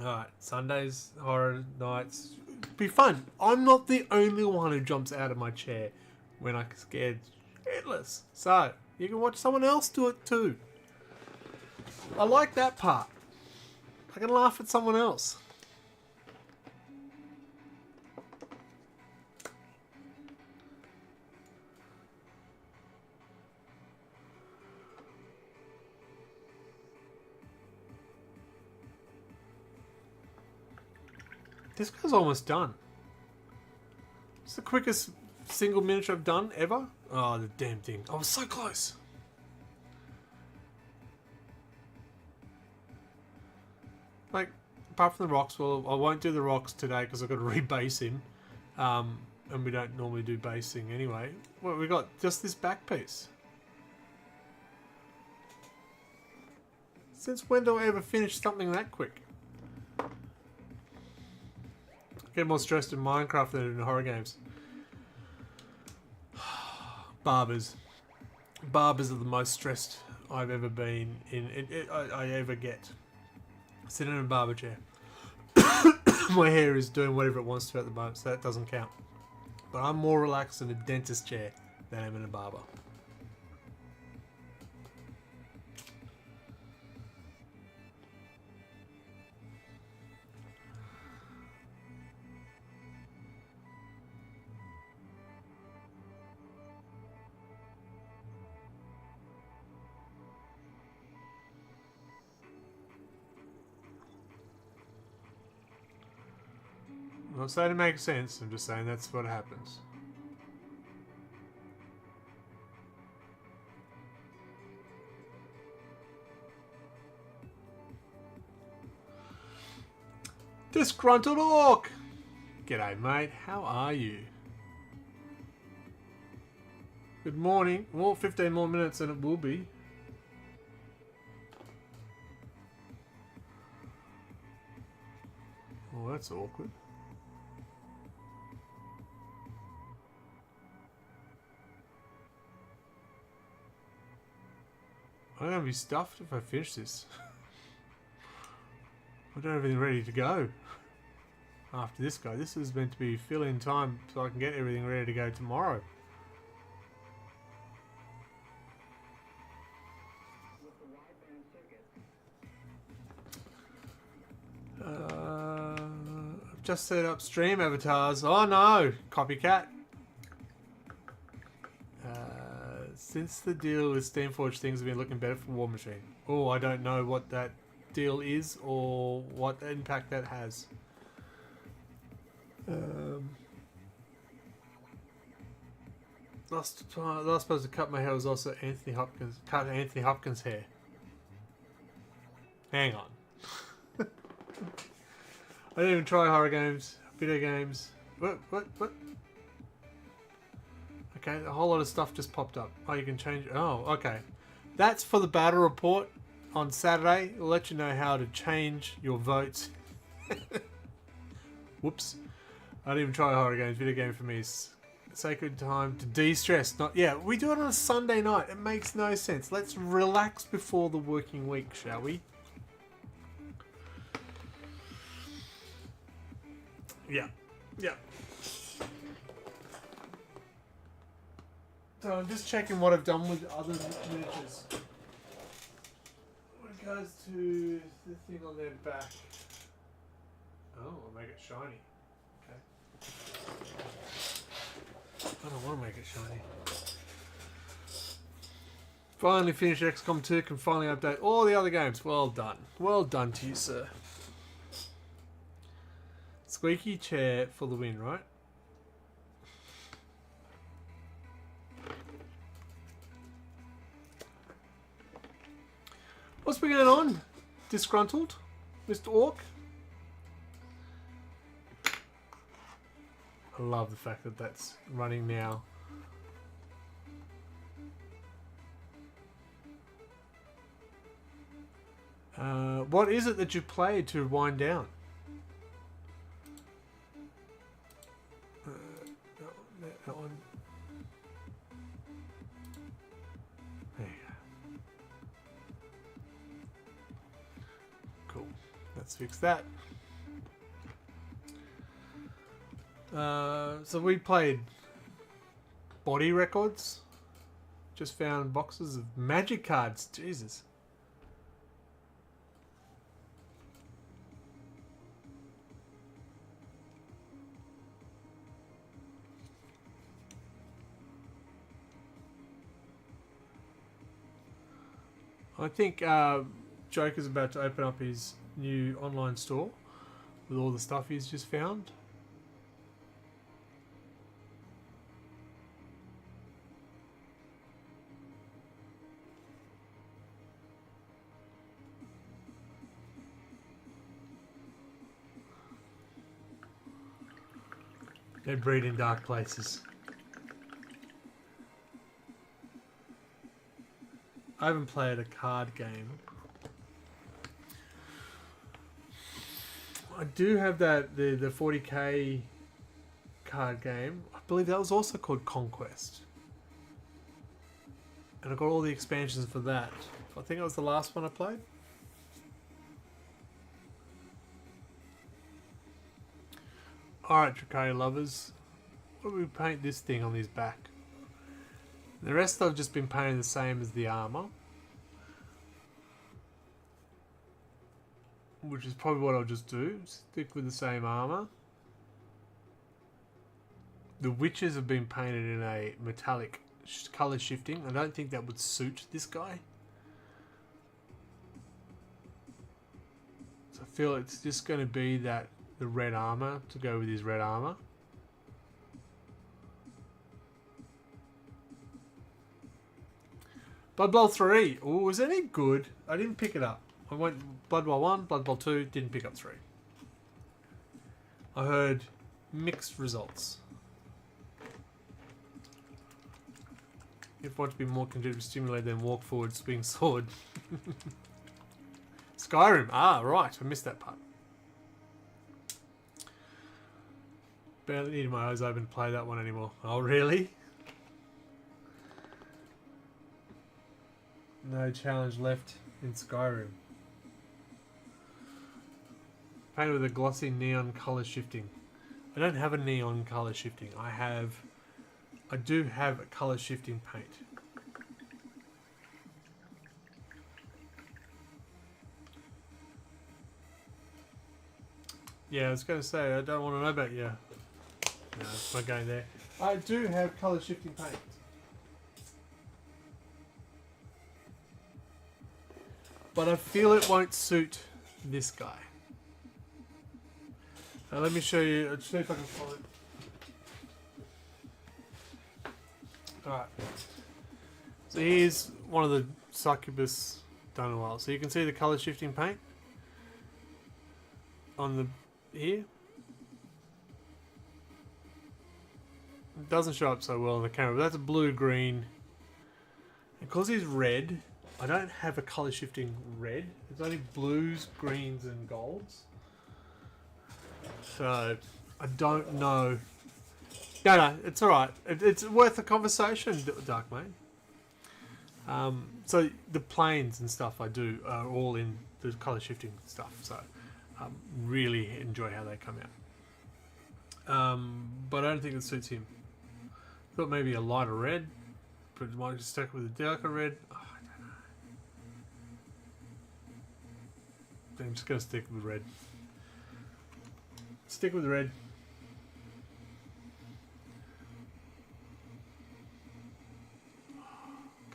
Alright, Sundays, horror nights. Be fun. I'm not the only one who jumps out of my chair when I'm scared shitless. So, you can watch someone else do it too. I like that part. I can laugh at someone else. This guy's almost done. It's the quickest single miniature I've done ever. Oh, the damn thing. I was so close. Like, apart from the rocks, well, I won't do the rocks today because I've got to rebase him. And we don't normally do basing anyway. Well, we got just this back piece. Since when do I ever finish something that quick? I get more stressed in Minecraft than in horror games. Barbers. Barbers are the most stressed I've ever been in. I ever get. Sitting in a barber chair. My hair is doing whatever it wants to at the moment, so that doesn't count. But I'm more relaxed in a dentist chair than I am in a barber. I'm not saying it makes sense, I'm just saying that's what happens. Disgruntled Orc! G'day mate, how are you? Good morning. Well, 15 more minutes and it will be. Oh, that's awkward. I'm going to be stuffed if I finish this. I don't have everything ready to go after this guy. This is meant to be fill-in time so I can get everything ready to go tomorrow. I've just set up stream avatars. Oh no! Copycat. Since the deal with Steamforged, things have been looking better for War Machine. Oh, I don't know what that deal is or what impact that has. Last supposed to cut my hair was also Anthony Hopkins. Cut Anthony Hopkins' hair. Hang on. I didn't even try horror games, video games. What? Okay, a whole lot of stuff just popped up. Oh, you can change. Oh, okay. That's for the battle report. on Saturday. We'll let you know how to change your votes. Whoops. I don't even try horror games. Video game for me is sacred time to de-stress. Not yeah. We do it on a Sunday night. It makes no sense. Let's relax before the working week, shall we? Yeah. Yeah. So I'm just checking what I've done with other miniatures. When it goes to the thing on their back. Oh, I'll make it shiny. Okay. I don't want to make it shiny. Finally finished XCOM 2. Can finally update all the other games. Well done. Well done to you, sir. Squeaky chair for the win, right? What's been going on? Disgruntled? Mr. Orc? I love the fact that that's running now. What is it that you play to wind down? That one. There you go. Cool. Let's fix that. So we played Body Records. Just found boxes of magic cards. Jesus. I think Joker's about to open up his new online store with all the stuff he's just found. They breed in dark places. I haven't played a card game. I do have that the 40k card game. I believe that was also called Conquest. And I got all the expansions for that. I think it was the last one I played. Alright, Drukhari lovers. What do we paint this thing on his back? The rest I've just been painting the same as the armor. Which is probably what I'll just do. Stick with the same armor. The witches have been painted in a metallic color shifting. I don't think that would suit this guy. So I feel it's just going to be that the red armor to go with his red armor. Blood Bowl 3. Oh, was that any good? I didn't pick it up. I went Blood Bowl 1, Blood Bowl 2, didn't pick up 3. I heard mixed results. If want to be more conducive stimulated than walk forward, swing sword. Skyrim. Ah, right. I missed that part. Barely needed my eyes open to play that one anymore. Oh, really? No challenge left in Skyrim. Painted with a glossy neon color shifting. I don't have a neon color shifting. I do have a color shifting paint. Yeah, I was going to say, I don't want to know about you. No, it's not going there. I do have color shifting paint. But I feel it won't suit this guy. Now let me show you. Let's see if I can find it. Alright. So here's one of the succubus done a while. So you can see the color shifting paint on the here. It doesn't show up so well on the camera, but that's a blue green. Because he's red, I don't have a color shifting red. It's only blues, greens, and golds. So I don't know. No, it's all right. It's worth a conversation, Dark Mate. So the planes and stuff I do are all in the color shifting stuff. So really enjoy how they come out. But I don't think it suits him. Thought maybe a lighter red, but it might just stick with a darker red. Oh, I don't know. I'm just gonna stick with red. Stick with red.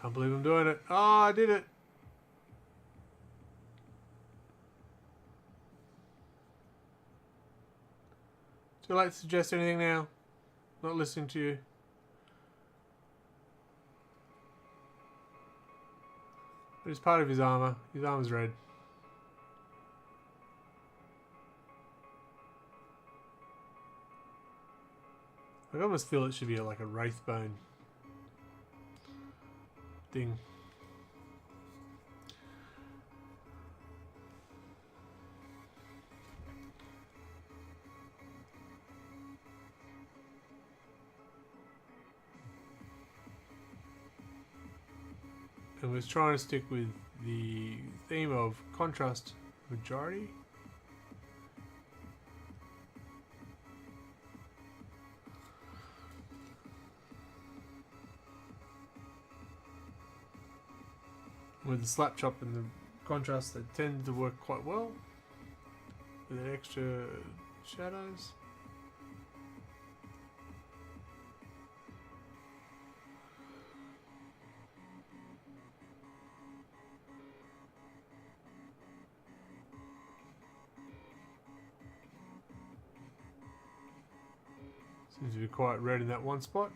Can't believe I'm doing it. Oh, I did it. Too late to suggest anything now. Not listening to you. But it's part of his armor. His armor's red. I almost feel it should be like a wraithbone thing. And was trying to stick with the theme of contrast majority. With the slap chop and the contrast, they tend to work quite well with the extra shadows. Seems to be quite red in that one spot.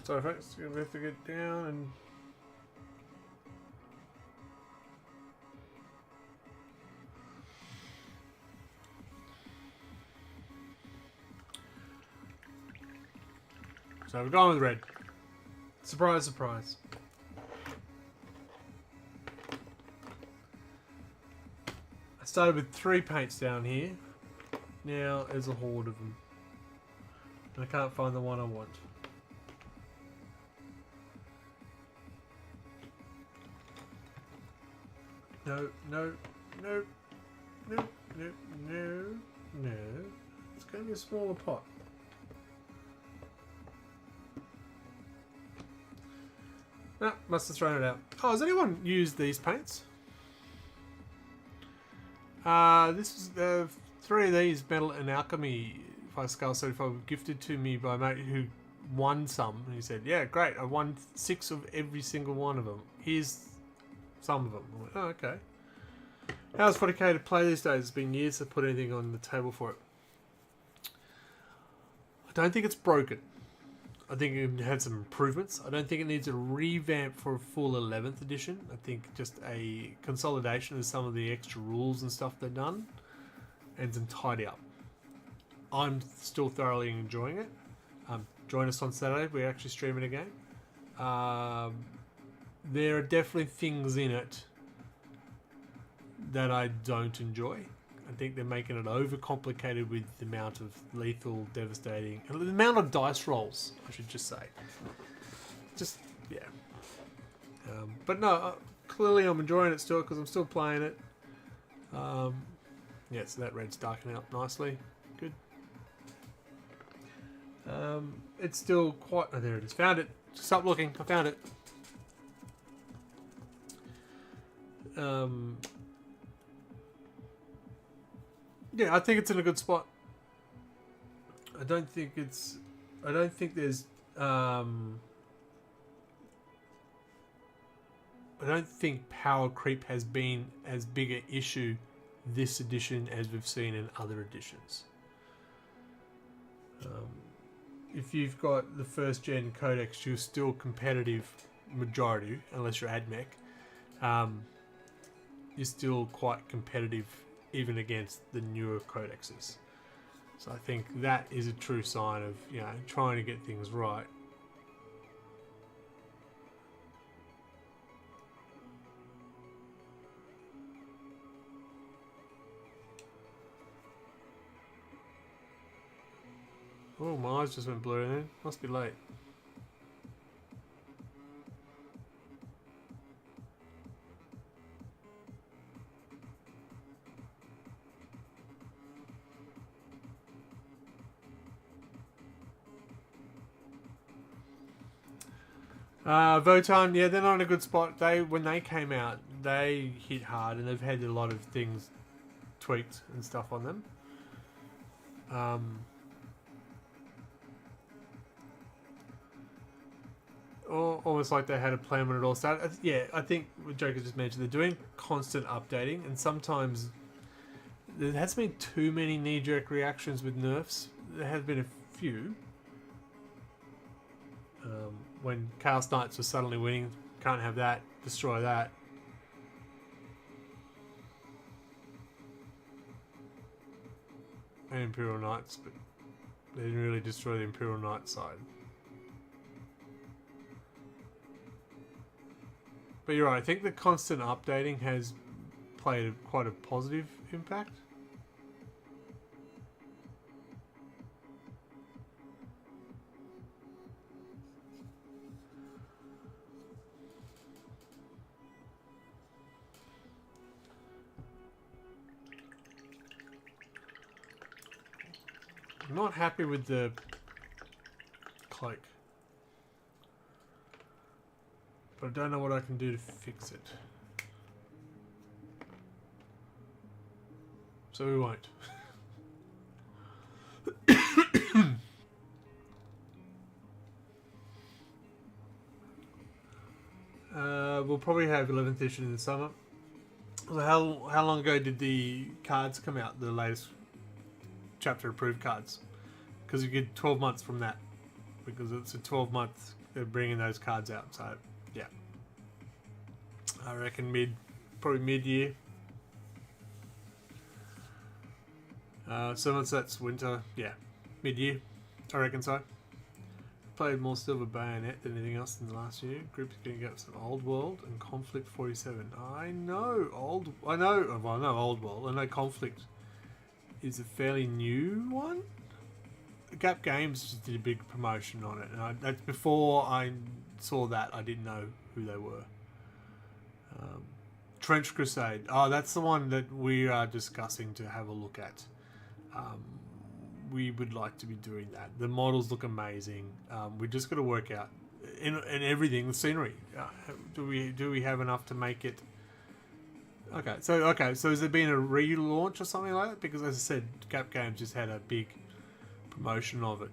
Sorry folks, we have to get down and so we're going with red. Surprise, surprise. I started with 3 paints down here. Now there's a horde of them. And I can't find the one I want. No, no, no, no, no, no, no. It's going to be a smaller pot. No, must have thrown it out. Oh, has anyone used these paints? This is 3 of these Metal and Alchemy 5 Scale 35 were gifted to me by a mate who won some. And he said, yeah, great, I won 6 of every single one of them. Here's some of them. I went, oh, okay. How's 40k to play these days? It's been years to put anything on the table for it. I don't think it's broken. I think it had some improvements. I don't think it needs a revamp for a full 11th edition. I think just a consolidation of some of the extra rules and stuff they've done and some tidy up. I'm still thoroughly enjoying it. Join us on Saturday. We're actually streaming a game. There are definitely things in it that I don't enjoy. I think they're making it overcomplicated with the amount of lethal, devastating, and the amount of dice rolls, I should just say. Just, yeah. But no, clearly I'm enjoying it still because I'm still playing it. Yeah, so that red's darkening up nicely. Good. It's still quite... Oh, there it is. Found it. Stop looking. I found it. Yeah, I think it's in a good spot. I don't think there's I don't think power creep has been as big an issue this edition as we've seen in other editions. If you've got the first gen codex, you're still competitive majority, unless you're AdMech. You're still quite competitive even against the newer codexes. So I think that is a true sign of, you know, trying to get things right. Oh, my eyes just went blurry then. Must be late. Votan, yeah, they're not in a good spot. When they came out, they hit hard, and they've had a lot of things tweaked and stuff on them. Almost like they had a plan when it all started. Yeah, I think what Joker just mentioned, they're doing constant updating, and sometimes there hasn't been too many knee-jerk reactions with nerfs. There have been a few. When Chaos Knights was suddenly winning, can't have that, destroy that. And Imperial Knights, but they didn't really destroy the Imperial Knight side. But you're right, I think the constant updating has played quite a positive impact. I'm not happy with the cloak, but I don't know what I can do to fix it. So we won't. We'll probably have 11th edition in the summer. So how long ago did the cards come out, the latest chapter approved cards? Because you get 12 months from that, because it's a 12 month they're bringing those cards out. So yeah, I reckon probably mid-year. So once that's winter, yeah, mid-year, I reckon so. Played more Silver Bayonet than anything else in the last year. Group's going to get some Old World and Conflict 47. I know Old World. I know Conflict is a fairly new one. Gap Games just did a big promotion on it, and that's before I saw that. I didn't know who they were. Trench Crusade. Oh, that's the one that we are discussing to have a look at. We would like to be doing that. The models look amazing. We just got to work out in everything. The scenery. Do we have enough to make it? Okay. So has there been a relaunch or something like that? Because as I said, Gap Games just had a big promotion of it.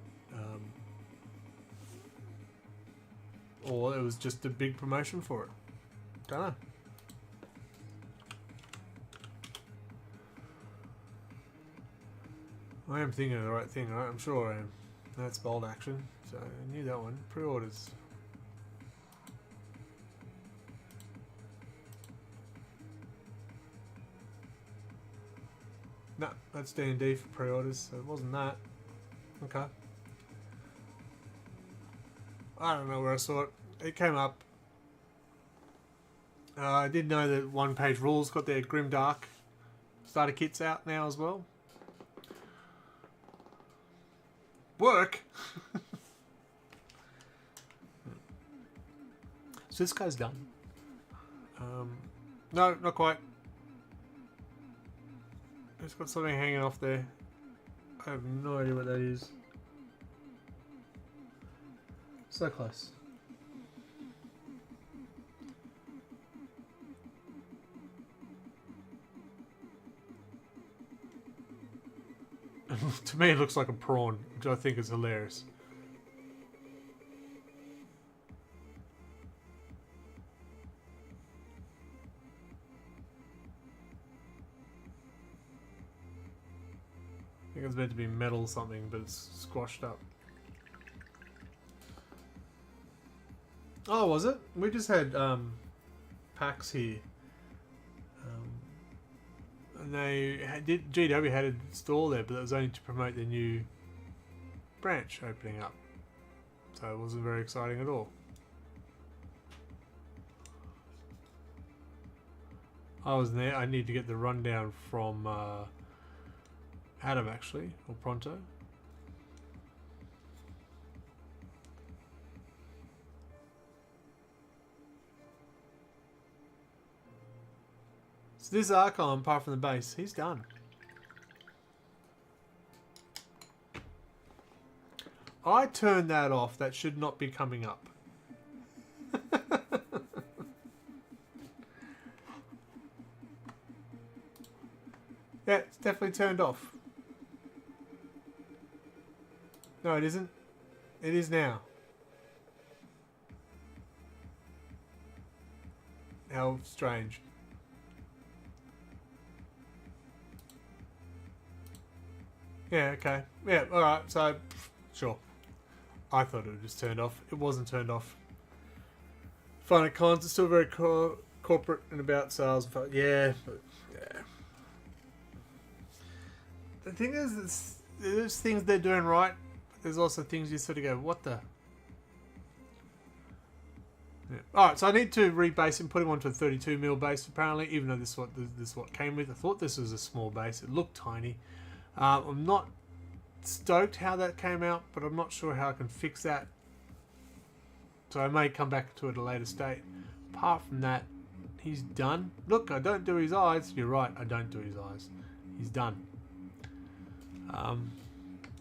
Or it was just a big promotion for it. Don't know. I am thinking of the right thing, right? I'm sure I am. That's bold action. So I knew that one. Pre-orders. No, that's D&D for pre-orders, so it wasn't that. Okay. I don't know where I saw it. It came up. I did know that One Page Rules got their Grimdark starter kits out now as well. Work. So this guy's done. No, not quite. It's got something hanging off there. I have no idea what that is. So close. To me, it looks like a prawn, which I think is hilarious. I think it's meant to be metal something, but it's squashed up. Oh, was it? We just had packs here. And GW had a store there, but that was only to promote their new branch opening up. So it wasn't very exciting at all. I wasn't there. I need to get the rundown from Adam, actually, or Pronto. So this Archon, apart from the base, he's done. I turned that off. That should not be coming up. Yeah, it's definitely turned off. No, it isn't. It is now. How strange. Yeah, okay. Yeah, alright, so, sure. I thought it was just turned off. It wasn't turned off. Fun at cons, it's still very corporate and about sales. Yeah, but, yeah. The thing is, there's things they're doing right, but there's also things you sort of go, what the? Yeah. Alright, so I need to rebase him, put him onto a 32mm base apparently, even though this is what came with. I thought this was a small base. It looked tiny. I'm not stoked how that came out, but I'm not sure how I can fix that. So I may come back to it at a later state. Apart from that, he's done. Look, I don't do his eyes. You're right, I don't do his eyes. He's done.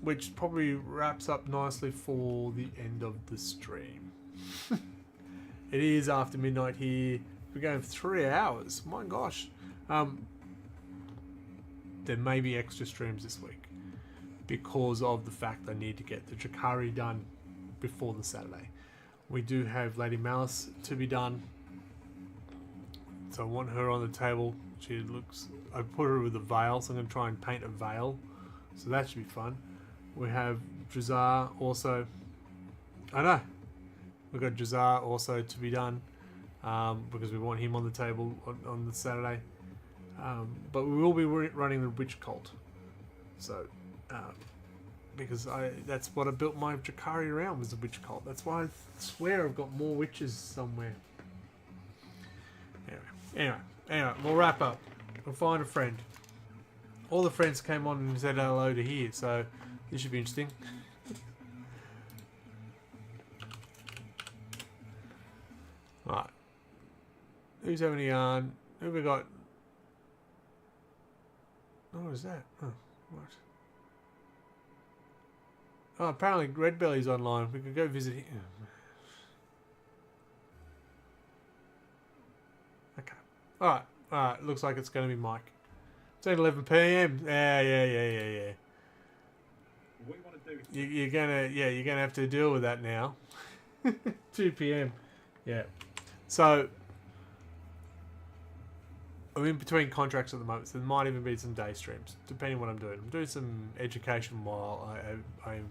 Which probably wraps up nicely for the end of the stream. It is after midnight here. We're going for 3 hours. My gosh. There may be extra streams this week because of the fact I need to get the Drukhari done before the Saturday. We do have Lady Malice to be done, so I want her on the table. She looks. I put her with a veil, so I'm going to try and paint a veil, so that should be fun. We have Drazar also. I know we've got Drazar also to be done because we want him on the table on the Saturday. But we will be running the witch cult, so because that's what I built my Drukhari around, was the witch cult. That's why I swear I've got more witches somewhere. Anyway, we'll wrap up. We'll find a friend. All the friends came on and said hello to here, so this should be interesting. Right, who's having a yarn? Who have we got? Oh, what is that? Oh, what? Oh, apparently Red Belly's online. We could go visit him. Okay. Alright. Looks like it's going to be Mike. It's at 11 PM. Yeah. What you want to do? You're gonna have to deal with that now. 2 PM. Yeah. So I'm in between contracts at the moment, so there might even be some day streams, depending on what I'm doing. I'm doing some education while I'm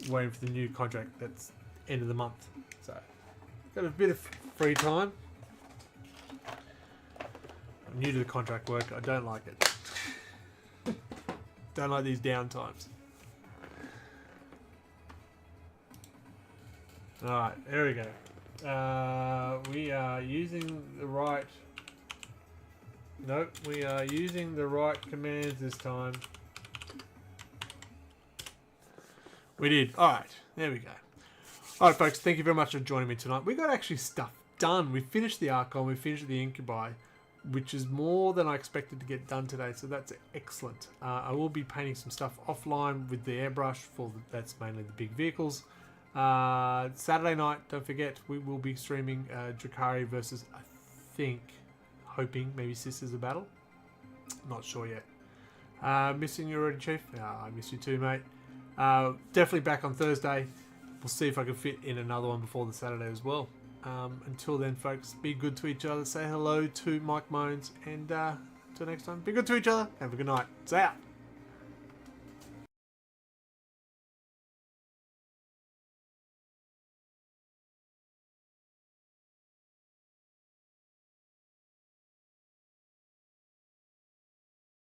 waiting for the new contract that's end of the month. So, got a bit of free time. I'm new to the contract work. I don't like it. Don't like these down times. Alright, there we go. We are using the right... Nope, we are using the right commands this time. We did. Alright, there we go. Alright folks, thank you very much for joining me tonight. We got actually stuff done. We finished the Archon, we finished the Incubi, which is more than I expected to get done today, so that's excellent. I will be painting some stuff offline with the airbrush, that's mainly the big vehicles. Saturday night, don't forget, we will be streaming Drukhari versus, I think, hoping, maybe Sisters of Battle. Not sure yet. Missing you already, Chief? I miss you too, mate. Definitely back on Thursday. We'll see if I can fit in another one before the Saturday as well. Until then, folks, be good to each other. Say hello to Mike Moans. And until next time, be good to each other. Have a good night. See ya.